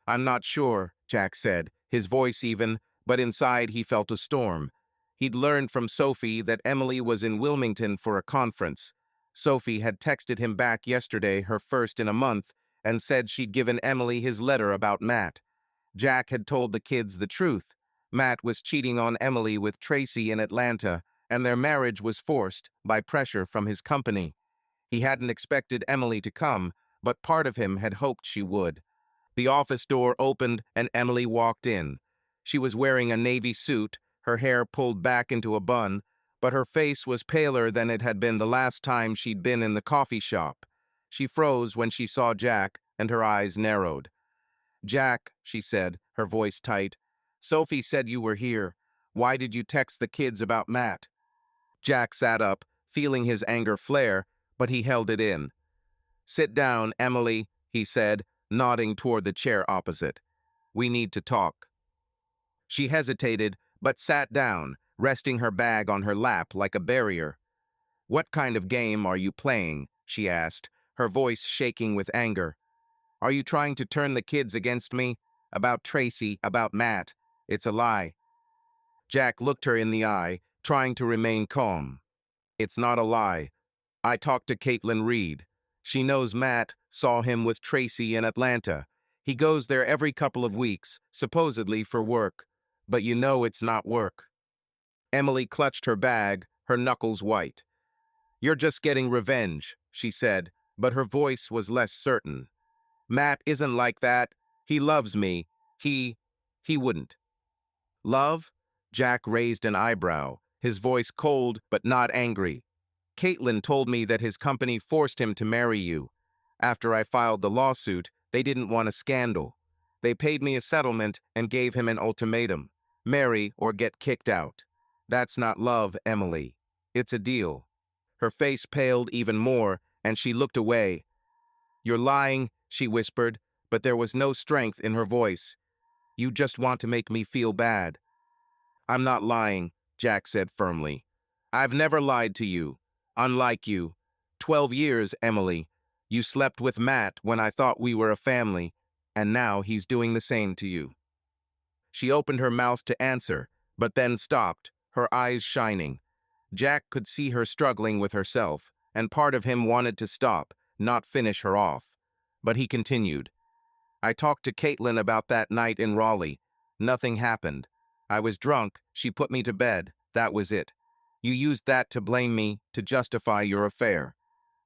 "I'm not sure," Jack said, his voice even, but inside he felt a storm. He'd learned from Sophie that Emily was in Wilmington for a conference. Sophie had texted him back yesterday, her first in a month, and said she'd given Emily his letter about Matt. Jack had told the kids the truth. Matt was cheating on Emily with Tracy in Atlanta, and their marriage was forced by pressure from his company. He hadn't expected Emily to come, but part of him had hoped she would. The office door opened and Emily walked in. She was wearing a navy suit, her hair pulled back into a bun, but her face was paler than it had been the last time she'd been in the coffee shop. She froze when she saw Jack, and her eyes narrowed. "Jack," she said, her voice tight, "Sophie said you were here. Why did you text the kids about Matt?" Jack sat up, feeling his anger flare, but he held it in. "Sit down, Emily," he said, nodding toward the chair opposite. "We need to talk." She hesitated, but sat down, resting her bag on her lap like a barrier. "What kind of game are you playing?" she asked, her voice shaking with anger. "Are you trying to turn the kids against me? About Tracy, about Matt? It's a lie." Jack looked her in the eye, trying to remain calm. "It's not a lie. I talked to Caitlin Reed. She knows Matt saw him with Tracy in Atlanta. He goes there every couple of weeks, supposedly for work. But you know it's not work." Emily clutched her bag, her knuckles white. "You're just getting revenge," she said, but her voice was less certain. "Matt isn't like that. He loves me. He wouldn't." "Love?" Jack raised an eyebrow, his voice cold but not angry. "Caitlin told me that his company forced him to marry you. After I filed the lawsuit, they didn't want a scandal. They paid me a settlement and gave him an ultimatum. Marry or get kicked out. That's not love, Emily. It's a deal." Her face paled even more, and she looked away. "You're lying," she whispered, but there was no strength in her voice. "You just want to make me feel bad." "I'm not lying," Jack said firmly. "I've never lied to you. Unlike you. 12 years, Emily. You slept with Matt when I thought we were a family, and now he's doing the same to you." She opened her mouth to answer, but then stopped, her eyes shining. Jack could see her struggling with herself, and part of him wanted to stop, not finish her off. But he continued. I talked to Caitlin about that night in Raleigh. Nothing happened. I was drunk, she put me to bed, that was it. You used that to blame me, to justify your affair.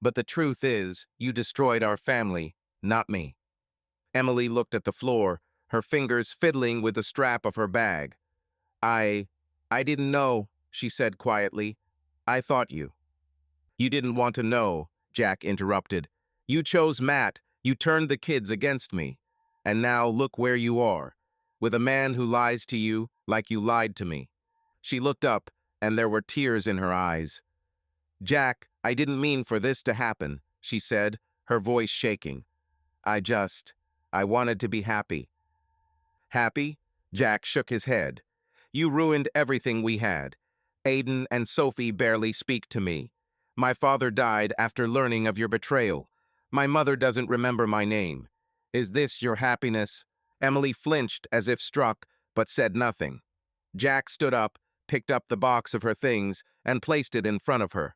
But the truth is, you destroyed our family, not me. Emily looked at the floor, her fingers fiddling with the strap of her bag. I... I didn't know, she said quietly. I thought you. You didn't want to know, Jack interrupted. You chose Matt, you turned the kids against me. And now look where you are, with a man who lies to you like you lied to me. She looked up, and there were tears in her eyes. Jack, I didn't mean for this to happen, she said, her voice shaking. I wanted to be happy. Happy? Jack shook his head. You ruined everything we had. Aiden and Sophie barely speak to me. My father died after learning of your betrayal. My mother doesn't remember my name. Is this your happiness? Emily flinched as if struck, but said nothing. Jack stood up, picked up the box of her things, and placed it in front of her.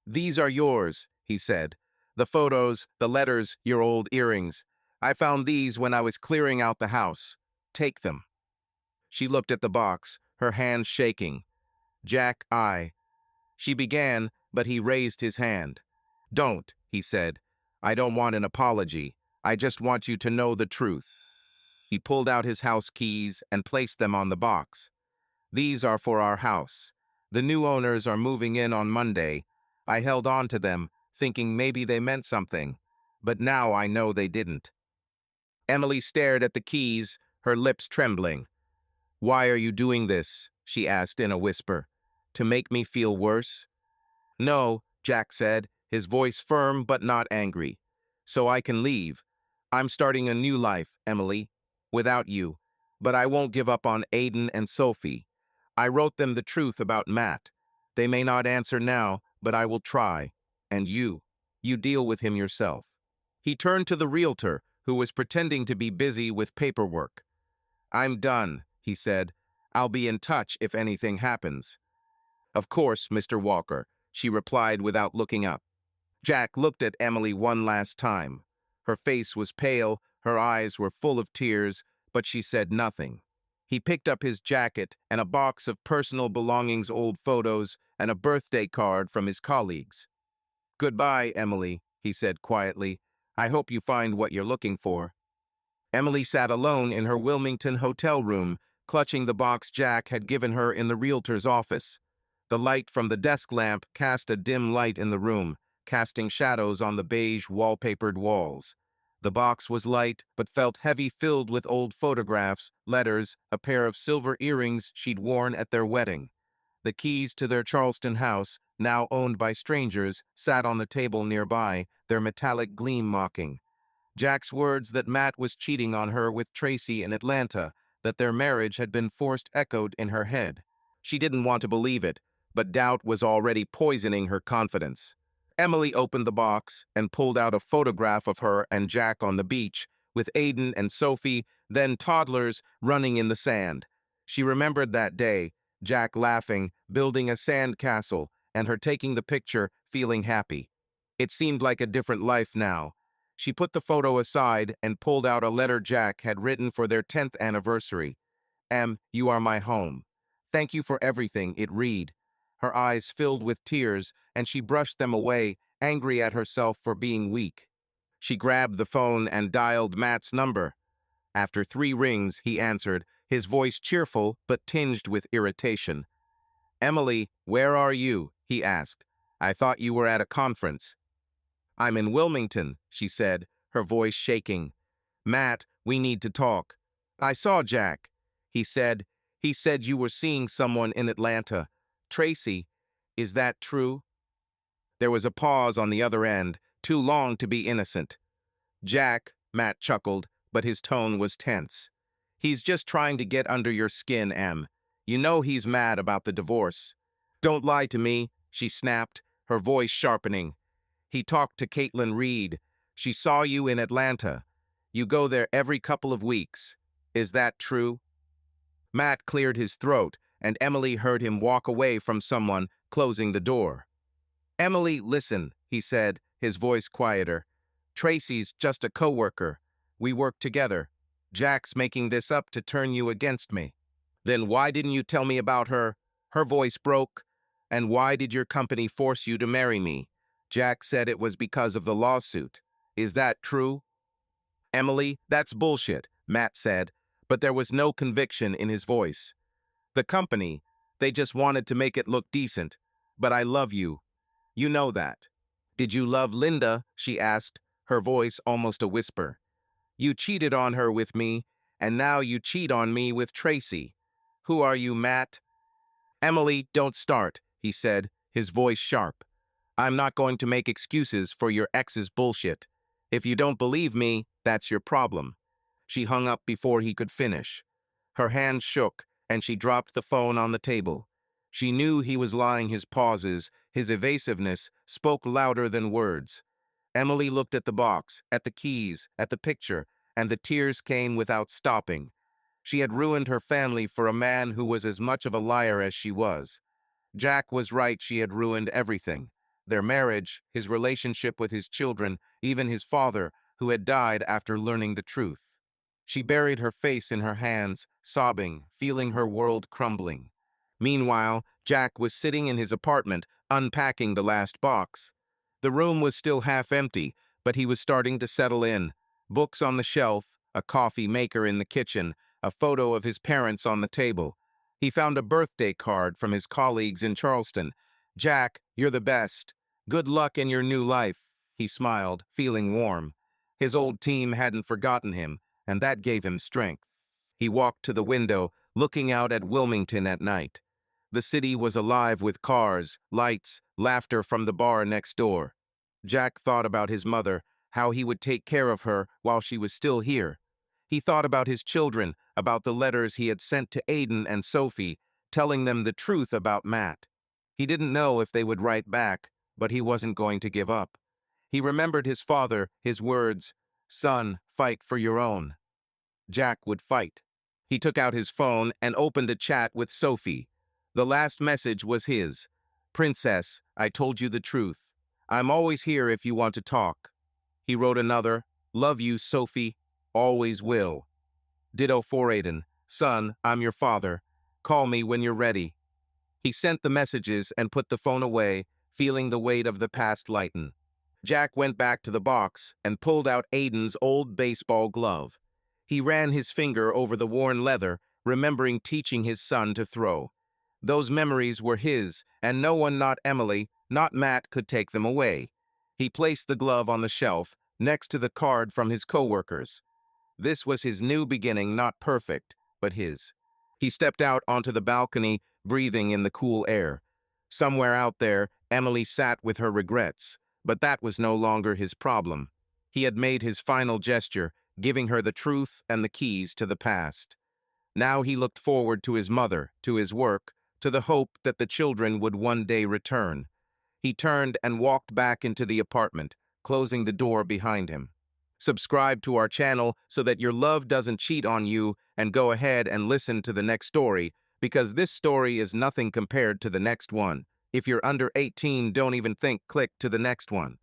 These are yours, he said. The photos, the letters, your old earrings. I found these when I was clearing out the house. Take them. She looked at the box, her hands shaking. Jack, She began, but he raised his hand. Don't, he said. I don't want an apology. I just want you to know the truth. He pulled out his house keys and placed them on the box. These are for our house. The new owners are moving in on Monday. I held on to them, thinking maybe they meant something. But now I know they didn't. Emily stared at the keys, her lips trembling. Why are you doing this? She asked in a whisper. To make me feel worse? No, Jack said, his voice firm but not angry. So I can leave. I'm starting a new life, Emily, without you. But I won't give up on Aiden and Sophie. I wrote them the truth about Matt. They may not answer now, but I will try. And you deal with him yourself. He turned to the realtor, who was pretending to be busy with paperwork. I'm done, he said. I'll be in touch if anything happens. Of course, Mr. Walker, she replied without looking up. Jack looked at Emily one last time. Her face was pale, her eyes were full of tears, but she said nothing. He picked up his jacket and a box of personal belongings, old photos, and a birthday card from his colleagues. Goodbye, Emily, he said quietly. I hope you find what you're looking for. Emily sat alone in her Wilmington hotel room, clutching the box Jack had given her in the realtor's office. The light from the desk lamp cast a dim light in the room, casting shadows on the beige wallpapered walls. The box was light, but felt heavy, filled with old photographs, letters, a pair of silver earrings she'd worn at their wedding. The keys to their Charleston house, now owned by strangers, sat on the table nearby, their metallic gleam mocking. Jack's words that Matt was cheating on her with Tracy in Atlanta, that their marriage had been forced, echoed in her head. She didn't want to believe it, but doubt was already poisoning her confidence. Emily opened the box and pulled out a photograph of her and Jack on the beach, with Aiden and Sophie, then toddlers, running in the sand. She remembered that day, Jack laughing, building a sand castle, and her taking the picture, feeling happy. It seemed like a different life now. She put the photo aside and pulled out a letter Jack had written for their 10th anniversary. You are my home. Thank you for everything, it read. Her eyes filled with tears, and she brushed them away, angry at herself for being weak. She grabbed the phone and dialed Matt's number. After 3 rings, he answered, his voice cheerful but tinged with irritation. Emily, where are you? He asked. I thought you were at a conference. I'm in Wilmington, she said, her voice shaking. Matt, we need to talk. I saw Jack. He said you were seeing someone in Atlanta. Tracy, is that true? There was a pause on the other end, too long to be innocent. Jack, Matt chuckled, but his tone was tense. He's just trying to get under your skin, Em. You know he's mad about the divorce. Don't lie to me, she snapped, her voice sharpening. He talked to Caitlin Reed. She saw you in Atlanta. You go there every couple of weeks. Is that true? Matt cleared his throat, and Emily heard him walk away from someone, closing the door. "Emily, listen," he said, his voice quieter. "Tracy's just a coworker. We work together. Jack's making this up to turn you against me." "Then why didn't you tell me about her?" Her voice broke. "And why did your company force you to marry me?" "Jack said it was because of the lawsuit. Is that true?" "Emily, that's bullshit," Matt said, but there was no conviction in his voice. "The company, they just wanted to make it look decent. But I love you. You know that." "Did you love Linda?" she asked, her voice almost a whisper. "You cheated on her with me, and now you cheat on me with Tracy. Who are you, Matt?" "Emily, don't start," he said, his voice sharp. "I'm not going to make excuses for your ex's bullshit. If you don't believe me, that's your problem." She hung up before he could finish. Her hand shook, and she dropped the phone on the table. She knew he was lying. His pauses, his evasiveness, spoke louder than words. Emily looked at the box, at the keys, at the picture, and the tears came without stopping. She had ruined her family for a man who was as much of a liar as she was. Jack was right, she had ruined everything. Their marriage, his relationship with his children, even his father, who had died after learning the truth. She buried her face in her hands, sobbing, feeling her world crumbling. Meanwhile, Jack was sitting in his apartment, unpacking the last box. The room was still half empty, but he was starting to settle in. Books on the shelf, a coffee maker in the kitchen, a photo of his parents on the table. He found a birthday card from his colleagues in Charleston. "Jack, you're the best. Good luck in your new life," he smiled, feeling warm. His old team hadn't forgotten him, and that gave him strength. He walked to the window, looking out at Wilmington at night. The city was alive with cars, lights, laughter from the bar next door. Jack thought about his mother, how he would take care of her while she was still here. He thought about his children, about the letters he had sent to Aiden and Sophie, telling them the truth about Matt. He didn't know if they would write back, but he wasn't going to give up. He remembered his father, his words, "Son, fight for your own." Jack would fight. He took out his phone and opened a chat with Sophie. The last message was his. "Princess, I told you the truth. I'm always here if you want to talk." He wrote another, "Love you, Sophie. Always will." Ditto for Aiden. "Son, I'm your father. Call me when you're ready." He sent the messages and put the phone away, feeling the weight of the past lighten. Jack went back to the box and pulled out Aiden's old baseball glove. He ran his finger over the worn leather, remembering teaching his son to throw. Those memories were his, and no one, not Emily, not Matt, could take them away. He placed the glove on the shelf, next to the card from his coworkers. This was his new beginning, not perfect, but his. He stepped out onto the balcony, breathing in the cool air. Somewhere out there, Emily sat with her regrets, but that was no longer his problem. He had made his final gesture, giving her the truth and the keys to the past. Now he looked forward to his mother, to his work, to the hope that the children would one day return. He turned and walked back into the apartment, closing the door behind him. Subscribe to our channel so that your love doesn't cheat on you, and go ahead and listen to the next story, because this story is nothing compared to the next one. If you're under 18, don't even think, click to the next one.